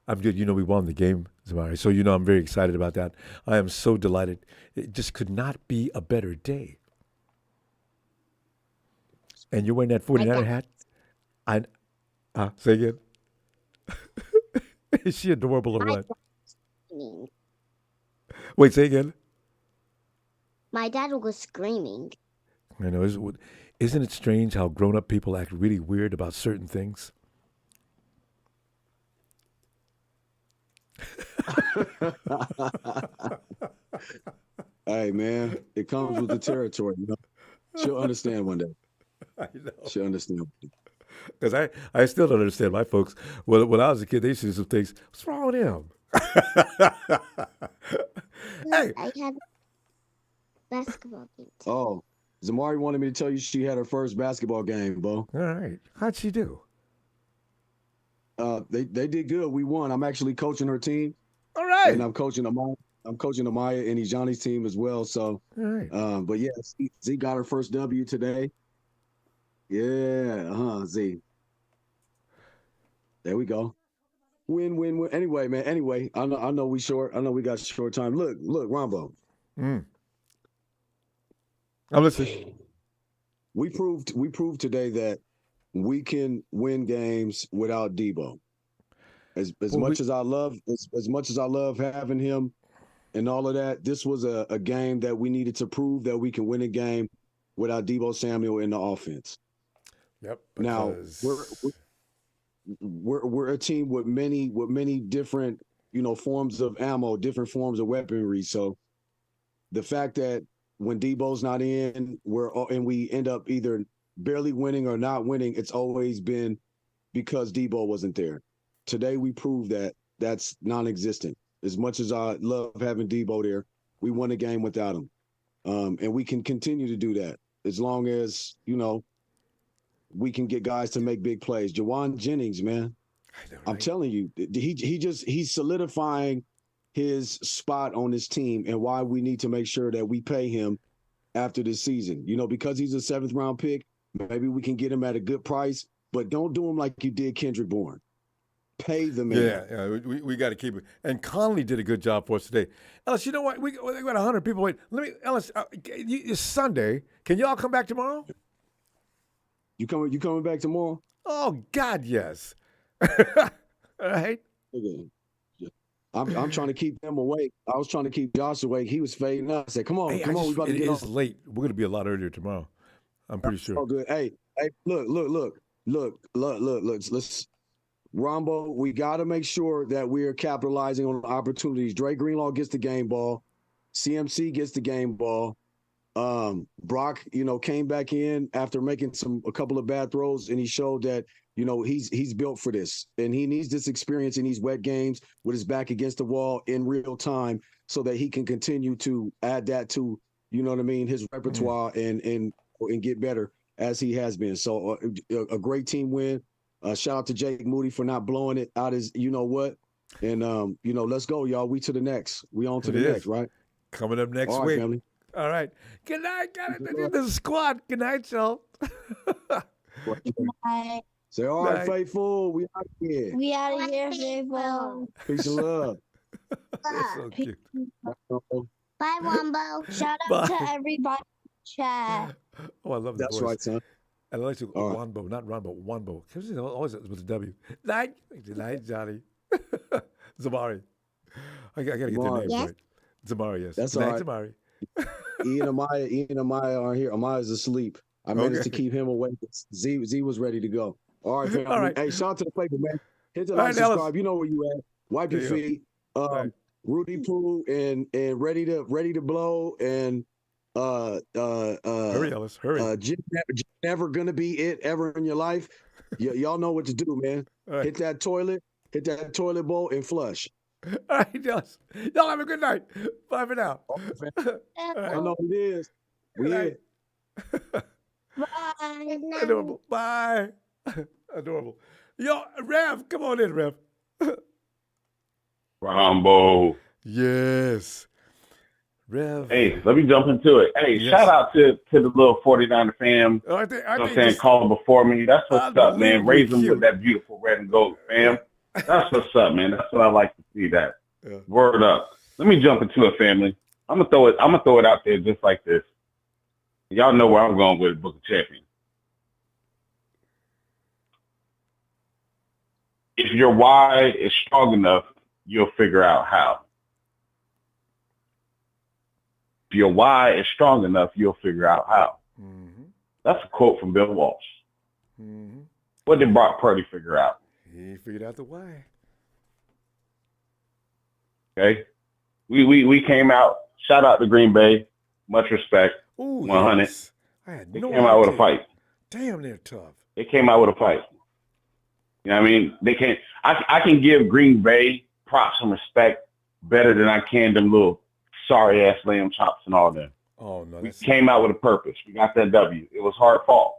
I'm good. We won the game, Zamari. So I'm very excited about that. I am so delighted. It just could not be a better day. And you're wearing that 49er hat? Say again. Is she adorable or what? Wait, say again. My dad was screaming. I know. Isn't it strange how grown-up people act really weird about certain things? Hey, man, it comes with the territory. She'll understand one day. I know. She'll understand. Because I still don't understand my folks. Well, when I was a kid, they used to do some things. What's wrong with him? Hey. I had a basketball game. Oh, Zamari wanted me to tell you she had her first basketball game, Bo. All right. How'd she do? They did good. We won. I'm actually coaching her team. All right. And I'm coaching Amaya and Ijani's team as well. So, all right. But yeah, Z got her first W today. Yeah, Z. There we go. Win. Anyway, man. Anyway, I know we short. I know we got short time. Look, Ronbo. I'm listening. We proved today that we can win games without Debo. As much as I love having him and all of that, this was a game that we needed to prove that we can win a game without Debo Samuel in the offense. Yep. Now we're a team with many different forms of ammo, different forms of weaponry. So the fact that when Debo's not in, we end up either barely winning or not winning, it's always been because Debo wasn't there. Today we proved that that's non-existent. As much as I love having Debo there, we won a game without him. And we can continue to do that as long as, we can get guys to make big plays. Jawan Jennings, man, I know, right? I'm telling you, he's solidifying his spot on this team and why we need to make sure that we pay him after this season. Because he's a 7th round pick, maybe we can get him at a good price, but don't do him like you did Kendrick Bourne. Pay the man. Yeah, we got to keep it. And Conley did a good job for us today. Ellis, you know what? We got 100 people waiting. Ellis, it's Sunday. Can y'all come back tomorrow? You coming back tomorrow? Oh God, yes. All right. Okay. I'm trying to keep them awake. I was trying to keep Josh awake. He was fading out. I said, "Come on, we about to get off." It's late. We're gonna be a lot earlier tomorrow. I'm pretty sure. Oh, good. Hey, look. Let's Ronbo. We got to make sure that we are capitalizing on opportunities. Dre Greenlaw gets the game ball. CMC gets the game ball. Brock, came back in after making a couple of bad throws, and he showed that, he's built for this, and he needs this experience in these wet games with his back against the wall in real time so that he can continue to add that to, his repertoire and get better as he has been. So a great team win. Shout out to Jake Moody for not blowing it out as what. And, let's go, y'all. We to the next. We on to the next, right? Coming up next All right, week. Family. All right. Good night, guys. This is Squad. Good night, y'all. Good night. Say, all right, faithful. We out here. We out of here, faithful. Peace and love. That's so cute. Bye, Wombo. Shout out to everybody in the chat. Oh, I love that. That's right, son. I like to Wombo, not Ronbo, Wombo. Always with a W. Good night, Johnny. Zamari. I got to get their names right. Zamari, yes. That's good all night, right. Zamari. Ian and Amaya are here. Amaya's asleep. I managed to keep him awake. Z was ready to go. All right, family. All right. Hey, shout out to the paper, man. Hit the like, subscribe. You know where you at. Wipe your feet. Rudy Poo and ready to blow and hurry, Ellis, hurry. Never gonna be it ever in your life. Y'all know what to do, man. Right. Hit that toilet bowl and flush. All right, Ellis. Y'all have a good night. Bye for now. I know it is. We in. Bye. Adorable. Bye. Adorable. Yo, Rev, come on in, Rev. Ronbo. Yes. Rev. Hey, let me jump into it. Hey, shout out to the little 49er fam. I think calling before me. That's what's up, man. Raise them with that beautiful red and gold, fam. That's what's up, man. That's what I like to see. That Yeah. word up. Let me jump into it, family. I'm gonna throw it out there just like this. Y'all know where I'm going with Book of Champions. If your why is strong enough, you'll figure out how. If your why is strong enough, you'll figure out how. Mm-hmm. That's a quote from Bill Walsh. Mm-hmm. What did Brock Purdy figure out? He figured out the why. Okay. We came out. Shout out to Green Bay. Much respect. Ooh, 100. yes. I had They no came out with a idea. fight. Damn, they're tough. They came out with a fight. You know what I mean? They can't. I can give Green Bay props and respect better than I can them little sorry ass lamb chops and all that. Oh no, We came out with a purpose. We got that W. It was hard fought.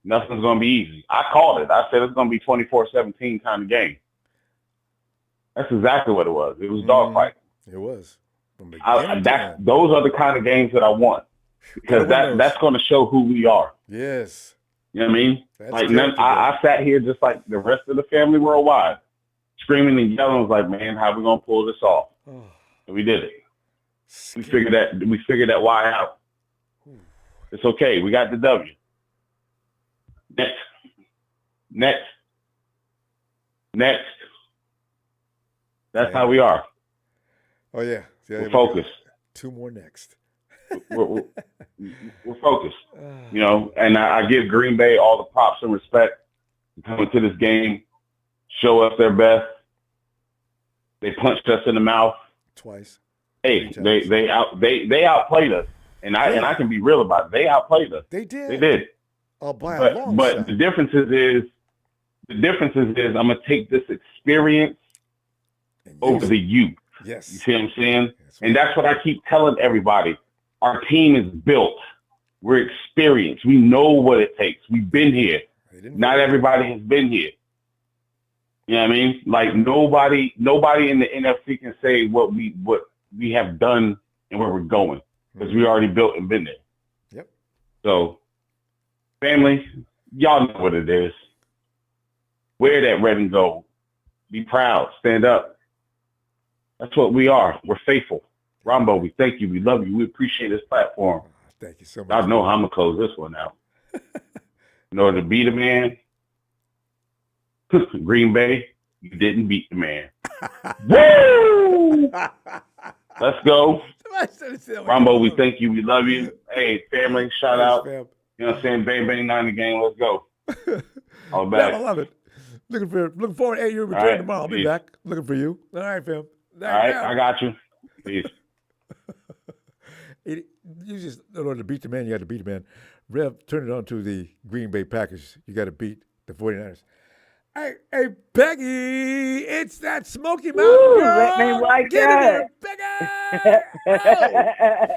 Nothing's gonna be easy. I called it. I said it's gonna be 24-17 kind of game. That's exactly what it was. It was dogfight. It was. From Those are the kind of games that I want because that's going to show who we are. Yes. You know what I mean? That's Like character I sat here just like the rest of the family worldwide, screaming and yelling. Was like, man, how we gonna pull this off? Oh. And we did it. We figured that why out. It's okay. We got the W. Next. That's how we are. Oh yeah. We're focused. Two more next. We're focused, you know, and I give Green Bay all the props and respect to come into this game, show us their best. They punched us in the mouth twice. Hey, they outplayed us, and I can be real about it. They outplayed us. They did. They did. Oh, by a long but shot. the difference is I'm gonna take this experience over the youth. Yes. You see what I'm saying? And that's what I keep telling everybody. Our team is built. We're experienced. We know what it takes. We've been here. Not everybody has been here. You know what I mean? Like nobody in the NFC can say what we have done and where we're going because we already built and been there. Yep. So, family, y'all know what it is. Wear that red and gold. Be proud. Stand up. That's what we are. We're faithful. Ronbo, we thank you. We love you. We appreciate this platform. Thank you so much. I know how I'm going to close this one out. In order to beat a man, Green Bay, you didn't beat the man. Woo! Let's go. Ronbo, we thank you. We love you. Hey, family, shout out. Fam. You know what I'm saying? Bang, bang, 90 game. Let's go. All back. I love it. Looking forward to your return tomorrow. I'll be back. Looking for you. All right, fam. All right, I got you. Peace. You just, in order to beat the man, you got to beat the man. Rev, turn it on to the Green Bay Packers. You got to beat the 49ers. Hey, Peggy, it's that Smoky Mountain girl. Let me wake Get in there, Peggy.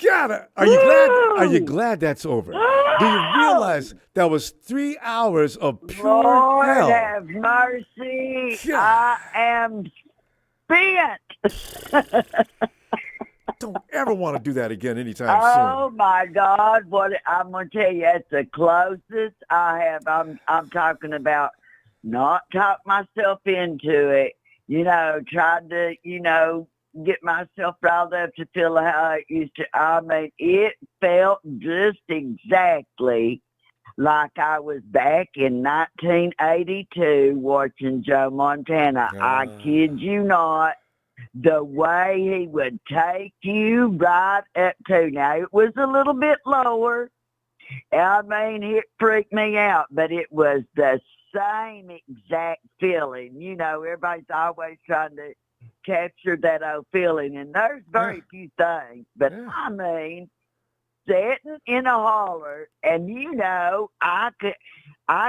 Gotta. Are you glad that's over? Do you realize that was 3 hours of pure Lord hell? have mercy. I am spent. Don't ever want to do that again anytime Oh my God! What I'm gonna tell you, it's the closest I have. I'm talking about not talk myself into it. You know, tried to get myself riled up to feel how it used to. I mean, it felt just exactly like I was back in 1982 watching Joe Montana. I kid you not. The way he would take you right up to. Now, it was a little bit lower. I mean, it freaked me out, but it was the same exact feeling. You know, everybody's always trying to capture that old feeling, and there's very few things. But, I mean, sitting in a holler, and, I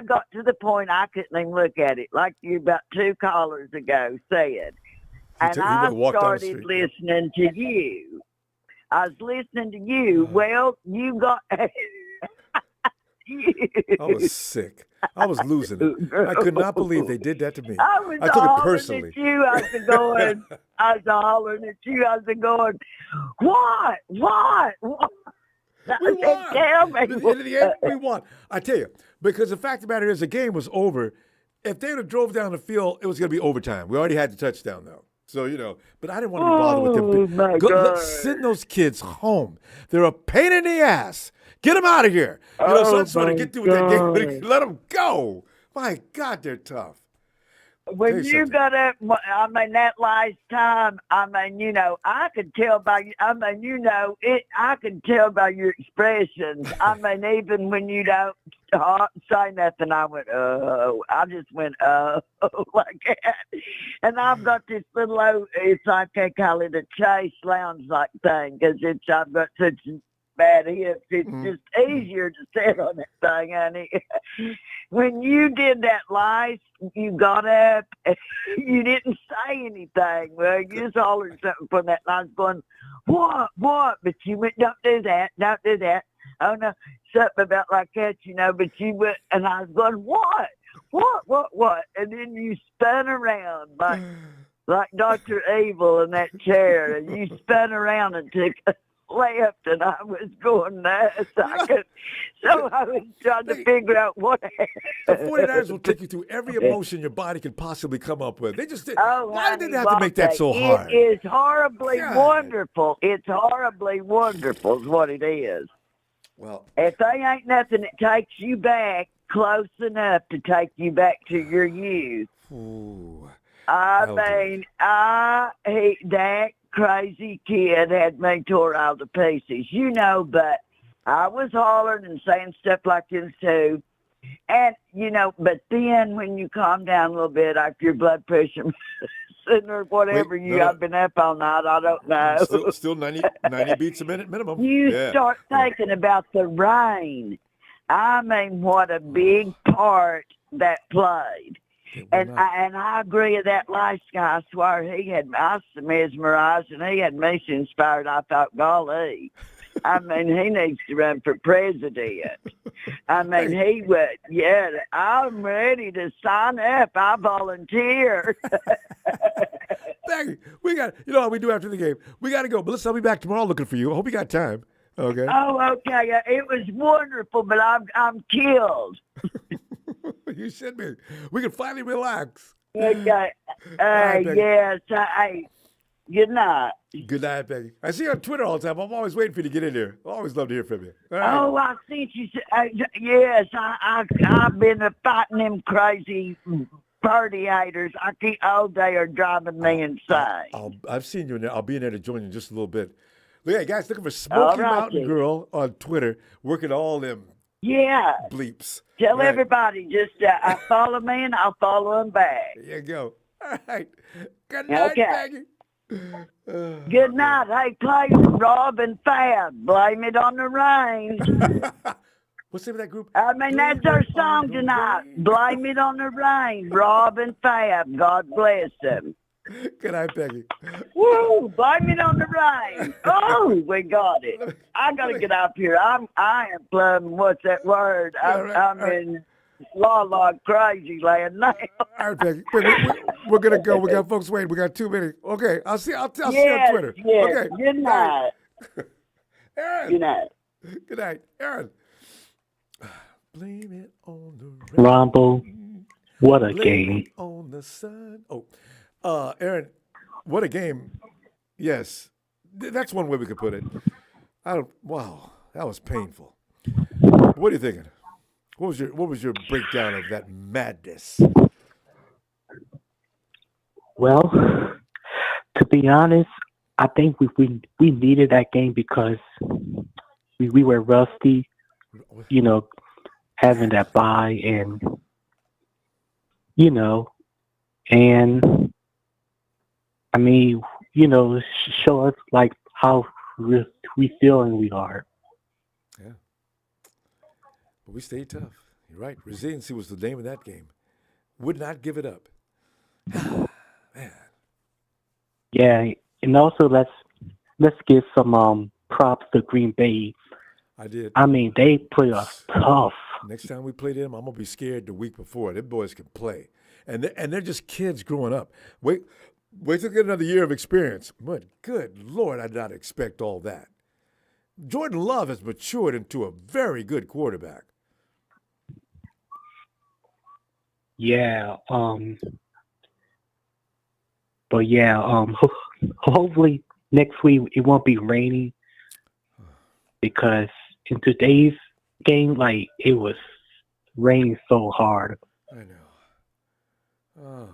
got to the point I couldn't even look at it, like you about 2 callers ago said. And I started listening to you. I was listening to you. Well, you got... I was sick. I was losing it. I could not believe they did that to me. I took it personally. At you. I was hollering at you. I was going, what? We won. Tell me. At the end, we won. I tell you, because the fact of the matter is the game was over if they would have drove down the field, it was going to be overtime. We already had the touchdown, though. So, but I didn't want to be bothered with them. my God. Send those kids home. They're a pain in the ass. Get them out of here. So I just want to get through with that game. Let them go. My God, they're tough. When you got up, that last time, I could tell by, I could tell by your expressions. Even when you don't say nothing, I went, oh, I just went, oh, like that. And I've got this little, it's like they call it a chase lounge like thing, because I've got such bad hips. It's just easier to sit on that thing, honey. When you did that live, you got up, you didn't say anything. Well, you just hollered something from that, and I was going, what? But you went, don't do that. Oh, no, something about like that, but you went, and I was going, what? And then you spun around like Dr. Evil in that chair, and you spun around and took left, and I was going nuts. So I was trying to figure out what happened. The 49ers will take you through every emotion your body can possibly come up with. They just did. Why did they have to make that so hard? It is horribly wonderful. It's horribly wonderful is what it is. Well, if they ain't nothing that takes you back close enough to take you back to your youth. Ooh, I hate that. Crazy kid had me tore out to pieces, but I was hollering and saying stuff like this too. And, but then when you calm down a little bit after your blood pressure or whatever, I've been up all night, I don't know. Still 90 beats a minute minimum. You start thinking about the rain. What a big part that played. And I agree with that last guy. I swear he had I was mesmerized, and he had me so inspired. I thought, golly, he needs to run for president. He would. Yeah, I'm ready to sign up. I volunteer. Maggie, we got. You know what we do after the game? We got to go. But listen, I'll be back tomorrow looking for you. I hope you got time. Okay. Oh, okay. It was wonderful, but I'm killed. You should be. We can finally relax. Okay. Yes. Good night. Good night, Peggy. I see you on Twitter all the time. I'm always waiting for you to get in here. I always love to hear from you. Right. Oh, I see you. Yes, I've been fighting them crazy Purdy haters. They are driving me insane. I've seen you in there. I'll be in there to join you in just a little bit. Look, hey, guys, looking for Smoky Mountain Girl on Twitter, working all them bleeps. Tell everybody, just follow me and I'll follow them back. There you go. All right. Good night, Maggie. Good night. Hey, play Rob and Fab. Blame it on the rain. What's the name of that group? That's our song tonight. Blame it on the rain. Rob and Fab. God bless them. Good night, Peggy. Woo! Blame it on the rain. Oh, we got it. I got to get up here. I am plumb, what's that word? I'm in la crazy land now. All right, Peggy. We're going to go. We got folks waiting. We got 2 minutes. Okay. I'll see you on Twitter. Yes. Okay. Good night. Aaron. Good night. Good night. Aaron. Blame it on the rain. Ronbo, what a Blame game. it on the sun. Aaron, what a game. Yes. That's one way we could put it. Wow, that was painful. What are you thinking? What was your breakdown of that madness? Well, to be honest, I think we needed that game because we were rusty, having that bye and show us like how we feel and we are. Yeah. But we stayed tough. You're right. Resiliency was the name of that game. Would not give it up. Man. Yeah, and also let's give some props to Green Bay. I did. They play us tough. Next time we play them, I'm gonna be scared the week before. Them boys can play, and they're just kids growing up. Wait till get another year of experience. But good Lord, I did not expect all that. Jordan Love has matured into a very good quarterback. Yeah. But yeah. Hopefully next week it won't be raining because in today's game, like it was raining so hard. I know. Oh.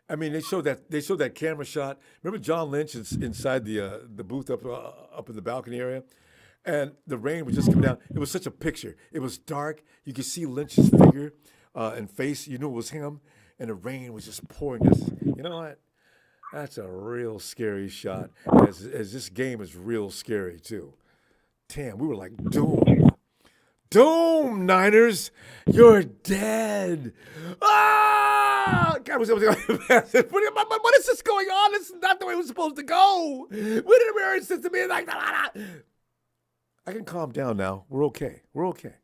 I mean, they showed that camera shot. Remember John Lynch is inside the booth up in the balcony area, and the rain was just coming down. It was such a picture. It was dark. You could see Lynch's figure and face. You knew it was him, and the rain was just pouring. You know what? That's a real scary shot. As this game is real scary too. Damn, we were like doomed. Doom, Niners, you're dead. Ah! God, what is this going on? This is not the way it was supposed to go. When did we earn this to be like that? I can calm down now. We're okay. We're okay.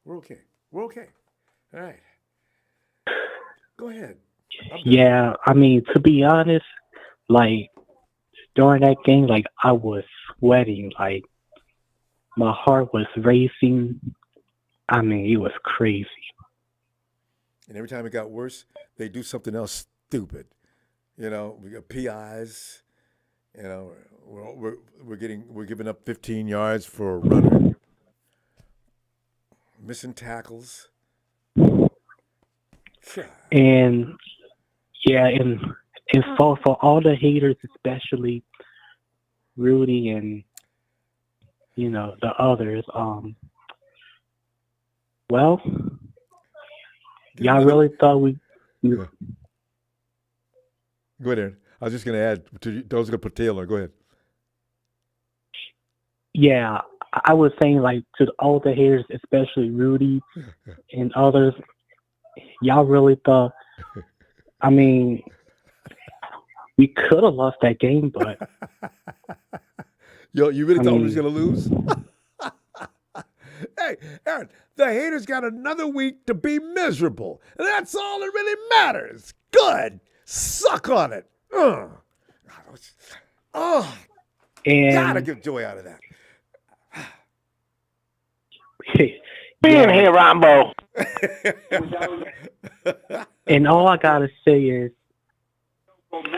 We're okay. We're okay. All right. Go ahead. Yeah, I mean, to be honest, like during that game, like I was sweating, like my heart was racing. I mean, it was crazy. And every time it got worse, they do something else stupid. You know, we got PIs. You know, we're giving up 15 yards for a runner. Missing tackles. And yeah, and for all the haters, especially Rudy and the others, well, y'all really thought we. Go ahead, Aaron. I was just going to add to those going to put Taylor. Go ahead. Yeah, I was saying like to all the haters, especially Rudy and others, y'all really thought. I mean, we could have lost that game, but you really thought we was going to lose? Hey, Aaron, the haters got another week to be miserable. And that's all that really matters. Good. Suck on it. And gotta get joy out of that. Be in here, Ronbo. And all I gotta say is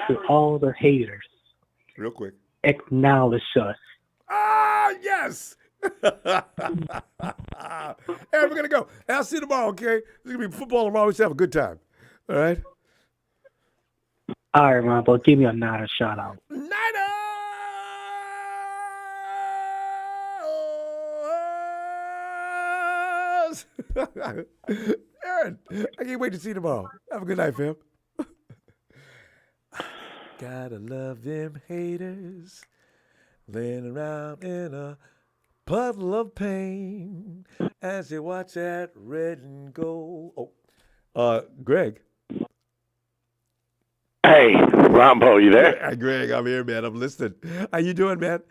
to all the haters, real quick, acknowledge us. Ah, yes. Aaron, we're gonna go. I'll see you tomorrow, okay? It's gonna be football tomorrow. We should have a good time. All right? All right, Ronbo, give me a Niner shout out. Aaron, I can't wait to see you tomorrow. Have a good night, fam. Gotta love them haters laying around in a puddle of pain as they watch that red and gold. Oh, Greg. Hey, Ronbo, you there? Hey, Greg, I'm here, man. I'm listening. How you doing, man?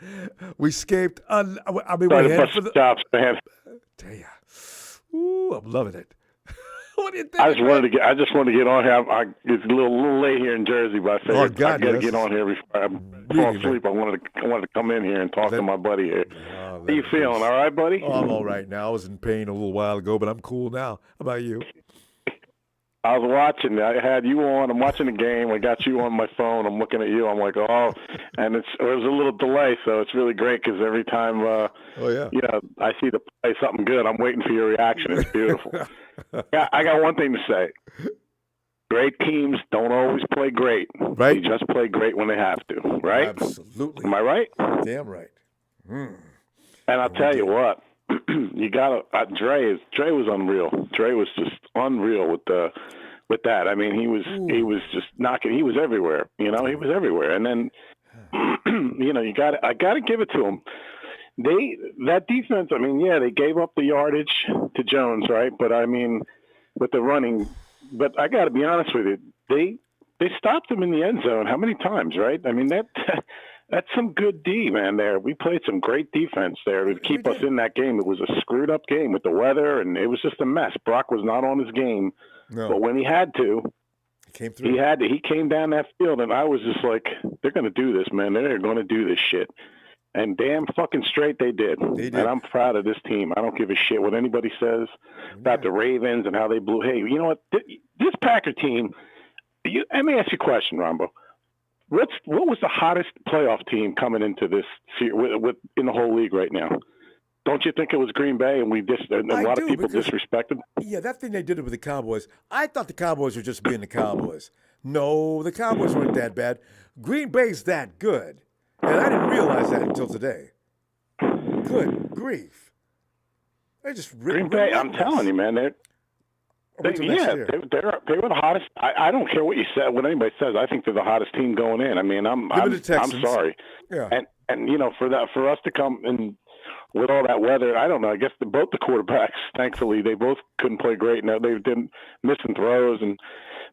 We escaped. We're headed for the stops, man. Tell ya. Ooh, I'm loving it. What do you think? I just wanted to get on here. It's a little late here in Jersey, but I figured I got to get on here before I fall asleep. I wanted to come in here and talk to my buddy here. How you feeling? All right, buddy? Oh, I'm all right now. I was in pain a little while ago, but I'm cool now. How about you? I was watching. I had you on. I'm watching the game. I got you on my phone. I'm looking at you. I'm like, oh, and it was a little delay, so it's really great because every time, I see the play something good, I'm waiting for your reaction. It's beautiful. I got one thing to say. Great teams don't always play great. Right. They just play great when they have to. Right. Absolutely. Am I right? Damn right. And I'll tell you what. You got Dre was unreal. Dre was just unreal with that. I mean, he was just knocking. He was everywhere. He was everywhere. And then, I got to give it to him. That defense. I mean, yeah, they gave up the yardage to Jones, right? But I mean, with the running. But I got to be honest with you. They stopped him in the end zone. How many times, right? I mean That's some good D, man, there. We played some great defense there to keep us in that game. It was a screwed-up game with the weather, and it was just a mess. Brock was not on his game. No. But when he had to, he came down that field, and I was just like, they're going to do this, man. They're going to do this shit. And damn fucking straight they did. And I'm proud of this team. I don't give a shit what anybody says about the Ravens and how they blew. Hey, you know what? This Packer team, let me ask you a question, Ronbo. What was the hottest playoff team coming into this in the whole league right now? Don't you think it was Green Bay, and a lot of people disrespected? Yeah, that thing they did with the Cowboys. I thought the Cowboys were just being the Cowboys. No, the Cowboys weren't that bad. Green Bay's that good, and I didn't realize that until today. Good grief! They just Green Bay. I'm telling you, man. They were the hottest. I don't care what you said, what anybody says. I think they're the hottest team going in. I mean, I'm sorry. Yeah. And for us to come and with all that weather, I don't know. I guess both the quarterbacks, thankfully, they both couldn't play great. No, they didn't missing throws,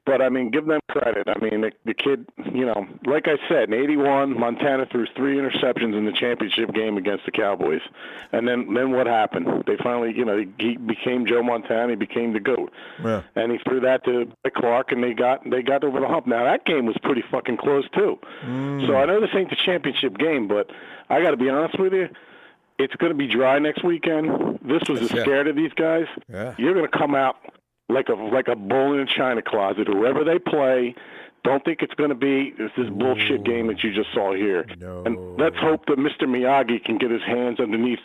but I mean, give them credit. I mean, the kid, like I said, in '81, Montana threw 3 interceptions in the championship game against the Cowboys, and then what happened? They finally, he became Joe Montana. He became the GOAT, and he threw that to Clark, and they got over the hump. Now that game was pretty fucking close too. So I know this ain't the championship game, but I got to be honest with you. It's going to be dry next weekend. This was the scared of these guys. Yeah. You're going to come out like a bull in a china closet. Whoever they play, don't think it's going to be this bullshit game that you just saw here. No. And let's hope that Mr. Miyagi can get his hands underneath,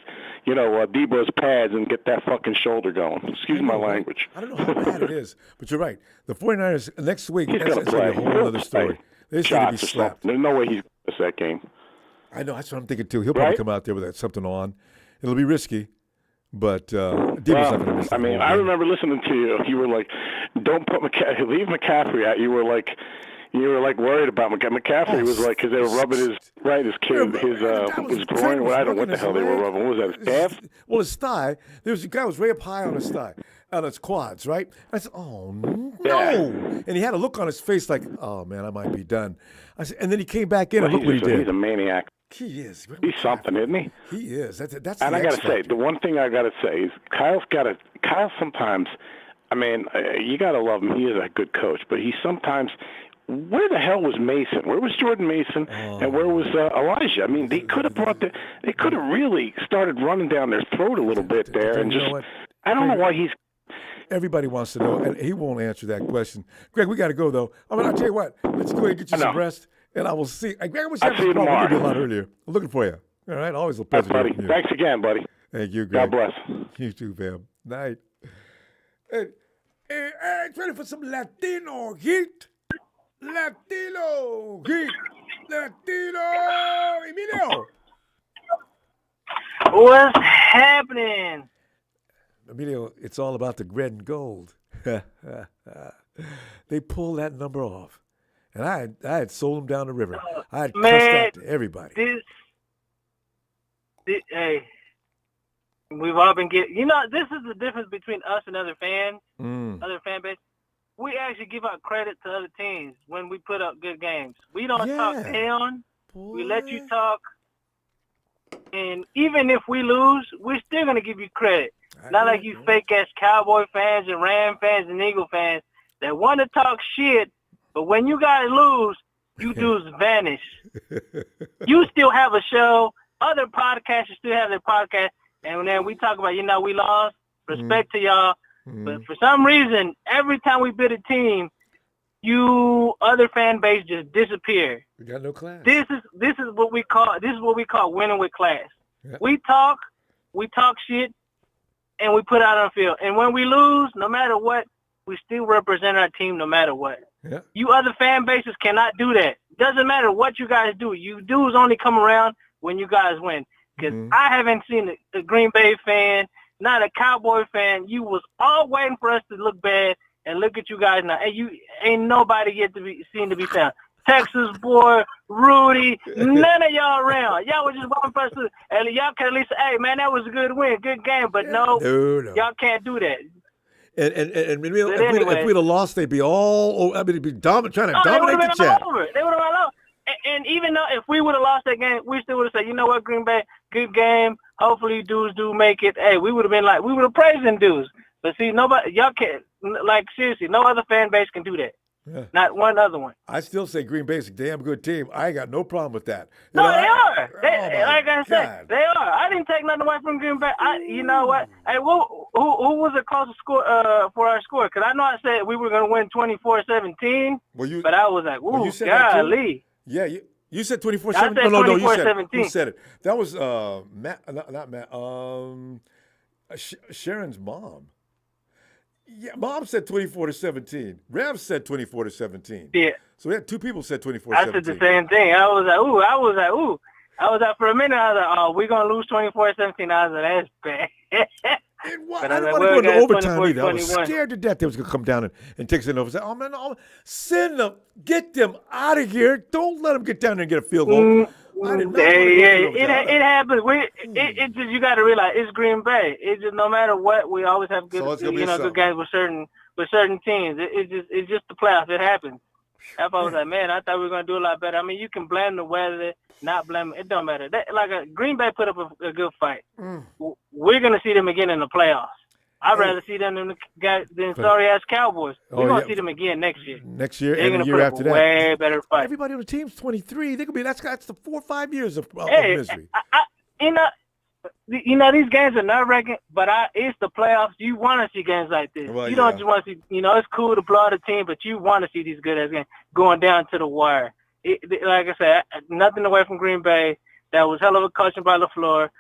Debo's pads and get that fucking shoulder going. Excuse my language. I don't know how bad it is, but you're right. The 49ers next week, He's that's going to going to play. be a whole other story. They're going to be slapped. There's no way he's going to miss that game. I know, that's what I'm thinking too. He'll probably come out there with something on. It'll be risky, but Debo's not going to miss. I mean, I remember listening to you. You were like, "Don't put leave McCaffrey out." You were like worried about McCaffrey. Was like because they were rubbing his groin. I don't know what the hell they were rubbing. What was that? His calf? Well, his thigh. There was a guy who was way up high on his thigh, on his quads, right? I said, "Oh no!" Yeah. And he had a look on his face like, "Oh man, I might be done." I said, and then he came back in and look what he did. He's a maniac. He is. He's something, isn't he? He is. That's. And I got to say, the one thing I got to say is Kyle sometimes. I mean, you got to love him. He is a good coach, but he sometimes. Where the hell was Mason? Where was Jordan Mason? And where was Elijah? I mean, they could have They could have really started running down their throat a little bit there, and just. I don't know why he's. Everybody wants to know, and he won't answer that question. Greg, we got to go though. I mean, I'll tell you what. Let's go ahead and get you some rest. And I will see. Greg, I wish I see you tomorrow. We'll do a lot earlier. I'm looking for you. All right. Always a pleasure. Buddy. Thanks again, buddy. Thank you, Greg. God bless. You too, fam. Night. Hey, ready for some Latino heat? Latino heat. Latino. Emilio. What's happening? Emilio, it's all about the red and gold. They pulled that number off. And I had sold them down the river. I had cussed out to everybody. Hey, we've all been getting. This is the difference between us and other fans, other fan base. We actually give out credit to other teams when we put up good games. We don't talk down. We let you talk. And even if we lose, we're still going to give you credit. Not like you fake-ass Cowboy fans and Ram fans and Eagle fans that want to talk shit. But when you guys lose, you dudes vanish. You still have a show. Other podcasters still have their podcast. And then we talk about, we lost. Respect to y'all. But for some reason, every time we beat a team, you other fan base just disappear. We got no class. This is what we call winning with class. Yep. We talk shit, and we put it out on the field. And when we lose, no matter what, we still represent our team no matter what. Yeah. You other fan bases cannot do that. Doesn't matter what you guys do. You dudes only come around when you guys win. Because I haven't seen a Green Bay fan, not a Cowboy fan. You was all waiting for us to look bad, and look at you guys now. And you ain't nobody yet to be seen to be found. Texas boy, Rudy, none of y'all around. Y'all was just waiting for us to, and y'all can at least say, hey, man, that was a good win, good game. But no, y'all can't do that. And if we'd have lost, they'd be all. I mean, it'd be trying to dominate the chat. They would have been all over. And even though if we would have lost that game, we still would have said, you know what, Green Bay, good game. Hopefully, dudes do make it. Hey, we would have been praising dudes. But see, nobody, y'all can't. Like seriously, no other fan base can do that. Yeah. Not one other one. I still say Green Bay's a damn good team. I ain't got no problem with that. No, they are. my Like I said, they are. I didn't take nothing away from Green Bay. You know what? Hey, who was the closest score for our score? Because I know I said we were going to win 24-17, but I was like, ooh, you said that too? golly. Yeah, you said 24-17. I said No, you said 24-17. who said it? That was Matt, not Matt. Sharon's mom. Yeah, Mom said 24-17. Rev said 24-17. Yeah. So we had two people said 24-17. I said the same thing. I was like, ooh. I was like, for a minute, I was like, oh, we're going to lose 24-17. I was like, that's bad. I didn't want to go into overtime either. I was scared to death they was going to come down and take us in over. Say, oh, man, send them. Get them out of here. Don't let them get down there and get a field goal. I did not it happens. It just, you got to realize it's Green Bay. It's just no matter what, we always have good, good games with certain teams. It's just the playoffs. It happens. That's why I was like, man, I thought we were going to do a lot better. I mean, you can blame the weather, not blame it. It don't matter. Green Bay put up a good fight. We're going to see them again in the playoffs. I'd rather see them than sorry-ass Cowboys. We're going to see them again next year. Next year They're and the year after that. Way better fight. Everybody on the team's 23. They could be. That's the 4 or 5 years of misery. These games are nerve-wracking, but it's the playoffs. You want to see games like this. Well, you don't just want to see. It's cool to blow out a team, but you want to see these good-ass games going down to the wire. Like I said, nothing away from Green Bay. That was hell of a coaching by LaFleur.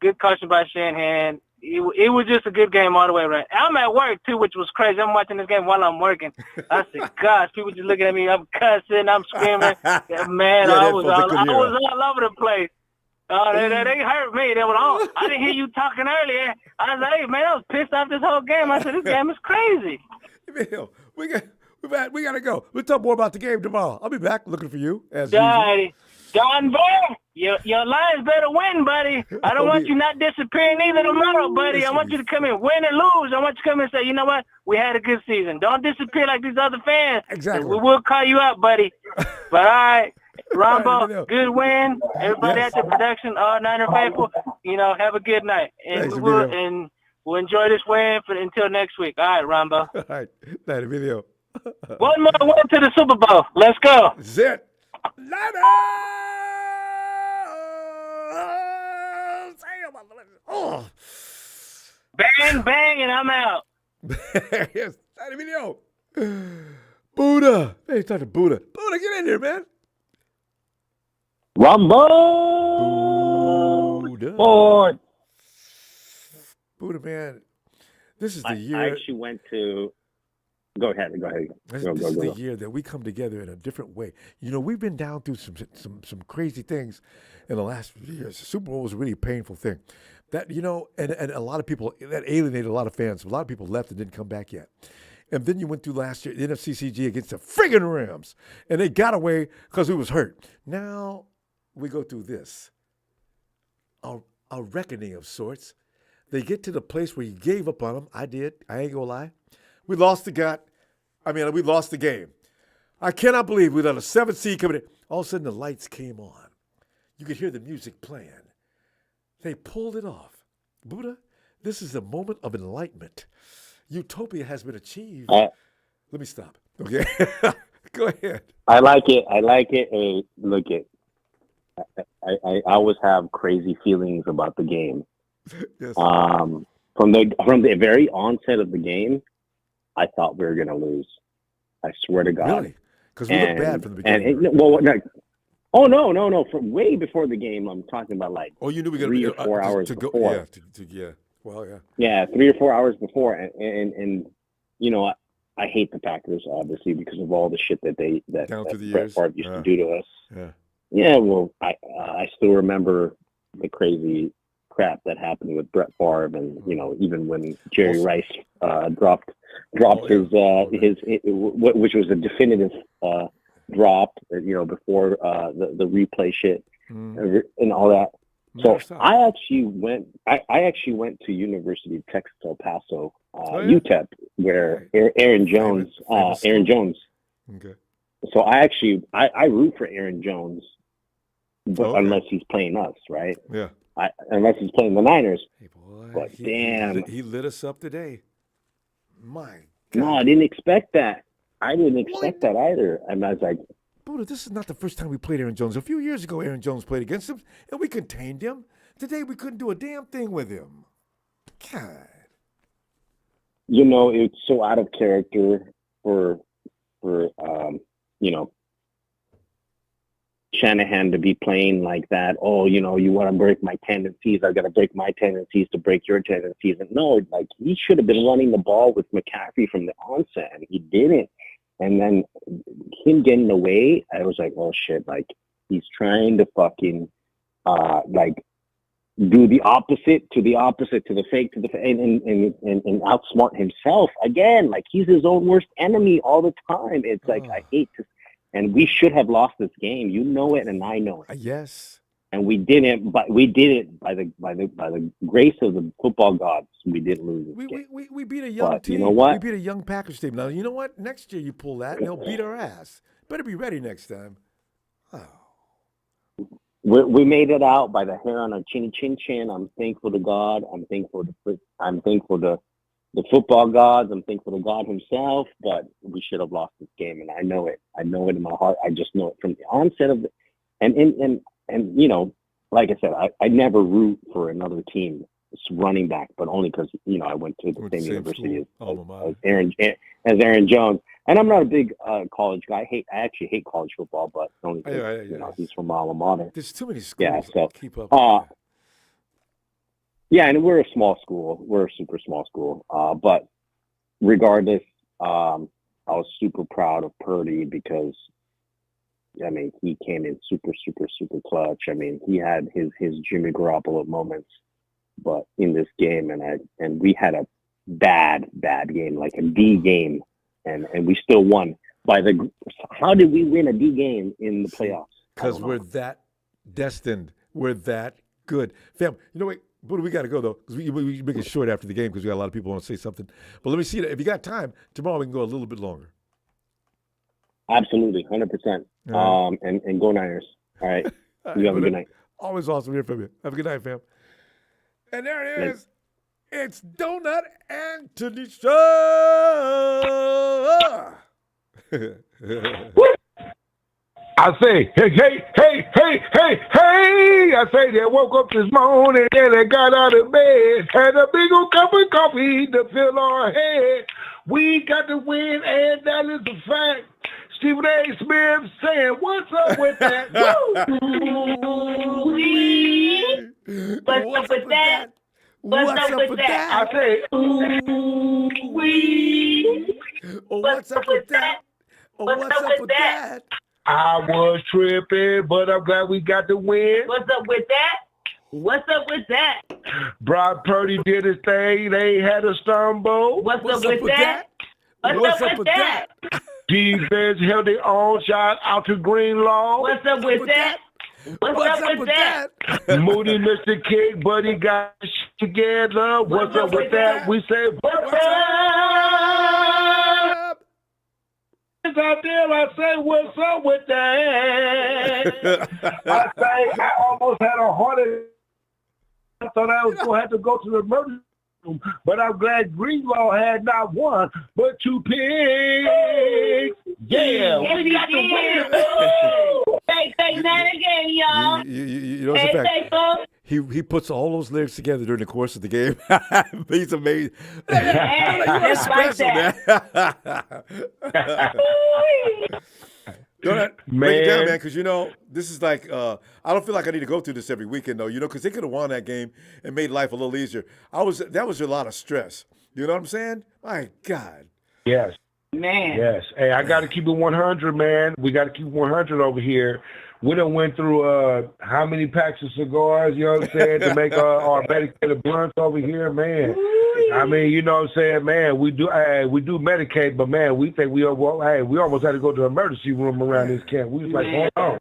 Good coaching by Shanahan. It was just a good game all the way around. I'm at work, too, which was crazy. I'm watching this game while I'm working. I said, gosh, people just looking at me. I'm cussing. I'm screaming. Man, I was all over the place. They hurt me. They were, I didn't hear you talking earlier. I was like, hey, man, I was pissed off this whole game. I said, this game is crazy. We got to go. We'll talk more about the game tomorrow. I'll be back looking for you, as usual. John Bull, your Lions better win, buddy. I don't want you not disappearing either tomorrow, buddy. I want you to come in, win or lose. I want you to come in and say, you know what? We had a good season. Don't disappear like these other fans. Exactly. We will call you out, buddy. But, all right, Ronbo, good win. Everybody at the production, all Niner faithful, have a good night. And we'll enjoy this win until next week. All right, Ronbo. All right. Night, Emilio. One more win to the Super Bowl. Let's go. Zit. Oh. Bang, bang, and I'm out. Yes, that video. Buddha. Hey, talk to Buddha. Buddha, get in here, man. Rumble. Buddha. Buddha, man. This is the year. I actually went to. Go ahead. This is the year that we come together in a different way. We've been down through some crazy things in the last few years. The Super Bowl was a really painful thing. That, and a lot of people, that alienated a lot of fans. A lot of people left and didn't come back yet. And then you went through last year, the NFCCG against the friggin' Rams. And they got away because we was hurt. Now we go through this. A reckoning of sorts. They get to the place where you gave up on them. I did. I ain't gonna lie. We lost the we lost the game. I cannot believe we let a 7th seed coming in. All of a sudden, the lights came on. You could hear the music playing. They pulled it off. Buddha, this is a moment of enlightenment. Utopia has been achieved. Let me stop. Okay? Go ahead. I like it. Hey, look it. I always have crazy feelings about the game. Yes. From the very onset of the game, I thought we were going to lose. I swear to God. Really? Because we looked bad from the beginning. No. From way before the game, I'm talking about you knew we were 3 or 4 hours to before. Go. Yeah. Well, yeah. Yeah, 3 or 4 hours before, and I hate the Packers obviously because of all the shit that Brett Favre used to do to us. Yeah. Yeah. Well, I still remember the crazy crap that happened with Brett Favre, and even when Jerry Rice dropped his which was a definitive drop, before the replay shit and all that. So I actually went to University of Texas El Paso, UTEP, where Aaron Jones. Okay. So I root for Aaron Jones, but unless he's playing us, right? Yeah. Unless he's playing the Niners. Hey boy, but damn, he lit us up today. My God. No, I didn't expect that. I didn't expect that either. And I was like, Buddha, this is not the first time we played Aaron Jones. A few years ago, Aaron Jones played against him, and we contained him. Today, we couldn't do a damn thing with him. God. you know, it's so out of character for you know, Shanahan to be playing like that. Oh, you know, you want to break my tendencies. I've got to break my tendencies to break your tendencies. And no, like he should have been running the ball with McCaffrey from the onset, and he didn't. And then him getting away, I was like, oh shit, like he's trying to fucking like do the opposite to the fake to the and outsmart himself again. Like he's his own worst enemy all the time. It's like I hate to. And we should have lost this game. You know it, and I know it. Yes. And we didn't, but we did it by the grace of the football gods. We didn't lose this game. We beat a young team. You know what? We beat a young Packers team. Now, you know what? Next year you pull that, and they'll beat our ass. Better be ready next time. Oh. We made it out by the hair on our chin. I'm thankful to God. I'm thankful to the football gods. I'm thankful to God himself, but we should have lost this game, and I know it. I know it in my heart. I just know it from the onset of it. And you know, like I said, I never root for another team running back, but only because, you know, I went to the same university as Aaron Jones. And I'm not a big college guy. I actually hate college football, but only because, you know, he's from my alma mater. There's too many schools yeah, so, keep up. Yeah, and we're a small school. We're a super small school. But regardless, I was super proud of Purdy because, I mean, he came in super clutch. I mean, he had his Jimmy Garoppolo moments, but in this game, and we had a bad game, like a D game, and we still won how did we win a D game in the playoffs? Because we're that destined. We're that good. Fam, you know what? Buddha, we got to go, though, because we make it short after the game because we got a lot of people want to say something. But let me see. If you got time, tomorrow we can go a little bit longer. Absolutely, 100%. Right. And go Niners. All right. You have a good night. Always awesome to hear from you. Have a good night, fam. And there it is. It's Donut Anthony Show. I say, hey. I say they woke up this morning and they got out of bed, had a big old cup of coffee to fill our head. We got to win, and that is a fact. Stephen A. Smith saying, what's up with that? What's up with that? What's up with that? I say, what's up with that? What's up with that? I was tripping, but I'm glad we got the win. What's up with that? What's up with that? Brock Purdy did his thing. They had a stumble. What's up with that? What's up with that? Defense held their own shot out to Greenlaw. What's up with that? What's up with that? Moody missed the kick, but he got it together. What's up with that? We say, what's up? It's out there. I say, what's up with that? I say, I almost had a heart attack. I thought I was going to have to go to the emergency room, but I'm glad Greenlaw had not one, but two pigs. Yeah, we got the win. Say that again, y'all. You know, it's a fact. He puts all those lyrics together during the course of the game. He's amazing. You're special, man. Break it down, man, because, you know, this is like, I don't feel like I need to go through this every weekend, though, you know, because they could have won that game and made life a little easier. That was a lot of stress. You know what I'm saying? My God. Yes. Man. Yes. Hey, I got to keep it 100, man. We got to keep 100 over here. We done went through how many packs of cigars, you know what I'm saying, to make our medicated blunts over here, man. I mean, you know what I'm saying, man, we do medicate, but, man, we think we almost had to go to the emergency room around this camp. We was like, hold on.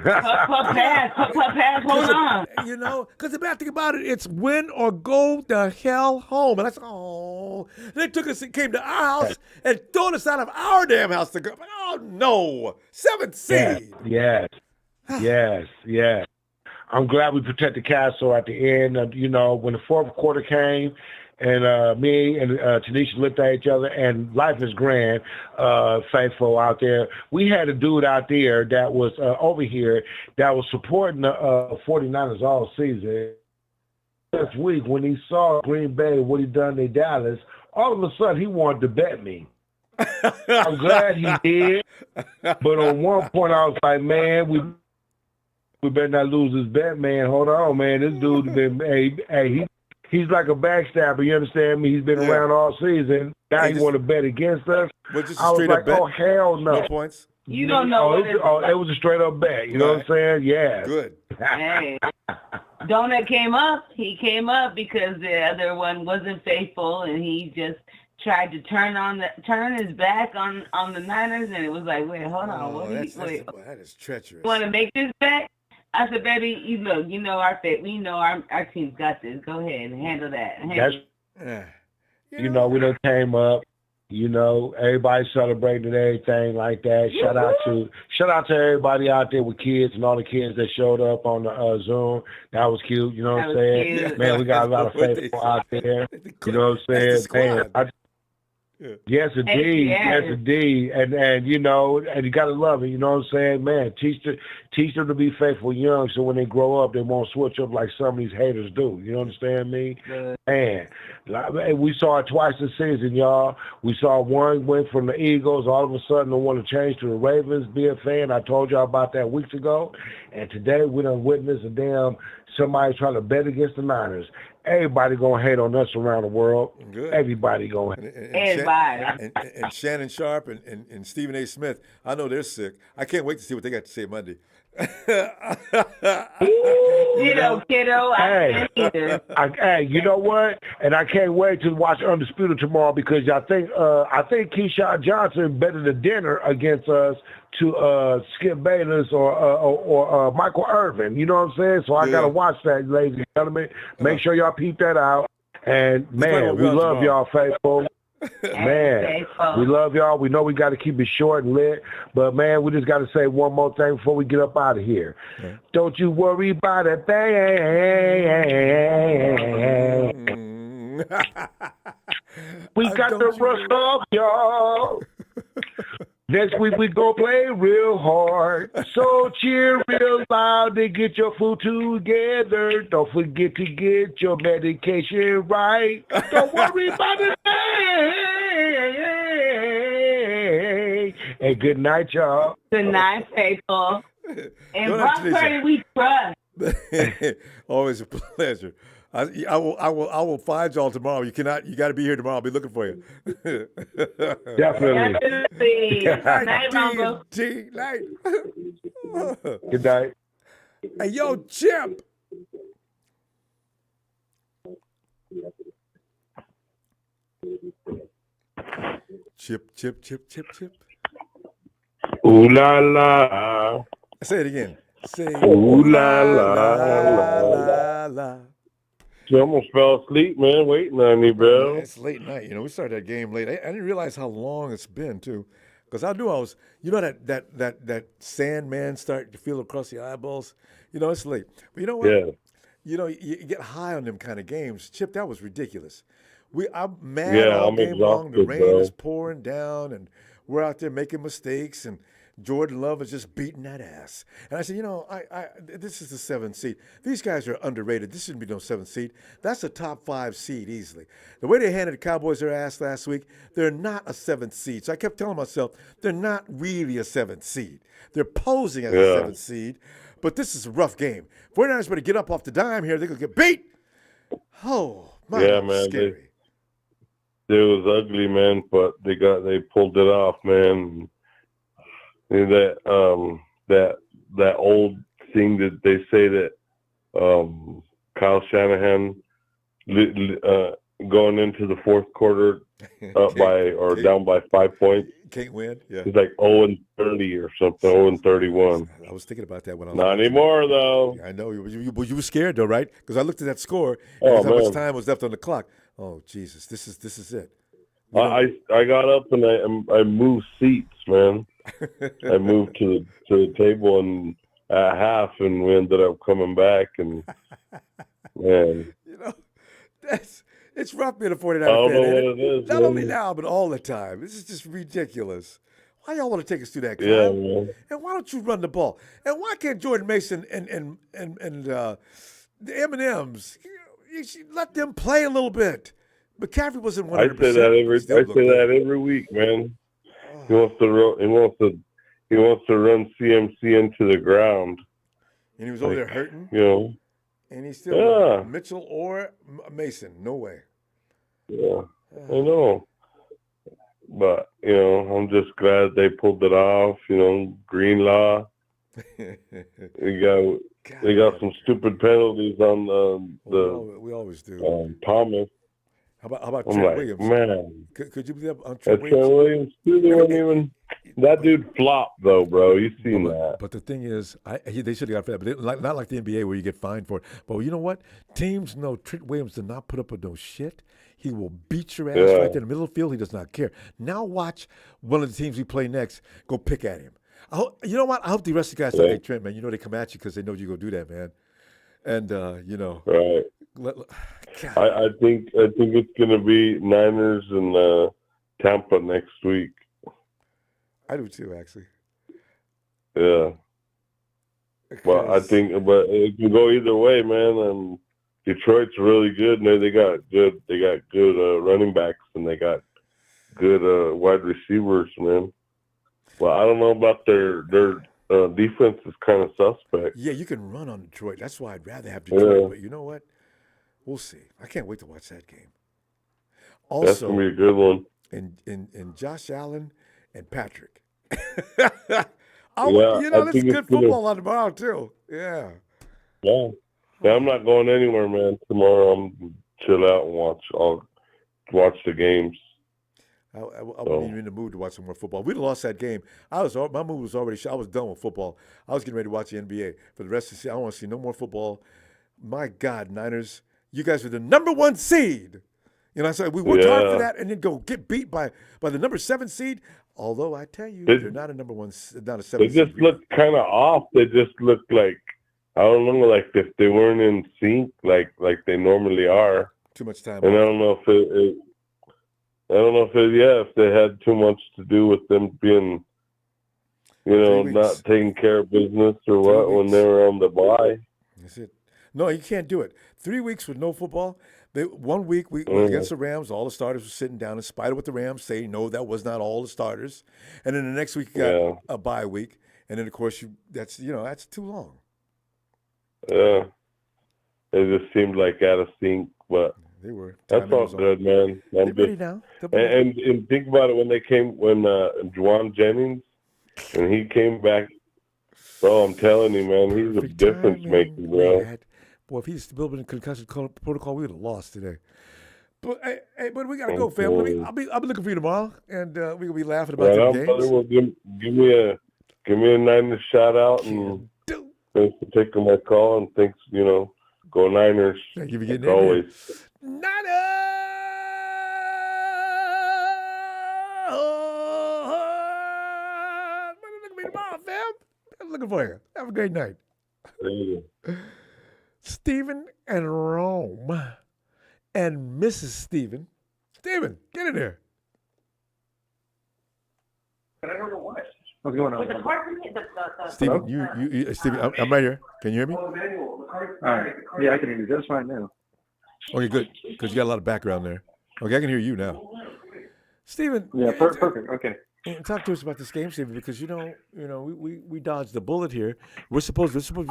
Pass, hold on. You know, because the bad thing about it, it's win or go the hell home. And I said, oh, they took us and came to our house and thrown us out of our damn house to go. Oh, no. 7th seed. Yes. I'm glad we protected the castle at the end. You know, when the fourth quarter came And me and Tanisha looked at each other, and life is grand, faithful out there. We had a dude out there that was over here that was supporting the 49ers all season. This week, when he saw Green Bay, what he done in Dallas, all of a sudden he wanted to bet me. I'm glad he did, but on one point I was like, man, we better not lose this bet, man. Hold on, man. This dude been, he's like a backstabber. You understand me? He's been around all season. Now he want to bet against us. But just I was like, bet? oh hell no. No points. You don't know it was a straight up bet. You know what I'm saying? Yeah. Good. Hey, Donut came up. He came up because the other one wasn't faithful, and he just tried to turn his back on the Niners, and it was like, wait, hold on, that is treacherous. You want to make this bet? I said, baby, you know our fate. We know our team's got this. Go ahead and handle that. You know, we done came up. You know, everybody celebrating and everything like that. Shout out to everybody out there with kids and all the kids that showed up on the Zoom. That was cute. You know what I'm saying? Cute. Man, we got a lot of faithful out there. You know what I'm saying? Man, yes, indeed. Yes, indeed. And you know, and you gotta love it. You know what I'm saying, man? Teach them to be faithful young, so when they grow up, they won't switch up like some of these haters do. You understand me? Good. Man, we saw it twice this season, y'all. We saw one went from the Eagles, all of a sudden they want to change to the Ravens. Be a fan. I told y'all about that weeks ago, and today we done witnessed somebody trying to bet against the Niners. Everybody gonna hate on us around the world. Good. Everybody gonna hate. Everybody. And Shannon Sharp and Stephen A. Smith, I know they're sick. I can't wait to see what they got to say Monday. Kiddo. I can't either. Hey, you know what? And I can't wait to watch Undisputed tomorrow because I think Keyshawn Johnson betted a dinner against us to Skip Bayless or Michael Irvin. You know what I'm saying? So I gotta watch that, ladies and gentlemen. Make sure y'all peep that out. And man, we love y'all, faithful. Man, we love y'all. We know we got to keep it short and lit, but man, we just got to say one more thing before we get up out of here. Yeah. Don't you worry about a thing. We got the rust off, y'all. Next week we go play real hard. So cheer real loud and get your food together. Don't forget to get your medication right. Don't worry about it. And good night, y'all. Good night, faithful. And Brock Purdy, we trust. Always a pleasure. I will find y'all tomorrow. You got to be here tomorrow. I'll be looking for you. Definitely. Good night, Ronbo. Good night. Hey, yo, Chip. Chip. Ooh la la. Say it again. Say ooh la la. I almost fell asleep, man, waiting on you, bro. It's late night. You know, we started that game late. I didn't realize how long it's been, too. Because I knew that Sandman starting to feel across the eyeballs. You know, it's late. But you know what? Yeah. You know, you get high on them kind of games. Chip, that was ridiculous. I'm mad all game long. The rain is pouring down, and we're out there making mistakes, and Jordan Love is just beating that ass. And I said, you know, this is the 7th seed. These guys are underrated. This shouldn't be no 7th seed. That's a top 5 seed easily. The way they handed the Cowboys their ass last week, they're not a 7th seed. So I kept telling myself, they're not really a 7th seed. They're posing as a 7th seed, but this is a rough game. 49ers better get up off the dime here. They're going to get beat. Oh, my, yeah, man. Scary. It was ugly, man, but they pulled it off, man. That old thing that they say that Kyle Shanahan going into the fourth quarter up down by 5 points. Can't win. Yeah. He's like 0-30 or something, 0-31. I was thinking about that when I was not anymore though. I know you were scared though, right? Because I looked at that score and how much time was left on the clock. Oh Jesus, this is it. I got up and I moved seats, man. I moved to the table and at half, and we ended up coming back. And man, you know, that's It's rough being a 49er I don't fan, know ain't what it? it is, Not only man. now, but all the time. This is just ridiculous. Why y'all want to take us through that, Kyle? Yeah, man. And why don't you run the ball? And why can't Jordan Mason and the M&Ms, you should let them play a little bit? McCaffrey wasn't 100%. I say that every week, man. He wants to run CMC into the ground. And he was over there hurting. You know. And he's still Mitchell or Mason. No way. Yeah, I know. But, you know, I'm just glad they pulled it off. You know, Greenlaw. They got some stupid penalties on we always do. Thomas. How about I'm Trent like, Williams? man. Could you believe that on Trent Trent Williams? Williams, they weren't even. That dude flopped though, bro. You seen that? But the thing is, they should have got for that. But not like the NBA where you get fined for it. But you know what? Teams know Trent Williams did not put up with no shit. He will beat your ass right there in the middle of the field. He does not care. Now watch one of the teams we play next go pick at him. You know what? I hope the rest of the guys say, "Hey Trent, man, you know they come at you because they know you're gonna do that, man." And you know, right? I think it's gonna be Niners and Tampa next week. I do too, actually. Yeah. But it can go either way, man. Detroit's really good, and they got good running backs, and they got good wide receivers, man. Well, I don't know about their defense is kind of suspect. Yeah, you can run on Detroit. That's why I'd rather have Detroit. Yeah. But you know what? We'll see. I can't wait to watch that game. Also, that's gonna be a good one. And Josh Allen and Patrick. Yeah, this is good football on tomorrow too. Yeah. Yeah. I'm not going anywhere, man. Tomorrow I'm chill out and watch the games. I wasn't even in the mood to watch some more football. We'd have lost that game. My mood was already shot. I was done with football. I was getting ready to watch the NBA for the rest of the season. I don't want to see no more football. My God, Niners, you guys are the number 1 seed. You know, so we worked hard for that, and then go get beat by the number 7 seed. Although I tell you, they're not a number 1, not a 7 seed. They just look kind of off. They just look like, I don't know, like if they weren't in sync, like they normally are. Too much time. And I don't know if they had too much to do with them being, not taking care of business or what when they were on the bye. That's it. No, you can't do it. 3 weeks with no football. 1 week we went against the Rams. All the starters were sitting down in spite of what the Rams say. No, that was not all the starters. And then the next week you got a bye week. And then, of course, that's too long. Yeah. It just seemed like out of sync, but they were. That's all good, man. They're ready now. And think about it when Juwan Jennings, when he came back, bro, I'm telling you, man, he's a difference maker, bro. Boy, if he's still been in concussion protocol, we would have lost today. But but we gotta go, fam. I'll be looking for you tomorrow, and we're gonna be laughing about the games. Brother, well, give me a Niners shout out, and thanks for taking my call, and thanks, go Niners. Thank you for getting in always. Niners! Look at me tomorrow, fam. I'm looking for you. Have a great night. Stephen and Rome and Mrs. Stephen. Stephen, get in here. I don't know what. What's going on? Stephen, Stephen, I'm right here. Can you hear me? All right. Yeah, I can hear you just fine now. Okay, good. Because you got a lot of background there. Okay, I can hear you now. Stephen. Yeah, perfect. Okay. And talk to us about this game, Stephen, because we dodged the bullet here. We're supposed to be supposed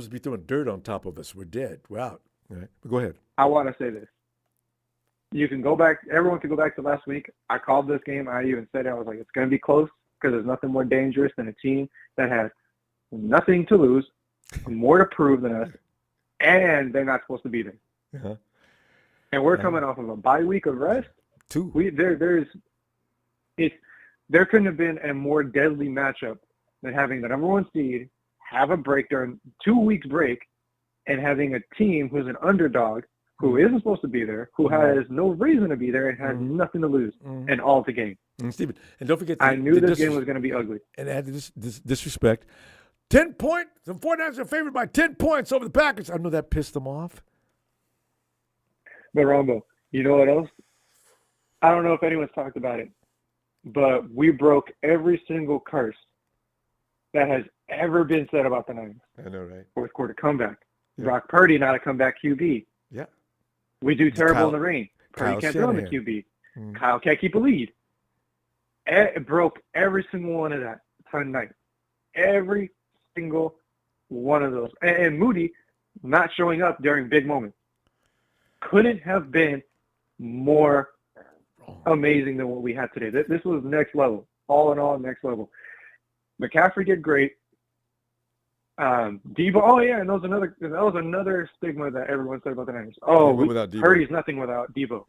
to be throwing dirt on top of us. We're dead. We're out. All right. But go ahead. I want to say this. You can go back. Everyone can go back to last week. I called this game. I even said it. I was like, it's going to be close because there's nothing more dangerous than a team that has nothing to lose, more to prove than us, and they're not supposed to be there. Uh-huh. And we're coming off of a bye week of rest. There couldn't have been a more deadly matchup than having the number 1 seed have a break during 2 weeks break, and having a team who's an underdog who isn't supposed to be there, who has no reason to be there, and has nothing to lose, and all to gain. Stephen, and don't forget, I knew this game was going to be ugly. And add this disrespect. 10 points. The 49ers are favored by 10 points over the Packers. I know that pissed them off. But Ronbo, you know what else? I don't know if anyone's talked about it, but we broke every single curse that has ever been said about the Niners. I know, right? Fourth quarter comeback. Yeah. Brock Purdy, not a comeback QB. Yeah. We do terrible Kyle- in the rain. Purdy Kyle can't throw in the Shanahan. QB. Mm. Kyle can't keep a lead. It broke every single one of that tonight. Every single one of those. And Moody not showing up during big moments. Couldn't have been more amazing than what we had today. This was next level. All in all, next level. McCaffrey did great. Debo. Oh yeah, and that was another stigma that everyone said about the Niners. Oh, without Debo. Purdy's nothing without Debo.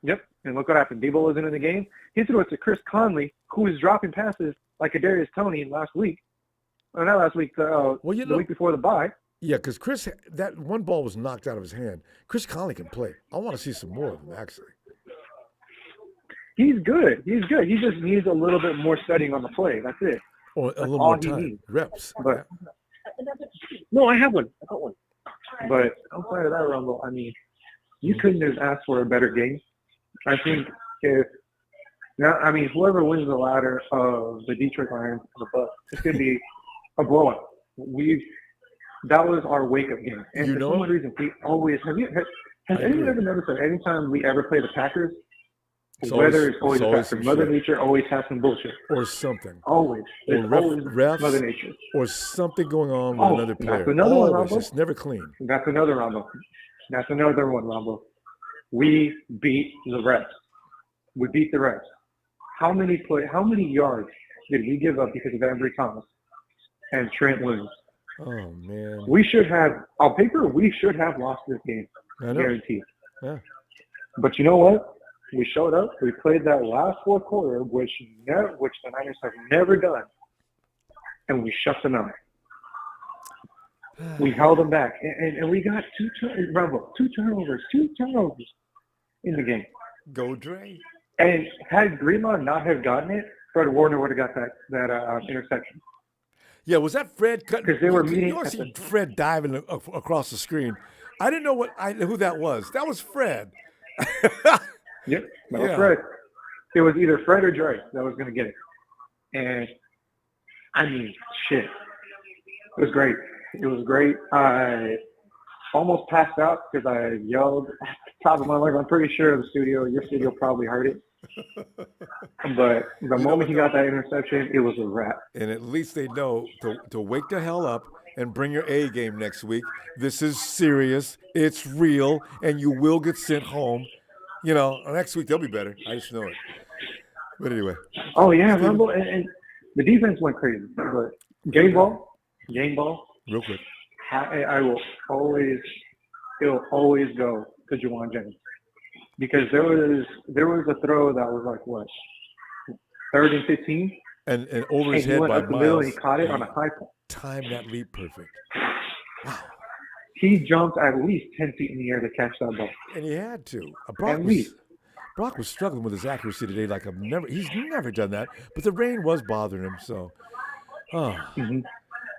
Yep. And look what happened. Debo wasn't in the game. He threw it to Chris Conley, who was dropping passes like Kadarius Toney last week. Or not last week. The week before the bye. Yeah, because Chris, that one ball was knocked out of his hand. Chris Conley can play. I want to see some more of him, actually. He's good. He just needs a little bit more studying on the play. That's it. Or a That's little all more he time. needs. Reps. But no, I have one. I got one. But outside of that, Rumble, I mean, you couldn't have asked for a better game. I think whoever wins the ladder of the Detroit Lions and the Bucs, it's gonna be a blowout. That was our wake-up game. And for some reason, we always has anyone ever noticed that anytime we ever play the Packers, the weather is always a factor. Mother Nature always has some bullshit. Or something. Always. There's always refs, Mother Nature. or something going on with another player. That's another one, Always. Rumble. It's never clean. That's another Rumble. That's another one, Rumble. We beat the refs. We beat the refs. How many yards did we give up because of Ambry Thomas and Trent Williams? Oh man. We should have, on paper, we should have lost this game. I know. Guaranteed. Yeah. But you know what? We showed up. We played that last fourth quarter, which the Niners have never done, and we shut them out. We held them back, and we got two turnovers in the game. Go Dre. And had Greenlaw not have gotten it, Fred Warner would have got that interception. Yeah, was that Fred cutting? Because they were meeting. You see Fred diving across the screen. I didn't know who that was. That was Fred. Yep, that was Fred. It was either Fred or Dre that was going to get it. And, I mean, shit. It was great. It was great. I almost passed out because I yelled at the top of my lungs. I'm pretty sure your studio probably heard it. But the moment he got that interception, it was a wrap. And at least they know to wake the hell up and bring your A game next week. This is serious. It's real. And you will get sent home. You know, next week they'll be better. I just know it. But anyway. Oh, yeah, Rumble. And the defense went crazy. But game ball. Real quick. It will always go to Juwan Jennings. Because there was a throw that was like, what, 3rd and 15? And over his head went by up the middle Miles. and he caught it on a high point. Timed that leap perfect. He jumped at least 10 feet in the air to catch that ball. And he had to. Brock was struggling with his accuracy today like he's never done that. But the rain was bothering him, so. Oh. Mm-hmm.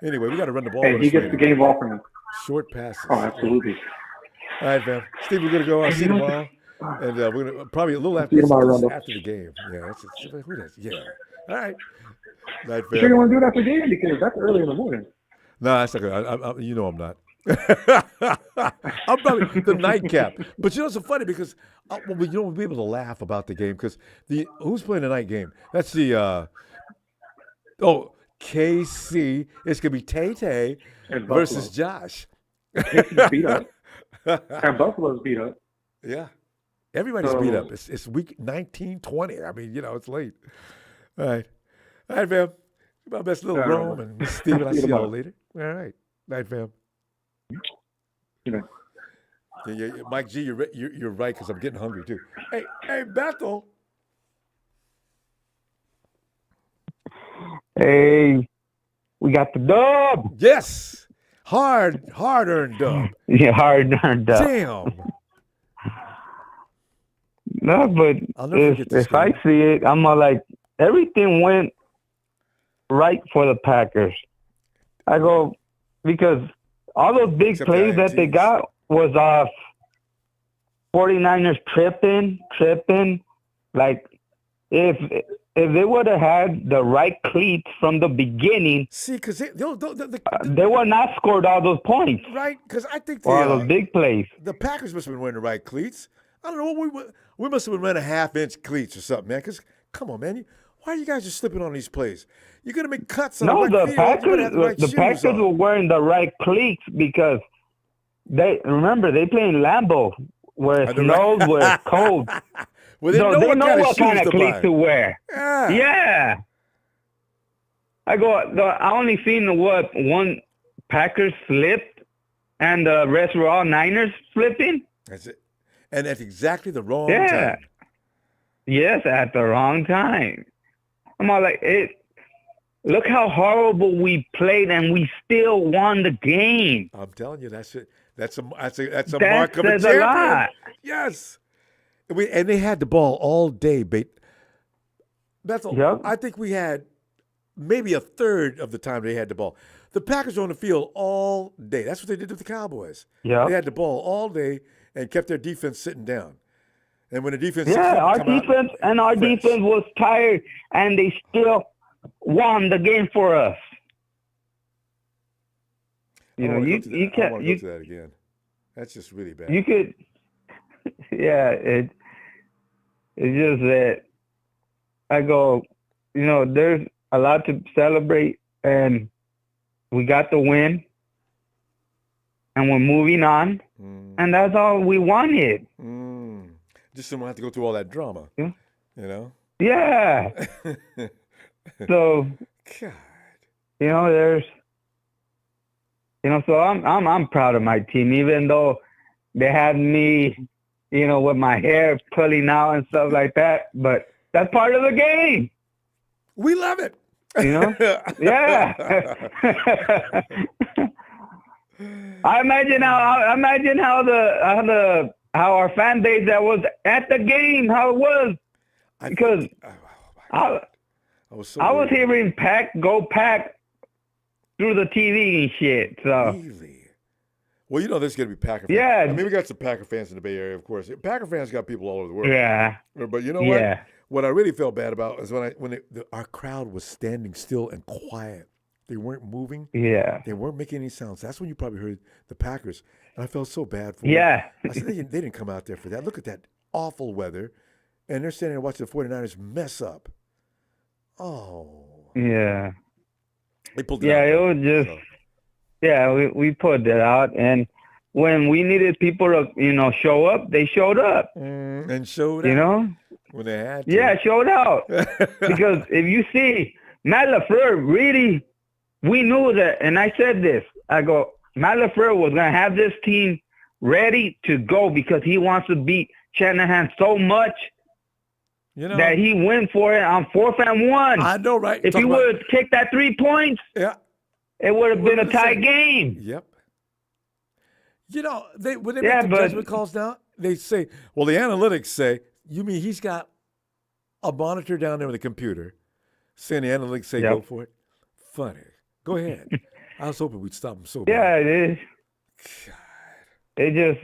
Anyway, we got to run the ball. And he gets the game ball from him. Short passes. Oh, absolutely. All right, man. Steve, we're going to go. I'll see you tomorrow. And we're going to probably a little after the game. Yeah, who does? Yeah. All right. Night, You sure you want to do it after the game? Because that's early in the morning. No, that's not good. You know I'm not. I'm probably the nightcap. But you know, it's so funny because we'll be able to laugh about the game because who's playing the night game? That's the KC. It's gonna be Tay versus Josh. KC's beat up. And Buffalo's beat up. Yeah, everybody's beat up. It's week 19, 20. I mean, it's late. All right, fam. My best little Rome and Miss Steven. I'll see y'all later. All right, night, fam. Yeah, Mike G, you're right because I'm getting hungry too. Hey, Bethel. Hey, we got the dub. Yes, hard-earned dub. Yeah, hard-earned dub. Damn. No, but if I see it, I'm like, everything went right for the Packers. I go, because all those big plays that they got was off 49ers tripping. Like, if they would have had the right cleats from the beginning, because they would not scored all those points. Right? Because I think all those big plays. The Packers must have been wearing the right cleats. I don't know. We must have been wearing 1/2-inch cleats or something, man. Because, come on, man. Why are you guys just slipping on these plays? You're going to make cuts on the Packers were wearing the right cleats because they play in Lambeau where it snows, where it's cold. Well, they know what kind of cleats to wear. Yeah. I only seen one Packers slipped and the rest were all Niners flipping. That's it. And at exactly the wrong time. Yes, at the wrong time. I'm all like, look how horrible we played and we still won the game. I'm telling you, that's it. That's a mark of a champion. A lot. Yes. And they had the ball all day, Bethel. I think we had maybe a third of the time they had the ball. The Packers were on the field all day. That's what they did with the Cowboys. Yeah. They had the ball all day and kept their defense sitting down. And when the defense our defense was tired and they still won the game for us. You can't go to that again. That's just really bad. You could it's just that I go, there's a lot to celebrate and we got the win and we're moving on and that's all we wanted. Just so we don't have to go through all that drama. Yeah. Yeah. So, God. There's, so I'm proud of my team, even though they had me, with my hair pulling out and stuff like that. But that's part of the game. We love it. Yeah. I imagine how our fan base that was at the game, how it was. Because I was hearing Pack, go Pack through the TV and shit. So. Really? Well, there's going to be Packer fans. Yeah. I mean, we got some Packer fans in the Bay Area, of course. Packer fans got people all over the world. Yeah. But you know what? Yeah. What I really felt bad about is when our crowd was standing still and quiet. They weren't moving. Yeah. They weren't making any sounds. That's when you probably heard the Packers. And I felt so bad for them. Yeah. I said, they didn't come out there for that. Look at that awful weather. And they're standing there watching the 49ers mess up. Oh. Yeah. They pulled it out. It was just, we pulled it out. And when we needed people to, show up, they showed up. And showed out. When they had to. Yeah, showed out. Because if you see, Matt LaFleur really, we knew that, and I said this, I go, Matt LaFleur was going to have this team ready to go because he wants to beat Shanahan so much that he went for it on 4th and 1. I know, right? If he would have kicked that 3 points, it would have been a tie game. Yep. When they make the judgment calls now, they say, well, the analytics say, you mean he's got a monitor down there with a computer saying the analytics say go for it? Funny. Go ahead. I was hoping we'd stop him so bad. Yeah, it is. God. It just,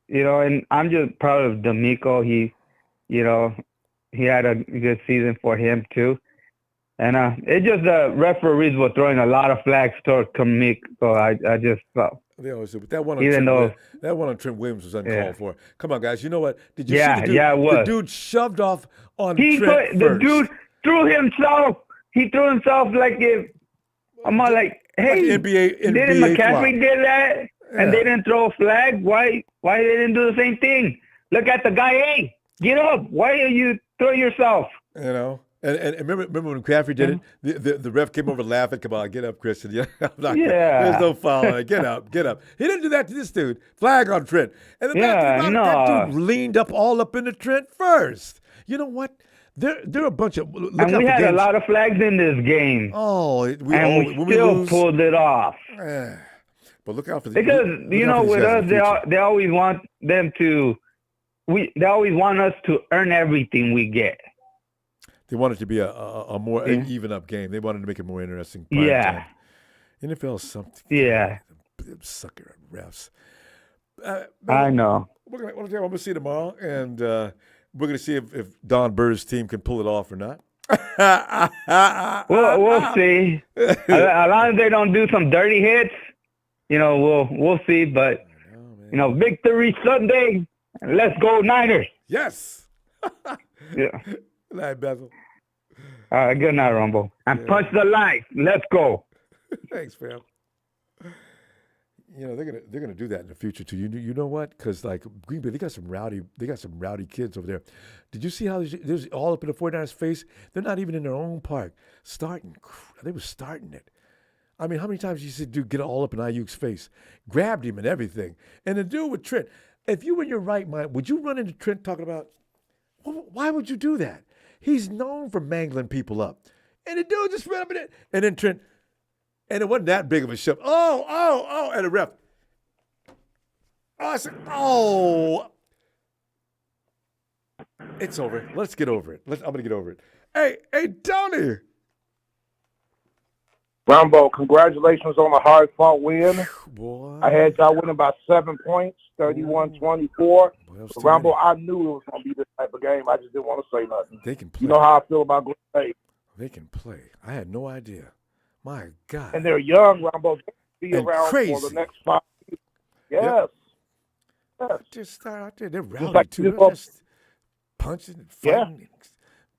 and I'm just proud of D'Amico. He had a good season for him too. And it just the referees were throwing a lot of flags toward Kamik. So I just felt. They always do. But that one on Trent Williams was uncalled for. Come on, guys. You know what? Did you see the dude? It was. The dude shoved off on Trent first. The dude threw himself. He threw himself like if I'm all like, hey, like NBA didn't McCaffrey flop. did that and they didn't throw a flag? Why they didn't do the same thing? Look at the guy. Hey, get up. Why are you throwing yourself? And remember when McCaffrey did it? The ref came over laughing. Come on, get up, Christian. There's no foul. Get up. He didn't do that to this dude. Flag on Trent. And that dude leaned all up into Trent first. You know what? They're a bunch of. And we had a lot of flags in this game. We still pulled it off. But look out for because with us, they always want them to. They always want us to earn everything we get. They want it to be a more even up game. They wanted to make it more interesting. Yeah. NFL something. Yeah. Sucker refs. I know. We're gonna see tomorrow, and we're gonna see if Don Burr's team can pull it off or not. We'll see. As long as they don't do some dirty hits, we'll see. But victory Sunday. Let's go Niners. Yes. Yeah. Good night, Bethel. All right, good night, Ronbo. And punch the light. Let's go. Thanks, fam. They're gonna do that in the future too. You know what? Because like Green Bay, they got some rowdy kids over there. Did you see how there's all up in the 49ers face? They're not even in their own park. They were starting it. I mean, how many times you see dude get all up in Ayuk's face, grabbed him and everything, and the dude with Trent. If you were in your right mind, would you run into Trent talking about? Why would you do that? He's known for mangling people up, and the dude just ran up in it, and then Trent. And it wasn't that big of a shove. Oh, and the ref. I said, it's over. Let's get over it. I'm going to get over it. Hey, Tony. Ronbo, congratulations on a hard-fought win. Boy. I had y'all winning by 7 points, 31-24. Ronbo, I knew it was going to be this type of game. I just didn't want to say nothing. They can play. You know how I feel about Green Bay. They can play. I had no idea. My God. And they're young, Ronbo. They'll be around crazy. for the next 5 years. Yes. Yes. Just start out there. They're rowdy, like too. They're just punching and fighting and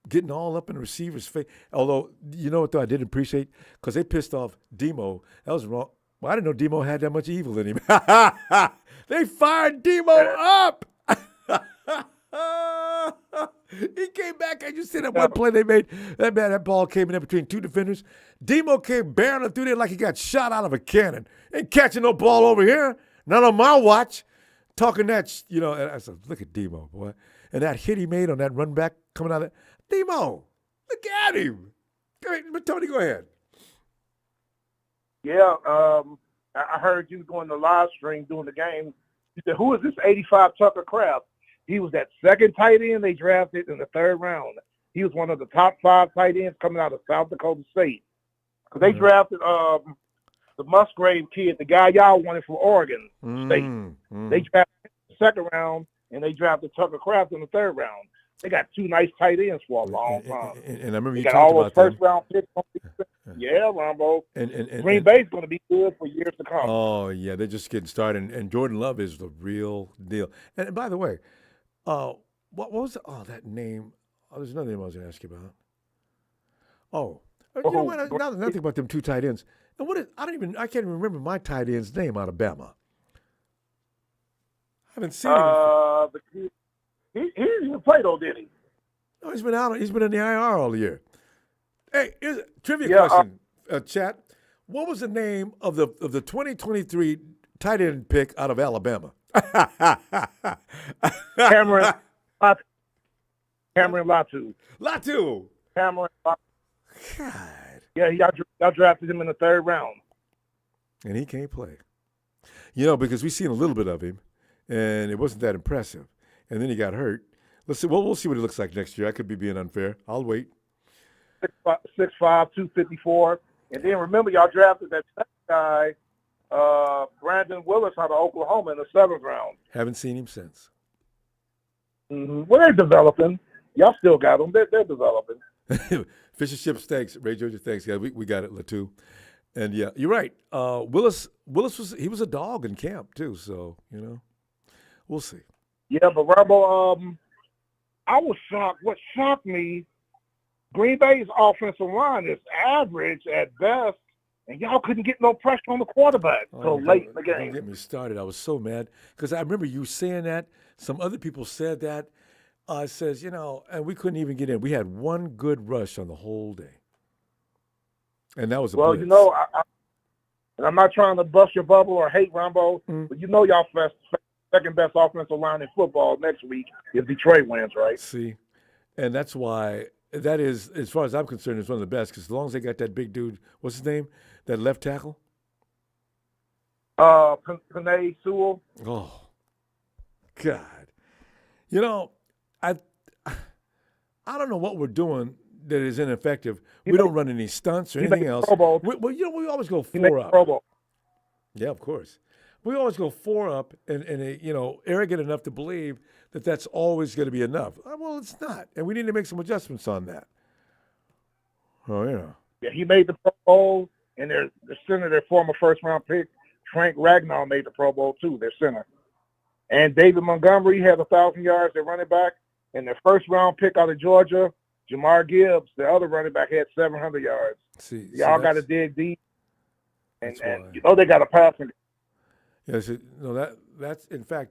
getting all up in the receiver's face. Although, you know what, though, I did appreciate? Because they pissed off Demo. That was wrong. Well, I didn't know Demo had that much evil in him. They fired Demo up. He came back, and you see that one play they made. That ball came in between two defenders. Demo came barreling through there like he got shot out of a cannon. Ain't catching no ball over here. Not on my watch. Talking that, and I said, look at Demo, boy. And that hit he made on that run back coming out of Demo, look at him. Tony, go ahead. Yeah, I heard you going to live stream during the game. You said, who is this 85 Tucker Kraft? He was that second tight end they drafted in the 3rd round. He was one of the top 5 tight ends coming out of South Dakota State. Because they drafted the Musgrave kid, the guy y'all wanted from Oregon State. They drafted him in the 2nd round, and they drafted Tucker Kraft in the 3rd round. They got 2 nice tight ends for a long time. And I remember they you got talked all those about first-round picks. Yeah, Ronbo. And Green Bay's going to be good for years to come. Oh, yeah, they're just getting started. And Jordan Love is the real deal. And by the way, what was that name? Oh, there's another name I was going to ask you about. You know what? Now that I think about them 2 tight ends. And I can't even remember my tight end's name out of Bama. I haven't seen him. He didn't play though, did he? No, he's been out. He's been in the IR all year. Hey, here's a trivia question, chat. What was the name of the 2023 tight end pick out of Alabama? Cameron Latu. Cameron Latu. God. Yeah, y'all drafted him in the 3rd round. And he can't play. Because we've seen a little bit of him, and it wasn't that impressive. And then he got hurt. Let's see. Well, we'll see what it looks like next year. I could be being unfair. I'll wait. 6'5", 254. And then remember, y'all drafted that second guy, Brandon Willis out of Oklahoma in the 7th round. Haven't seen him since. Mm-hmm. Well, they're developing. Y'all still got them. They're developing. Fish and chips, thanks. Ray Georgia, thanks. Yeah, we got it, Latu. And yeah, you're right. Willis was a dog in camp too. So we'll see. Yeah, but Ronbo, I was shocked. What shocked me, Green Bay's offensive line is average at best, and y'all couldn't get no pressure on the quarterback until late in the game. Don't get me started. I was so mad because I remember you saying that. Some other people said that. Says, and we couldn't even get in. We had one good rush on the whole day. And that was a blitz. I'm not trying to bust your bubble or hate Ronbo, but y'all second best offensive line in football next week if Detroit wins, right? See, and that's why that is, as far as I'm concerned, is one of the best because as long as they got that big dude, what's his name, that left tackle? Penei Sewell. Oh, God. I don't know what we're doing that is ineffective. We don't run any stunts or anything else. We always go 4 up. Yeah, of course. We always go 4 up and arrogant enough to believe that that's always going to be enough. Well, it's not, and we need to make some adjustments on that. Oh, yeah. Yeah, he made the Pro Bowl, and the center, their former first-round pick, Frank Ragnow, made the Pro Bowl too, their center. And David Montgomery had 1,000 yards at running back, and their first-round pick out of Georgia, Jamar Gibbs, the other running back, had 700 yards. Y'all got to dig deep, and they got a passing. Yes,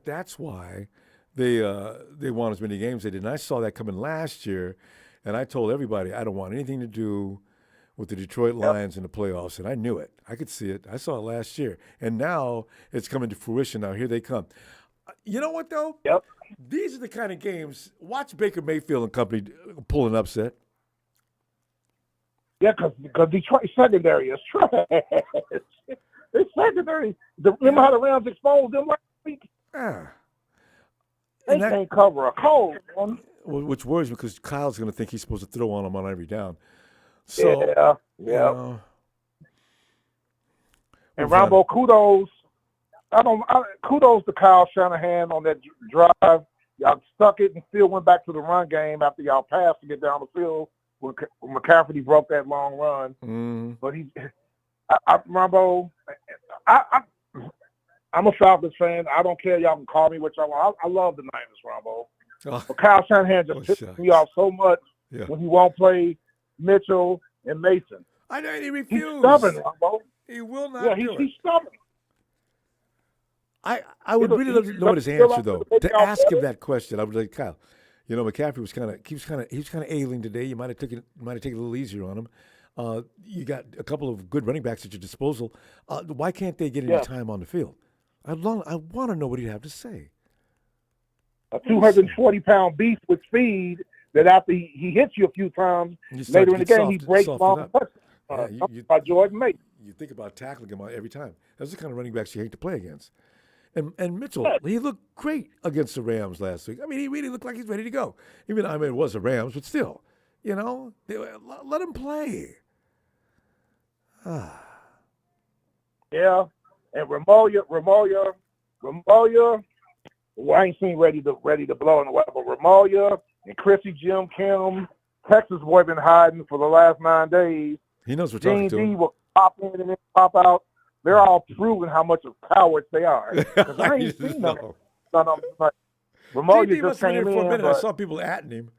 that's why they won as many games as they did. And I saw that coming last year, and I told everybody I don't want anything to do with the Detroit Lions in the playoffs, and I knew it. I could see it. I saw it last year, and now it's coming to fruition. Now here they come. You know what though? Yep. These are the kind of games. Watch Baker Mayfield and company pull an upset. Yeah, because Detroit secondary is trash. Their secondary. Remember how the Rams exposed them last week? Yeah. They can't cover a cold one. Which worries me because Kyle's going to think he's supposed to throw on him on every down. So, yeah. And Ronbo, kudos. Kudos to Kyle Shanahan on that drive. Y'all stuck it and still went back to the run game after y'all passed to get down the field when McCaffrey broke that long run. But Ronbo, I'm a Falcons fan. I don't care. Y'all can call me what y'all want. I love the Niners, Ronbo. But Kyle Shanahan just pisses me off so much when he won't play Mitchell and Mason. I know he refused. He's stubborn, Ronbo. He will not do it. He's stubborn. I would really love to know his answer though. To ask him that question, I would like Kyle. McCaffrey was kind of ailing today. You might have taken a little easier on him. You got a couple of good running backs at your disposal. Why can't they get any time on the field? I want to know what he'd have to say. A 240-pound beast with speed that after he hits you a few times, later in the game he breaks long touchdowns by Jordan Mason. You think about tackling him every time. Those are the kind of running backs you hate to play against. And Mitchell, he looked great against the Rams last week. I mean, he really looked like he's ready to go. It was the Rams, but still, let him play. Yeah, and Ramoya, well, I ain't seen ready to blow in the way, but Ramoya and Chrissy Jim Kim, Texas boy been hiding for the last 9 days. He knows we're talking to him. D will pop in and then pop out. They're all proving how much of cowards they are. Because I ain't seen them. Ramoya just came in. For a minute. I saw people atting him.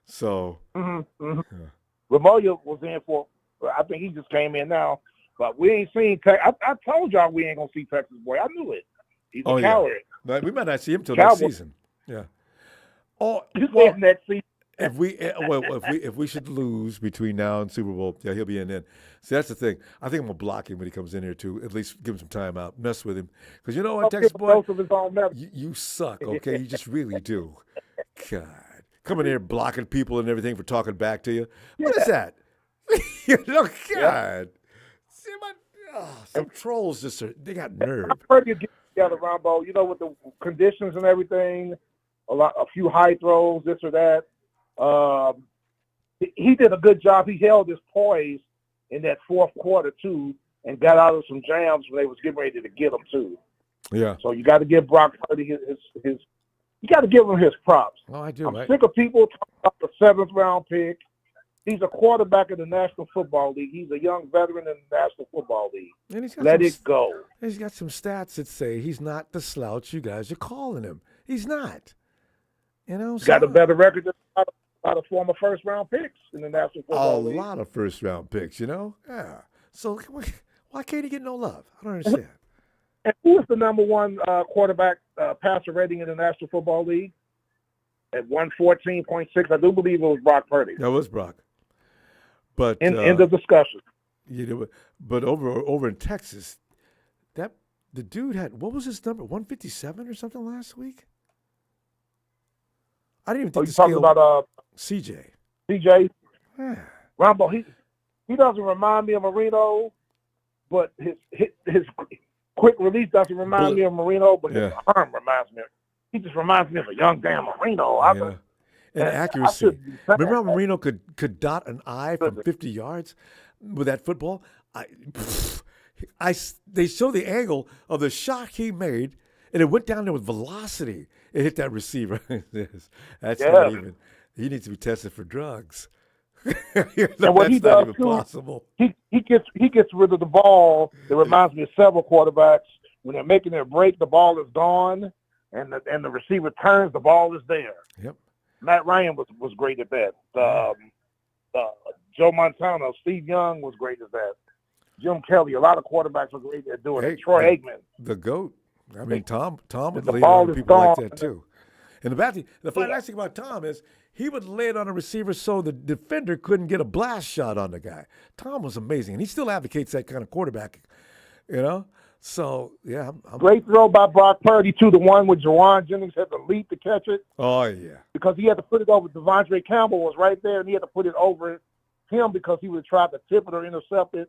So. Ramoya was in for, I think he just came in now. But we ain't seen I told y'all we ain't going to see Texas boy. I knew it. He's a coward. Yeah. We might not see him till next season. Yeah. Next season. If we should lose between now and Super Bowl, he'll be in then. See, that's the thing. I think I'm gonna block him when he comes in here too. At least give him some time out, mess with him, because you know what, Texas boy, you suck. Okay, you just really do. God, coming here blocking people and everything for talking back to you. What is that? God. See, some trolls they got nerve. I've heard you get together, Ronbo. With the conditions and everything, a few high throws, this or that. He did a good job. He held his poise in that fourth quarter too, and got out of some jams when they was getting ready to get him too. Yeah. So you got to give Brock Purdy his. You got to give him his props. Oh, I do. I'm sick of people talking about the 7th round pick. He's a quarterback in the National Football League. He's a young veteran in the National Football League. And Let it go. He's got some stats that say he's not the slouch you guys are calling him. He's not. He's got a better record than a lot of former first-round picks in the National Football League. A lot of first-round picks, Yeah. So why can't he get no love? I don't understand. And who is the number one quarterback passer rating in the National Football League? At 114.6, I do believe it was Brock Purdy. That was Brock. But end of discussion. But over in Texas, the dude had, what was his number? 157 or something last week? I didn't even think you talking about CJ. CJ? Ronbo, he doesn't remind me of Marino, but his quick release doesn't remind me of Marino, but his arm reminds me. He just reminds me of a young damn Marino. And accuracy. Remember how Marino could dot an I from 50 yards with that football? They show the angle of the shot he made, and it went down there with velocity. It hit that receiver. That's not even. He needs to be tested for drugs. And what he does too, possible. He gets rid of the ball. It reminds me of several quarterbacks when they're making their break. The ball is gone, and the receiver turns. The ball is there. Yep. Matt Ryan was great at that. Joe Montana, Steve Young was great at that. Jim Kelly, a lot of quarterbacks were great at doing it. Troy Aikman, the GOAT. I mean, Tom would the lay it ball on is people like gone. that too. And the nice thing about Tom is he would lay it on a receiver so the defender couldn't get a blast shot on the guy. Tom was amazing, and he still advocates that kind of quarterback. So yeah, great throw by Brock Purdy too. The one with Jawan Jennings had to leap to catch it. Oh yeah, because he had to put it over. Devondre Campbell was right there, and he had to put it over him because he would have tried to tip it or intercept it,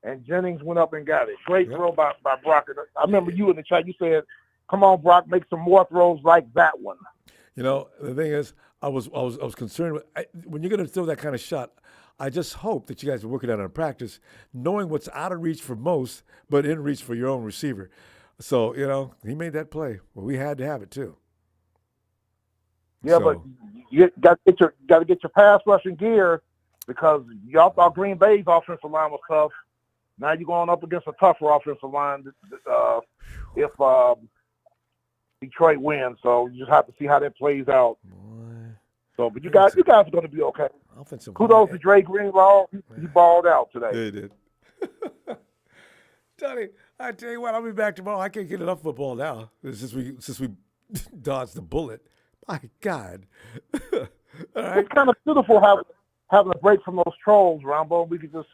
and Jennings went up and got it. Great throw by Brock. I remember you in the chat. You said, "Come on, Brock, make some more throws like that one." The thing is, I was concerned when you're going to throw that kind of shot. I just hope that you guys are working out in practice, knowing what's out of reach for most, but in reach for your own receiver. So, he made that play. Well, we had to have it too. Yeah, but you got to get your pass rushing gear because y'all thought Green Bay's offensive line was tough. Now you're going up against a tougher offensive line if Detroit wins. So you just have to see how that plays out. So, but you guys are going to be okay. Kudos to Dre Greenlaw. He balled out today. Yeah, he did. Tony, I tell you what, I'll be back tomorrow. I can't get enough football now since we dodged the bullet. My God. All right. It's kind of beautiful having a break from those trolls, Ronbo. We could just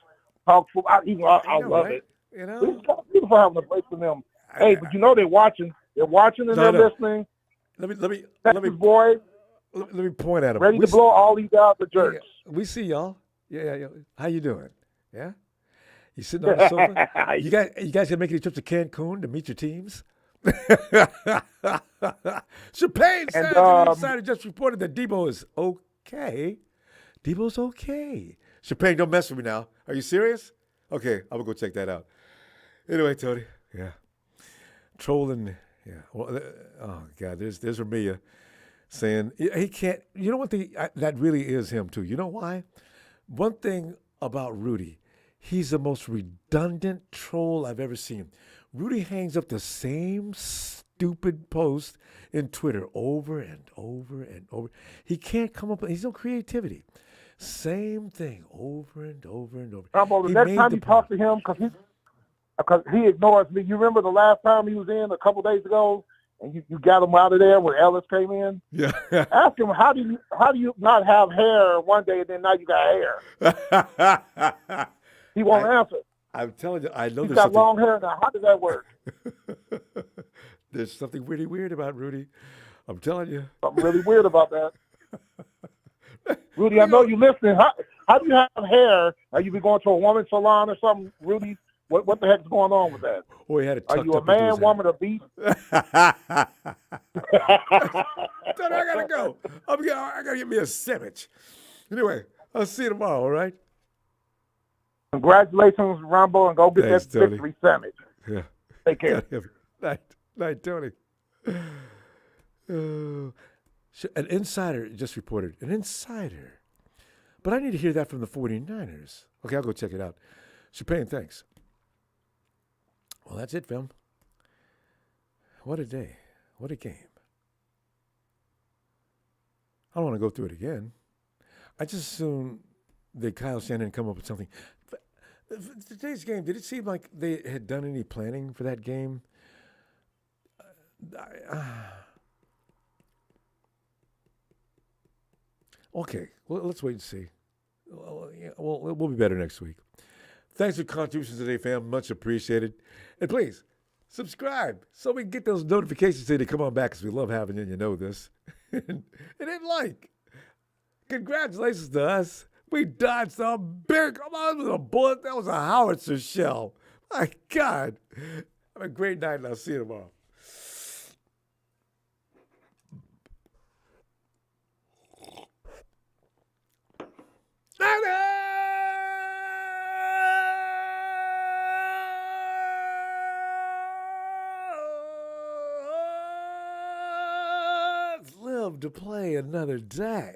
talk football. I love right? it. It's kind of beautiful having a break from them. Hey, but they're watching. They're watching and they're listening. Let me point at them. Ready to blow all these out the jerks. Yeah, we see y'all. Yeah. How you doing? Yeah. You sitting on the sofa? You guys gonna make any trips to Cancun to meet your teams? Champagne says the insider just reported that Debo is okay. Debo's okay. Champagne, don't mess with me now. Are you serious? Okay, I'm gonna go check that out. Anyway, Tony. Yeah. Trolling. Yeah. Well, oh God, there's Ramia saying he can't. You know what? That really is him too. You know why? One thing about Rudy, he's the most redundant troll I've ever seen. Rudy hangs up the same stupid post in Twitter over and over and over. He can't come up with. He's no creativity. Same thing over and over and over. The next time you talk to him, because he ignores me. You remember the last time he was in a couple days ago, and you got him out of there when Ellis came in? Yeah. Ask him, how do you not have hair one day and then now you got hair? He won't answer. I'm telling you, I know he's there's got long hair now. How does that work? There's something really weird about Rudy. I'm telling you. Something really weird about that. Rudy, I know you're listening. How do you have hair? Are you be going to a woman's salon or something, Rudy? What the heck's going on with that? Oh, he had it Are tucked you a up into man, his woman, or beast? I gotta go. I gotta get me a sandwich. Anyway, I'll see you tomorrow. All right. Congratulations, Ronbo, and go get Thanks, that Tony. victory sandwich. Yeah. Take care. Night, Tony. An insider just reported. An insider. But I need to hear that from the 49ers. Okay, I'll go check it out. Champagne, thanks. Well, that's it, film. What a day. What a game. I don't want to go through it again. I just assume that Kyle Shanahan come up with something. But today's game, did it seem like they had done any planning for that game? Okay, well, let's wait and see. We'll be better next week. Thanks for contributions today, fam. Much appreciated. And please, subscribe so we can get those notifications so they come on back because we love having you, and you know this. And then congratulations to us. We dodged some big, that was a bullet. That was a howitzer shell. My God. Have a great night, and I'll see you tomorrow. to play another day.